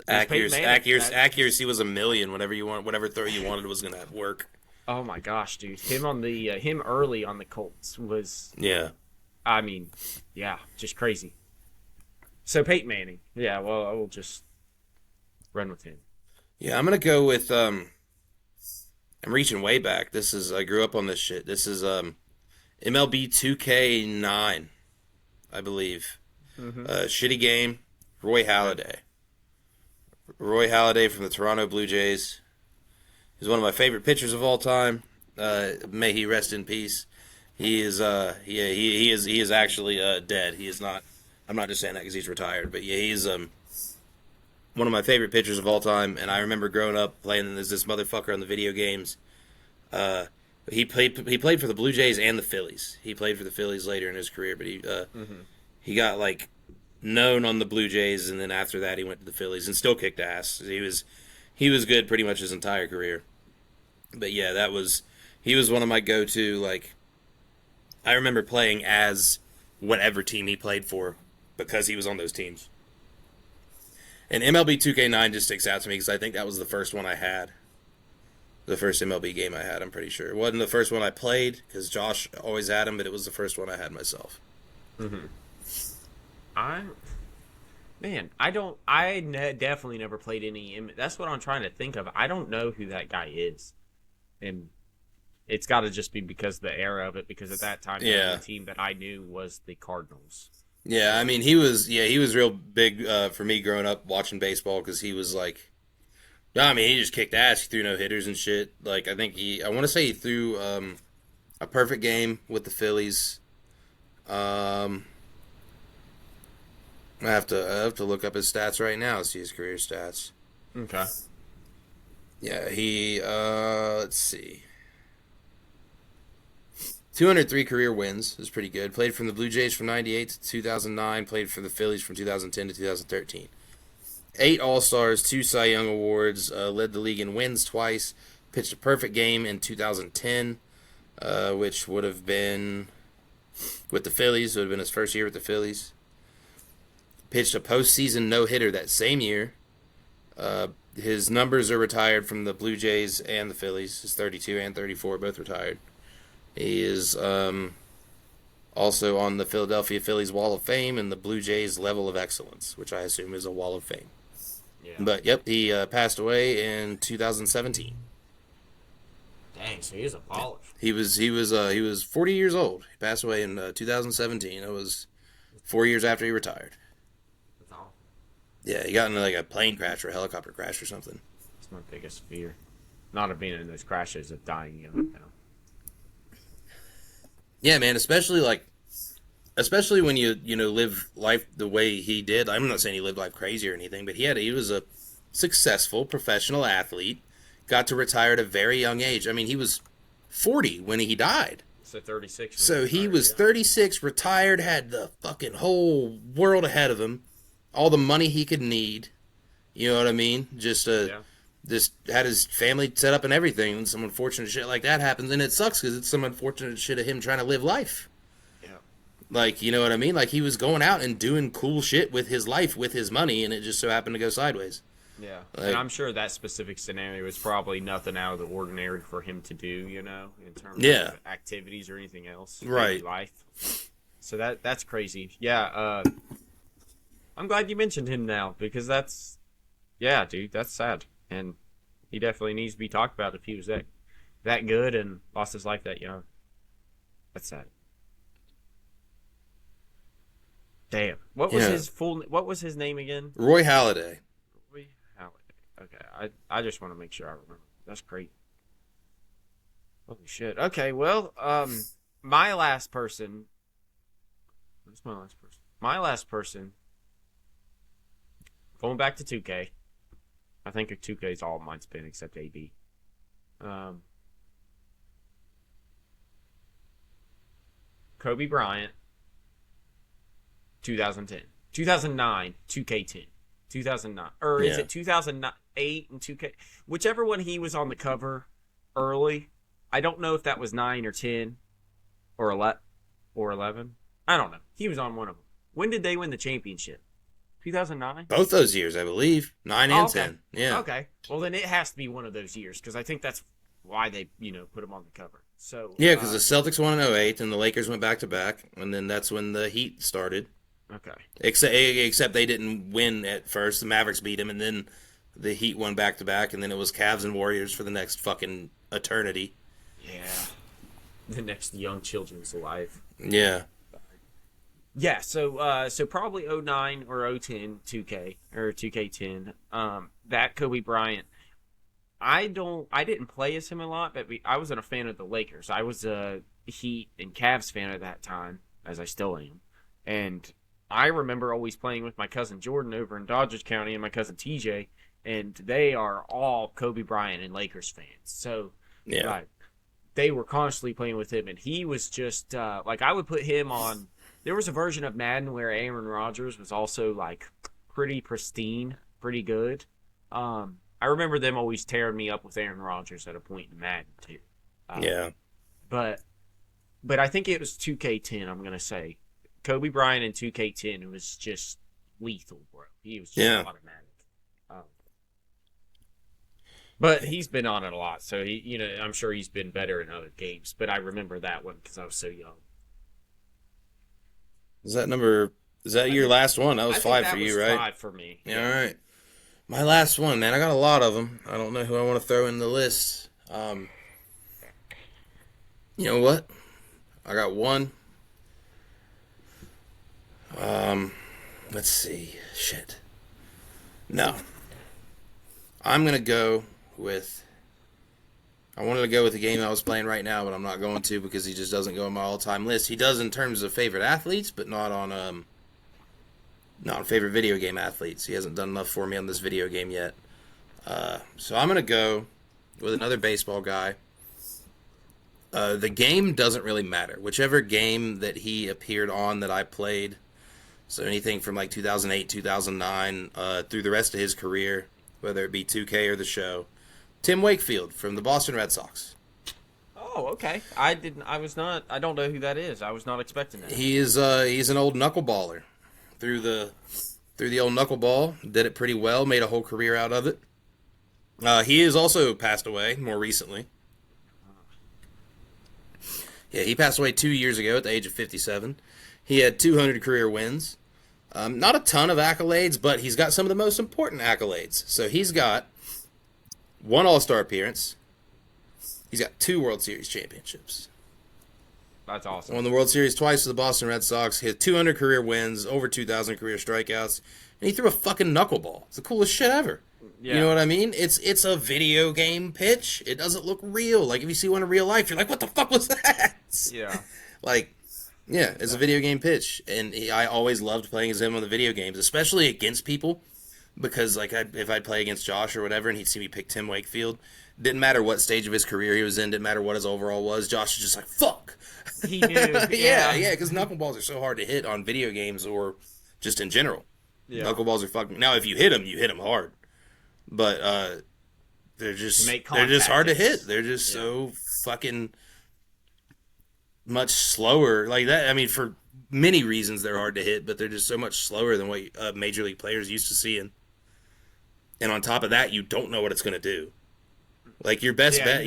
S2: accuracy was a million. Whatever throw you wanted was going to work.
S1: Oh, my gosh, dude. Him on the... him early on the Colts was...
S2: Yeah.
S1: I mean, yeah, just crazy. So Peyton Manning. Yeah, well, I will just run with him.
S2: Yeah, I'm gonna go with I'm reaching way back. I grew up on this shit. This is MLB 2K9, I believe.
S1: Mm-hmm.
S2: Shitty game. Roy Halladay. Roy Halladay from the Toronto Blue Jays. He's one of my favorite pitchers of all time. May he rest in peace. He is he is actually dead. He is not. I'm not just saying that because he's retired, but yeah, he's one of my favorite pitchers of all time. And I remember growing up playing as this motherfucker on the video games. He played for the Blue Jays and the Phillies. He played for the Phillies later in his career, but he got like known on the Blue Jays, and then after that he went to the Phillies and still kicked ass. He was good pretty much his entire career. But yeah, he was one of my go-to. Like, I remember playing as whatever team he played for, because he was on those teams. And MLB 2K9 just sticks out to me because I think that was the first one I had. The first MLB game I had, I'm pretty sure. It wasn't the first one I played because Josh always had him, but it was the first one I had myself.
S1: Mm-hmm. Definitely never played any... That's what I'm trying to think of. I don't know who that guy is. And it's got to just be because of the era of it, because at that time, the team that I knew was the Cardinals.
S2: Yeah, I mean, he was real big for me growing up watching baseball because he was like, I mean, he just kicked ass. He threw no hitters and shit. Like, I want to say he threw a perfect game with the Phillies. I have to look up his stats right now to see his career stats.
S1: Okay.
S2: Yeah, he let's see. 203 career wins is pretty good. Played from the Blue Jays from 98 to 2009. Played for the Phillies from 2010 to 2013. 8 All-Stars, 2 Cy Young Awards. Led the league in wins twice. Pitched a perfect game in 2010, which would have been with the Phillies. It would have been his first year with the Phillies. Pitched a postseason no-hitter that same year. His numbers are retired from the Blue Jays and the Phillies. His 32 and 34 both retired. He is also on the Philadelphia Phillies Wall of Fame and the Blue Jays Level of Excellence, which I assume is a Wall of Fame.
S1: Yeah.
S2: But, yep, he passed away in 2017.
S1: Dang, so he was a baller.
S2: He was 40 years old. He passed away in 2017. It was 4 years after he retired.
S1: That's all.
S2: Yeah, he got into like a plane crash or a helicopter crash or something.
S1: That's my biggest fear. Not of being in those crashes, of dying young. You know.
S2: Yeah, man, especially when you live life the way he did. I'm not saying he lived life crazy or anything, but he was a successful professional athlete, got to retire at a very young age. I mean, he was 40 when he died.
S1: So 36.
S2: So he was 36, retired, had the fucking whole world ahead of him, all the money he could need. You know what I mean? Just had his family set up and everything, and some unfortunate shit like that happens, and it sucks because it's some unfortunate shit of him trying to live life.
S1: Yeah.
S2: Like, you know what I mean? Like, he was going out and doing cool shit with his life, with his money, and it just so happened to go sideways.
S1: Yeah.
S2: Like,
S1: and I'm sure that specific scenario is probably nothing out of the ordinary for him to do, in terms of activities or anything else.
S2: Right.
S1: Life. So that's crazy. Yeah. I'm glad you mentioned him now, because that's sad. And he definitely needs to be talked about if he was that good and lost his life that young. That's sad. Damn. What was his name again?
S2: Roy Halladay.
S1: Roy Okay, I just want to make sure I remember. That's great. Holy shit. Okay, well, my last person. Who's my last person? My last person. Going back to 2K. I think 2K is all mine's been except AB. Kobe Bryant. 2010. 2009, 2K10. 2009. Or is it 2008 and 2K? Whichever one he was on the cover early. I don't know if that was 9 or 10 or 11. I don't know. He was on one of them. When did they win the championship? 2009?
S2: Both those years, I believe. 9 and 10. Yeah.
S1: Okay. Well, then it has to be one of those years because I think that's why they, put him on the cover. So
S2: Yeah, because the Celtics won in 08 and the Lakers went back-to-back, and then that's when the Heat started.
S1: Okay.
S2: Except they didn't win at first. The Mavericks beat them, and then the Heat won back-to-back, and then it was Cavs and Warriors for the next fucking eternity.
S1: Yeah. The next young children's life.
S2: Yeah.
S1: Yeah, so probably 09 or 010 2K or 2K10. That Kobe Bryant. I didn't play as him a lot, but I wasn't a fan of the Lakers. I was a Heat and Cavs fan at that time, as I still am. And I remember always playing with my cousin Jordan over in Dodgers County and my cousin TJ, and they are all Kobe Bryant and Lakers fans. So
S2: yeah.
S1: They were constantly playing with him, and he was just I would put him on. There was a version of Madden where Aaron Rodgers was also like pretty pristine, pretty good. I remember them always tearing me up with Aaron Rodgers at a point in Madden too.
S2: Yeah.
S1: But I think it was 2K10. I'm gonna say Kobe Bryant in 2K10 was just lethal, bro. He was just automatic. But he's been on it a lot, so I'm sure he's been better in other games. But I remember that one because I was so young.
S2: Is that your last one? That was 5 for you, right?
S1: 5 for me.
S2: Yeah, all right. My last one, man. I got a lot of them. I don't know who I want to throw in the list. You know what? I got one. Let's see. Shit. No. I'm going to go with... I wanted to go with the game I was playing right now, but I'm not going to because he just doesn't go on my all-time list. He does in terms of favorite athletes, but not on favorite video game athletes. He hasn't done enough for me on this video game yet. So I'm going to go with another baseball guy. The game doesn't really matter. Whichever game that he appeared on that I played, so anything from like 2008, 2009, through the rest of his career, whether it be 2K or the show, Tim Wakefield from the Boston Red Sox.
S1: Oh, okay. I don't know who that is. I was not expecting that.
S2: He's an old knuckleballer. Through the old knuckleball, did it pretty well, made a whole career out of it. He has also passed away more recently. Yeah, he passed away 2 years ago at the age of 57. He had 200 career wins. Not a ton of accolades, but he's got some of the most important accolades. So he's got 1 All-Star appearance. He's got 2 World Series championships.
S1: That's awesome.
S2: Won the World Series twice with the Boston Red Sox. He had 200 career wins, over 2,000 career strikeouts, and he threw a fucking knuckleball. It's the coolest shit ever. Yeah. You know what I mean? It's a video game pitch. It doesn't look real. Like, if you see one in real life, you're like, what the fuck was that?
S1: Yeah.
S2: Yeah, it's a video game pitch. And I always loved playing as him on the video games, especially against people. Because, if I'd play against Josh or whatever, and he'd see me pick Tim Wakefield, didn't matter what stage of his career he was in, didn't matter what his overall was, Josh was just like, fuck!
S1: He knew.
S2: Yeah, because knuckleballs are so hard to hit on video games or just in general. Yeah. Knuckleballs are fucking... Now, if you hit them hard. But they're just hard to hit. They're just so fucking much slower. Like that. I mean, for many reasons they're hard to hit, but they're just so much slower than what major league players used to seeing. And on top of that, you don't know what it's going to do. Like your best bet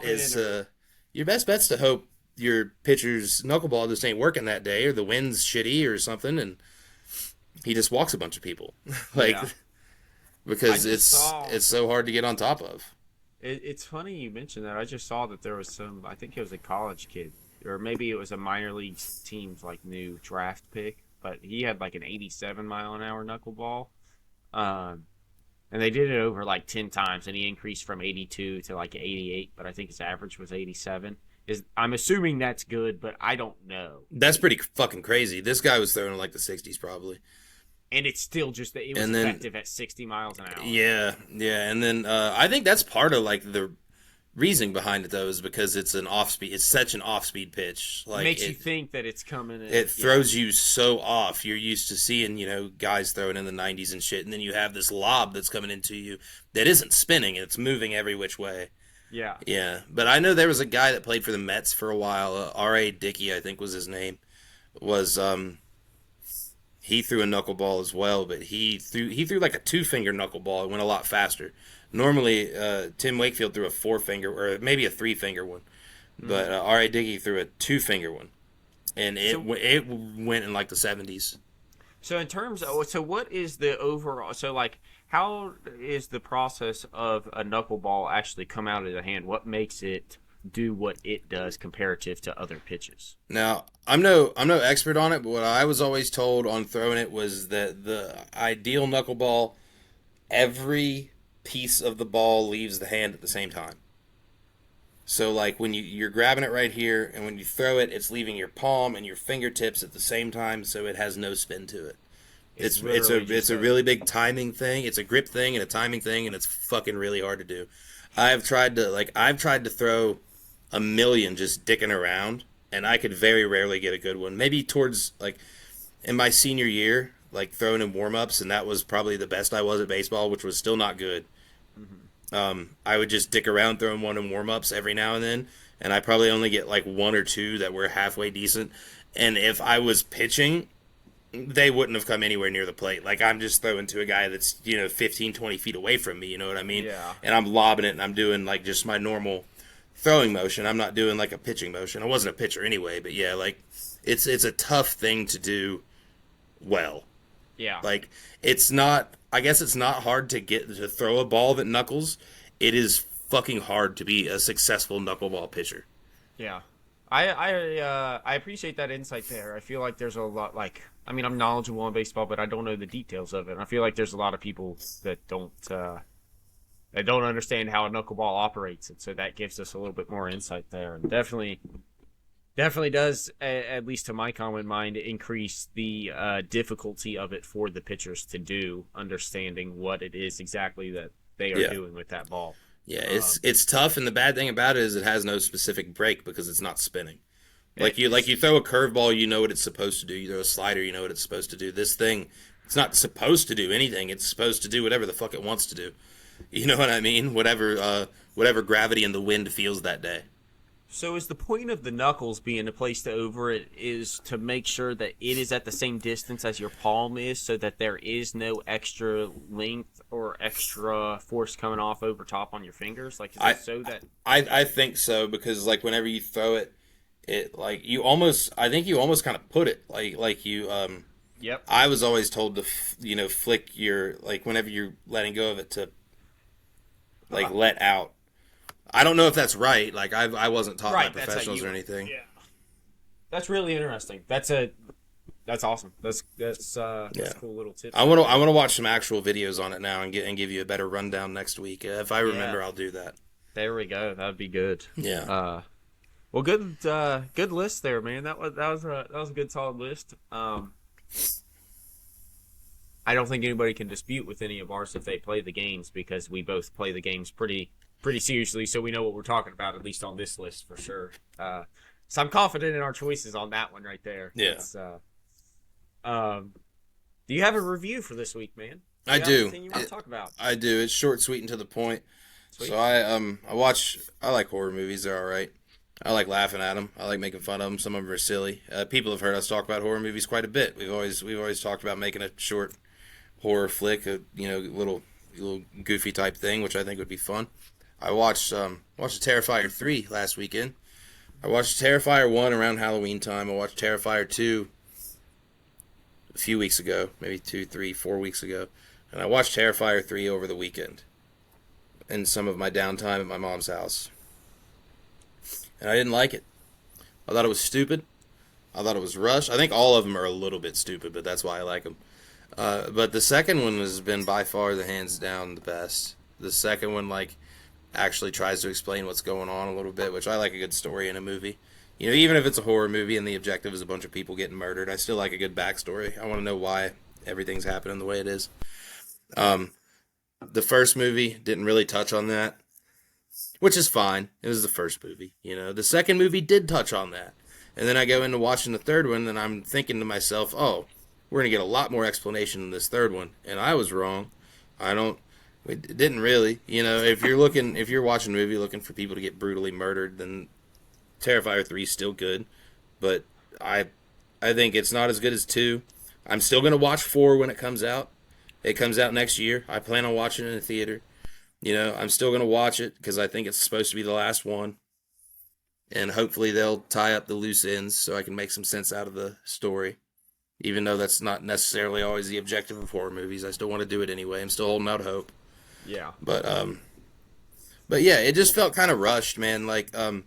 S2: is to hope your pitcher's knuckleball just ain't working that day, or the wind's shitty or something, and he just walks a bunch of people. Because it's so hard to get on top of.
S1: It's funny you mentioned that. I just saw that there was I think it was a college kid, or maybe it was a minor league team's new draft pick, but he had an 87 mile an hour knuckleball. And And they did it over like 10 times, and he increased from 82 to like 88, but I think his average was 87. I'm assuming that's good, but I don't know.
S2: That's pretty fucking crazy. This guy was throwing in like the 60s probably.
S1: And it's still just that it was effective at 60 miles an hour.
S2: Yeah. And then I think that's part of like the reasoning behind it though is because it's an off speed. It's such an off speed pitch. Like
S1: makes you think that it's coming.
S2: It throws you so off. You're used to seeing guys throwing in the 90s and shit, and then you have this lob that's coming into you that isn't spinning. It's moving every which way. Yeah. But I know there was a guy that played for the Mets for a while. R.A. Dickey, I think was his name. He threw a knuckleball as well, but he threw like a 2-finger knuckleball. It went a lot faster. Normally, Tim Wakefield threw a 4-finger or maybe a 3-finger one, but R.A. Dickey threw a 2-finger one, and it went in like the 70s.
S1: So in terms of, what is the overall? So like, how is the process of a knuckleball actually come out of the hand? What makes it do what it does comparative to other pitches?
S2: Now, I'm no expert on it, but what I was always told on throwing it was that the ideal knuckleball, every piece of the ball leaves the hand at the same time. So like when you're grabbing it right here, and when you throw it, it's leaving your palm and your fingertips at the same time, so it has no spin to it. It's a really big timing thing. It's a grip thing and a timing thing, and it's fucking really hard to do. I've tried to throw a million just dicking around, and I could very rarely get a good one. Maybe towards like in my senior year, like throwing in warm-ups, and that was probably the best I was at baseball, which was still not good. I would just dick around throwing one in warm-ups every now and then, and I probably only get like 1 or 2 that were halfway decent. And if I was pitching, they wouldn't have come anywhere near the plate. Like, I'm just throwing to a guy that's, 15, 20 feet away from me, you know what I mean?
S1: Yeah.
S2: And I'm lobbing it, and I'm doing, like, just my normal throwing motion. I'm not doing, like, a pitching motion. I wasn't a pitcher anyway, but, yeah, like, it's a tough thing to do well.
S1: Yeah.
S2: Like, I guess it's not hard to throw a ball that knuckles. It is fucking hard to be a successful knuckleball pitcher.
S1: Yeah. I appreciate that insight there. I feel like there's a lot, like, I mean, I'm knowledgeable on baseball, but I don't know the details of it. And I feel like there's a lot of people that don't understand how a knuckleball operates, and so that gives us a little bit more insight there. And definitely does, at least to my common mind, increase the difficulty of it for the pitchers to do, understanding what it is exactly that they are doing with that ball.
S2: Yeah, it's tough, and the bad thing about it is it has no specific break because it's not spinning. Like you throw a curveball, you know what it's supposed to do. You throw a slider, you know what it's supposed to do. This thing, it's not supposed to do anything. It's supposed to do whatever the fuck it wants to do. You know what I mean? Whatever gravity and the wind feels that day.
S1: So is the point of the knuckles being placed over it is to make sure that it is at the same distance as your palm is, so that there is no extra length or extra force coming off over top on your fingers? Like, is it so that...
S2: I think so, because like whenever you throw it, like you almost kind of put it like you
S1: Yep.
S2: I was always told to flick your, like, whenever you're letting go of it, to like let out. I don't know if that's right. Like, I wasn't taught by professionals or anything.
S1: Yeah. That's really interesting. That's awesome. That's a cool little tip.
S2: I want to watch some actual videos on it now and give you a better rundown next week. If I remember, I'll do that.
S1: There we go. That'd be good.
S2: Yeah.
S1: Well, good list there, man. That was a good solid list. I don't think anybody can dispute with any of ours if they play the games, because we both play the games pretty seriously, so we know what we're talking about, at least on this list for sure. So I'm confident in our choices on that one right there.
S2: Yeah.
S1: Do you have a review for this week, man?
S2: I do.
S1: Anything you want to talk about?
S2: I do. It's short, sweet, and to the point.
S1: Sweet.
S2: So I like horror movies. They're all right. I like laughing at them. I like making fun of them. Some of them are silly. People have heard us talk about horror movies quite a bit. We've always talked about making a short horror flick, a little goofy type thing, which I think would be fun. I watched Terrifier 3 last weekend. I watched Terrifier 1 around Halloween time. I watched Terrifier 2 a few weeks ago, maybe 2, 3, 4 weeks ago. And I watched Terrifier 3 over the weekend in some of my downtime at my mom's house. And I didn't like it. I thought it was stupid. I thought it was rushed. I think all of them are a little bit stupid, but that's why I like them. But the second one has been by far the hands down the best. The second one, like, actually tries to explain what's going on a little bit, which I like a good story in a movie. You know, even if it's a horror movie and the objective is a bunch of people getting murdered, I still like a good backstory. I want to know why everything's happening the way it is. The first movie didn't really touch on that, which is fine. It was the first movie, you know. The second movie did touch on that. And then I go into watching the third one, and I'm thinking to myself, oh, we're going to get a lot more explanation in this third one. And I was wrong. It didn't really. You know, if you're watching a movie looking for people to get brutally murdered, then Terrifier 3 is still good. But I think it's not as good as 2. I'm still going to watch 4 when it comes out. It comes out next year. I plan on watching it in the theater. You know, I'm still going to watch it because I think it's supposed to be the last one. And hopefully they'll tie up the loose ends so I can make some sense out of the story. Even though that's not necessarily always the objective of horror movies. I still want to do it anyway. I'm still holding out hope.
S1: Yeah.
S2: But yeah, it just felt kind of rushed, man. Like, a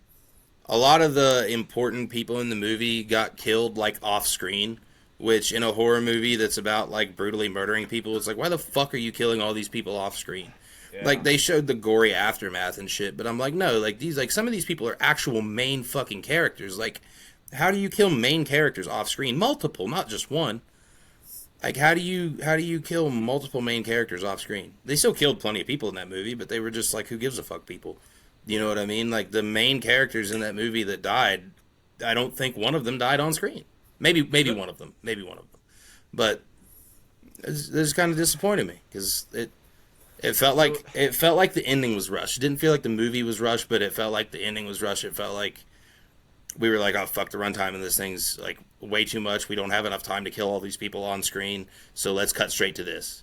S2: lot of the important people in the movie got killed, like, off screen. Which, in a horror movie that's about, like, brutally murdering people, it's like, why the fuck are you killing all these people off screen? Yeah. Like, they showed the gory aftermath and shit, but I'm like, no, like, some of these people are actual main fucking characters. Like, how do you kill main characters off screen? Multiple, not just one. Like, how do you kill multiple main characters off screen? They still killed plenty of people in that movie, but they were just, like, who gives a fuck people? You know what I mean? Like, the main characters in that movie that died, I don't think one of them died on screen. Maybe one of them. But it just kind of disappointed me because it felt like the ending was rushed. It didn't feel like the movie was rushed, but it felt like the ending was rushed. It felt like we were like, oh fuck, the runtime in this thing's like way too much. We don't have enough time to kill all these people on screen, so let's cut straight to this.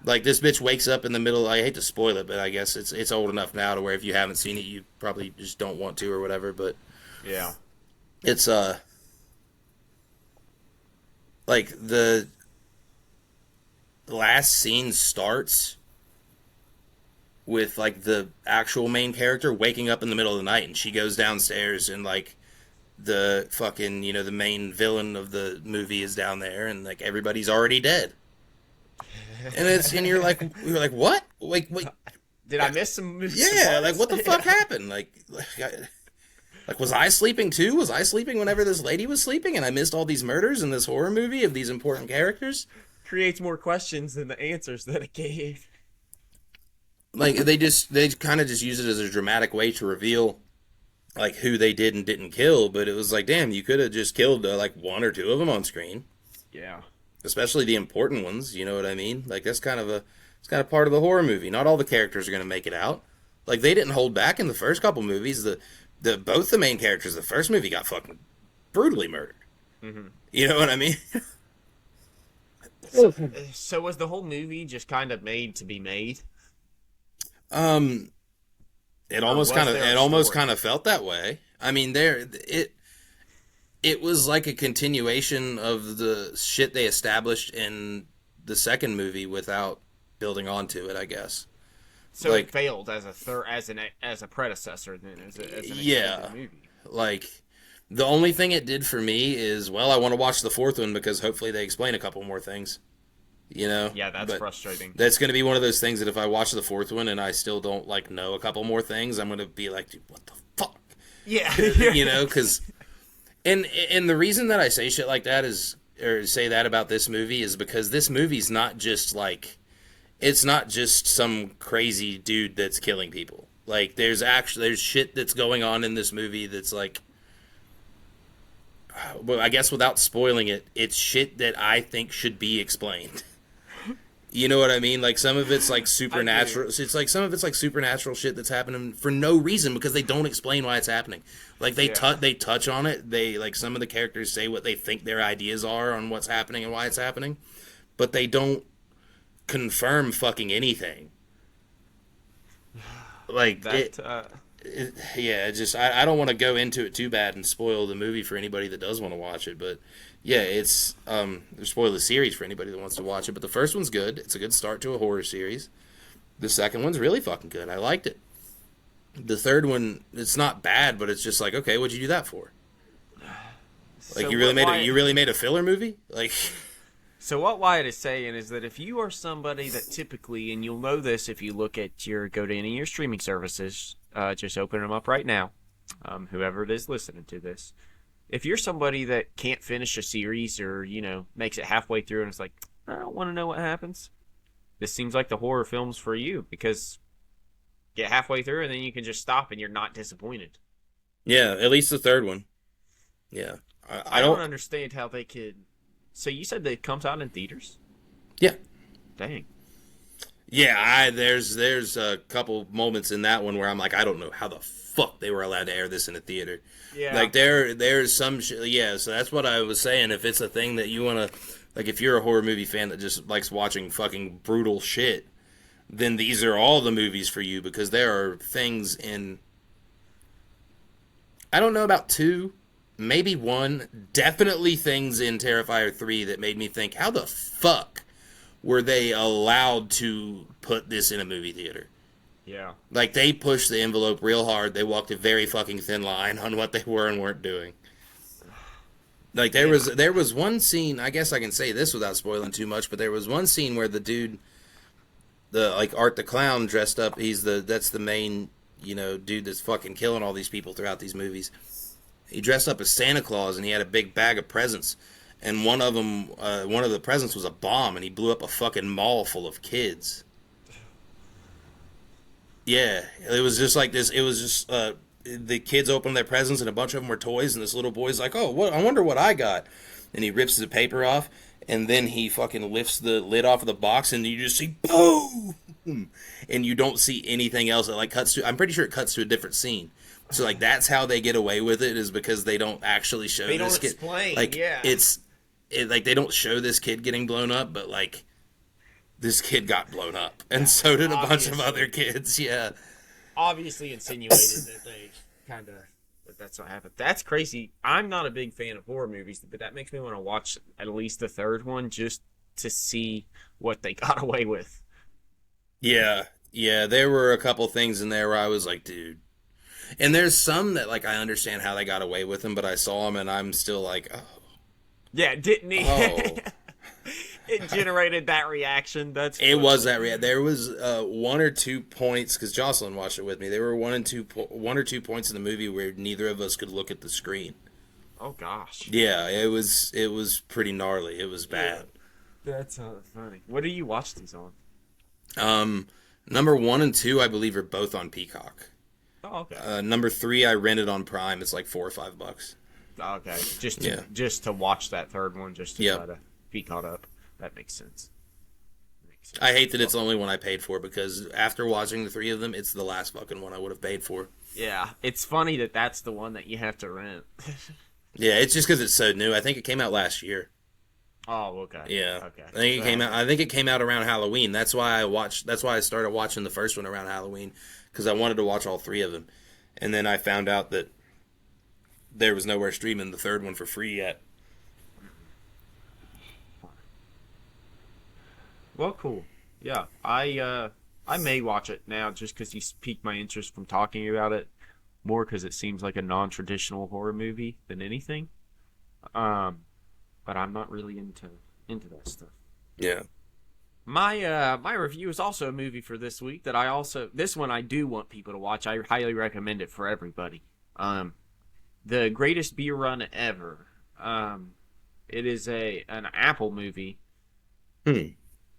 S2: Like, this bitch wakes up in the middle. I hate to spoil it, but I guess it's old enough now to where if you haven't seen it, you probably just don't want to or whatever. But
S1: yeah,
S2: it's like, the last scene starts with, like, the actual main character waking up in the middle of the night, and she goes downstairs, and, like, the fucking, you know, the main villain of the movie is down there, and, like, everybody's already dead. And you're like, what? Like, wait.
S1: Did I miss some?
S2: Yeah, like, what the fuck happened? Like, was I sleeping too? Was I sleeping whenever this lady was sleeping and I missed all these murders in this horror movie of these important characters?
S1: Creates more questions than the answers that it gave.
S2: Like, they kind of just use it as a dramatic way to reveal, like, who they did and didn't kill, but it was like, damn, you could have just killed, like, 1 or 2 of them on screen.
S1: Yeah. Especially
S2: Especially the important ones, you know what I mean? Like, it's kind of part of the horror movie. Not all the characters are going to make it out. Like, they didn't hold back in the first couple movies. Both the main characters of the first movie got fucking brutally murdered.
S1: Mm-hmm.
S2: You know what I mean?
S1: So was the whole movie just kind of made to be made?
S2: It almost kind of felt that way. I mean, it was like a continuation of the shit they established in the second movie without building onto it, I guess.
S1: So, like, it failed as a predecessor then, as an extended movie.
S2: Like, the only thing it did for me is, well, I want to watch the fourth one because hopefully they explain a couple more things. You know?
S1: Yeah, that's frustrating.
S2: That's going to be one of those things that if I watch the fourth one and I still don't, like, know a couple more things, I'm going to be like, dude, what the fuck?
S1: Yeah.
S2: You know, because... And the reason that I say shit like that or say that about this movie is because this movie's not just, like... It's not just some crazy dude that's killing people. Like, there's shit that's going on in this movie that's, like... Well, I guess without spoiling it, it's shit that I think should be explained. You know what I mean? Like, some of it's, like, supernatural. It's like, some of it's, like, supernatural shit that's happening for no reason because they don't explain why it's happening. Like, they touch on it. They, like, some of the characters say what they think their ideas are on what's happening and why it's happening. But they don't confirm fucking anything. Like, I don't want to go into it too bad and spoil the movie for anybody that does want to watch it, but yeah, it's spoil the series for anybody that wants to watch it. But the first one's good. It's a good start to a horror series. The second one's really fucking good. I liked it. The third one, it's not bad, but it's just like, okay, what'd you do that for? Like, so you really made a filler movie? Like,
S1: So what Wyatt is saying is that if you are somebody that typically, and you'll know this if you go to any of your streaming services, just open them up right now, whoever it is listening to this. If you're somebody that can't finish a series or, makes it halfway through and it's like, I don't want to know what happens, this seems like the horror films for you, because get halfway through and then you can just stop and you're not disappointed.
S2: Yeah, at least the third one. Yeah.
S1: I don't understand how they could... So you said it comes out in theaters?
S2: Yeah.
S1: Dang.
S2: Yeah, there's a couple moments in that one where I'm like, I don't know how the fuck they were allowed to air this in a theater.
S1: Yeah.
S2: Like there's some yeah, so that's what I was saying. If it's a thing that you want to, like, if you're a horror movie fan that just likes watching fucking brutal shit, then these are all the movies for you, because there are things in, I don't know about 2, maybe 1, definitely things in Terrifier 3 that made me think, how the fuck were they allowed to put this in a movie theater?
S1: Yeah.
S2: Like, they pushed the envelope real hard. They walked a very fucking thin line on what they were and weren't doing. Like, there was one scene, I guess I can say this without spoiling too much, but there was one scene where the dude, Art the Clown dressed up, that's the main, dude that's fucking killing all these people throughout these movies. He dressed up as Santa Claus, and he had a big bag of presents. And one of the presents was a bomb, and he blew up a fucking mall full of kids. Yeah, it was just like this. It was just the kids opened their presents, and a bunch of them were toys. And this little boy's like, "Oh, what? I wonder what I got." And he rips the paper off, and then he fucking lifts the lid off of the box, and you just see boom, and you don't see anything else. It cuts to. I'm pretty sure it cuts to a different scene. So that's how they get away with it, is because they don't actually show
S1: They
S2: this
S1: don't
S2: kid.
S1: explain, yeah.
S2: They don't show this kid getting blown up, but this kid got blown up, and so did a bunch of other kids. Yeah,
S1: obviously insinuated that they that's what happened. That's crazy. I'm not a big fan of horror movies, but that makes me want to watch at least the third one just to see what they got away with.
S2: Yeah. There were a couple things in there where I was like, dude. And there's some that I understand how they got away with them, but I saw them and I'm still like, oh.
S1: Yeah, didn't he?
S2: Oh.
S1: It generated that reaction.
S2: It was that reaction. There was 1 or 2 points, because Jocelyn watched it with me. There were 1 or 2 points in the movie where neither of us could look at the screen.
S1: Oh gosh.
S2: Yeah, it was pretty gnarly. It was bad.
S1: Yeah. That's funny. What do you watch these on?
S2: Number 1 and 2, I believe, are both on Peacock.
S1: Oh, okay.
S2: Number 3, I rented on Prime. It's like $4 or $5.
S1: Okay, just to watch that third one, just to try to be caught up. That makes sense.
S2: I hate that it's the only one I paid for, because after watching the 3 of them, it's the last fucking one I would have paid for.
S1: Yeah, it's funny that that's the one that you have to rent.
S2: Yeah, it's just because it's so new. I think it came out last year.
S1: Oh, okay.
S2: Yeah.
S1: Okay.
S2: I think it came out around Halloween. That's why I started watching the first one around Halloween, because I wanted to watch all 3 of them. And then I found out that there was nowhere streaming the third one for free yet.
S1: Well, cool. Yeah, I may watch it now just because you piqued my interest from talking about it, more because it seems like a non-traditional horror movie than anything. But I'm not really into that stuff.
S2: Yeah.
S1: My review is also a movie for this week this one I do want people to watch. I highly recommend it for everybody. The Greatest Beer Run Ever. It is an Apple movie.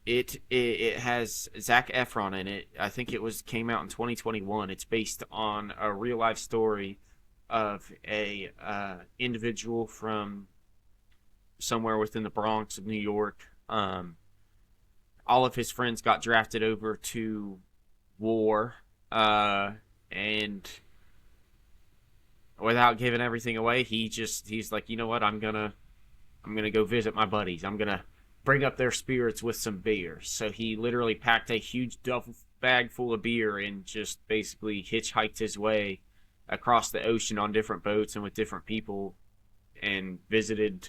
S1: It has Zac Efron in it. I think came out in 2021. It's based on a real life story of a individual from somewhere within the Bronx of New York. All of his friends got drafted over to war, and without giving everything away, he's like, you know what, I'm gonna go visit my buddies. I'm gonna bring up their spirits with some beer. So he literally packed a huge duffel bag full of beer and just basically hitchhiked his way across the ocean on different boats and with different people, and visited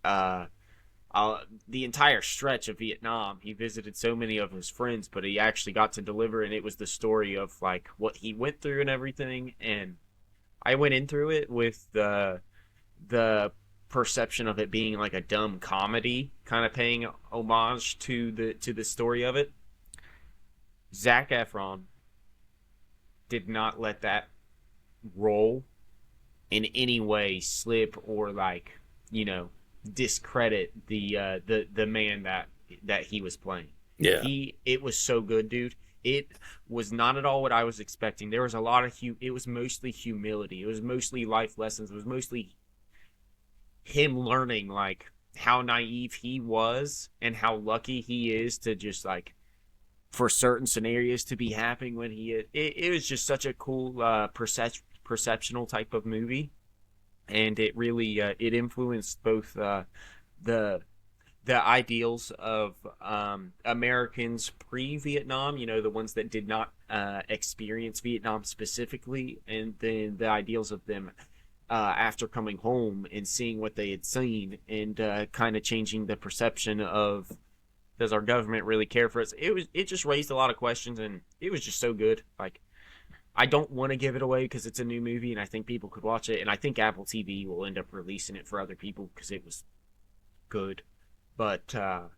S1: the entire stretch of Vietnam. He visited so many of his friends, but he actually got to deliver, and it was the story of what he went through and everything. And I went in through it with the perception of it being like a dumb comedy, kind of paying homage to the story of it. Zac Efron did not let that role in any way slip or like, you know, discredit the man that he was playing.
S2: Yeah.
S1: It was so good, dude. It was not at all what I was expecting. There was a lot of it was mostly humility. It was mostly life lessons. It was mostly him learning like how naive he was and how lucky he is to just like for certain scenarios to be happening when it was just such a cool perceptional type of movie, and it really it influenced both the ideals of Americans pre-Vietnam, you know, the ones that did not experience Vietnam specifically, and then the ideals of them after coming home and seeing what they had seen, and kind of changing the perception of, does our government really care for us? It just raised a lot of questions, and it was just so good. Like, I don't want to give it away because it's a new movie, and I think people could watch it, and I think Apple TV will end up releasing it for other people because it was good. But I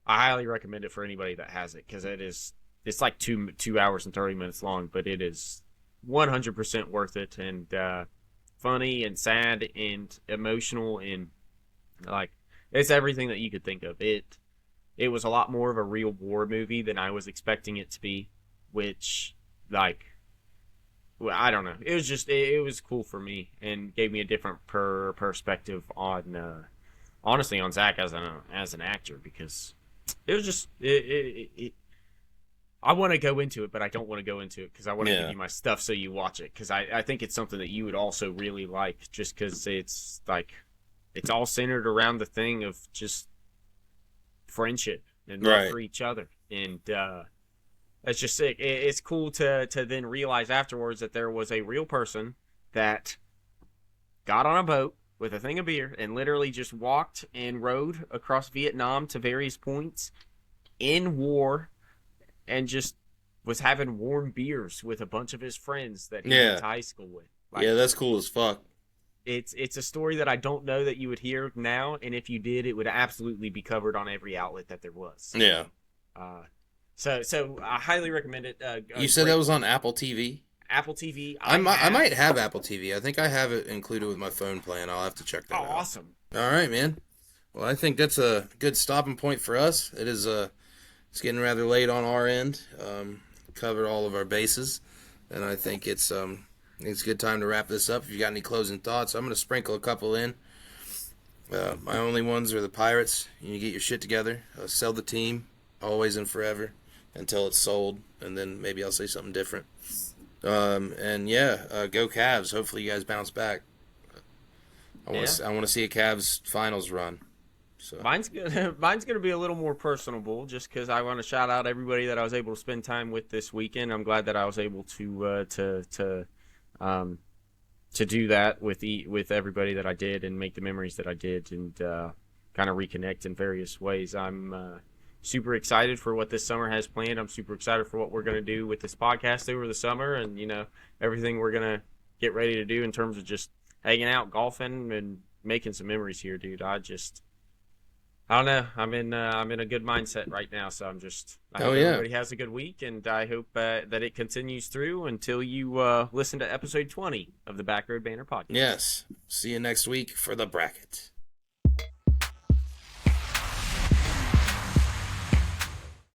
S1: highly recommend it for anybody that has it, because it's like 2 hours and 30 minutes long, but it is 100% worth it, and funny and sad and emotional, and like it's everything that you could think of. It was a lot more of a real war movie than I was expecting it to be, which, like, well, I don't know. It was just, it was cool for me and gave me a different perspective on, honestly, on Zach as an actor, because it was just, I want to go into it, but I don't want to go into it because I want to give you my stuff so you watch it, because I think it's something that you would also really like, just because it's, like, it's all centered around the thing of just friendship and love for each other, and it's just sick. It's cool to then realize afterwards that there was a real person that got on a boat with a thing of beer and literally just walked and rode across Vietnam to various points in war, and just was having warm beers with a bunch of his friends that he went to high school with. Like,
S2: yeah, that's cool as fuck.
S1: It's a story that I don't know that you would hear now, and if you did, it would absolutely be covered on every outlet that there was.
S2: Yeah.
S1: So I highly recommend it.
S2: You said that was on Apple TV?
S1: Apple TV.
S2: I might have Apple TV. I think I have it included with my phone plan. I'll have to check that out.
S1: Awesome.
S2: All right, man. Well, I think that's a good stopping point for us. It is it's getting rather late on our end. Covered all of our bases, and I think it's a good time to wrap this up. If you got any closing thoughts, I'm going to sprinkle a couple in. My only ones are the Pirates. You need to get your shit together. Sell the team, always and forever, until it's sold, and then maybe I'll say something different. And go Cavs. Hopefully you guys bounce back. I want to see a Cavs finals run. So
S1: mine's gonna be a little more personable, just because I want to shout out everybody that I was able to spend time with this weekend. I'm glad that I was able to do that with everybody that I did, and make the memories that I did, and kind of reconnect in various ways. I'm super excited for what this summer has planned. I'm super excited for what we're going to do with this podcast over the summer, and, you know, everything we're going to get ready to do in terms of just hanging out, golfing, and making some memories here, dude. I don't know. I'm in a good mindset right now, so I hope everybody has a good week, and I hope that it continues through until you listen to episode 20 of the Backroad Banter Podcast.
S2: Yes. See you next week for the bracket.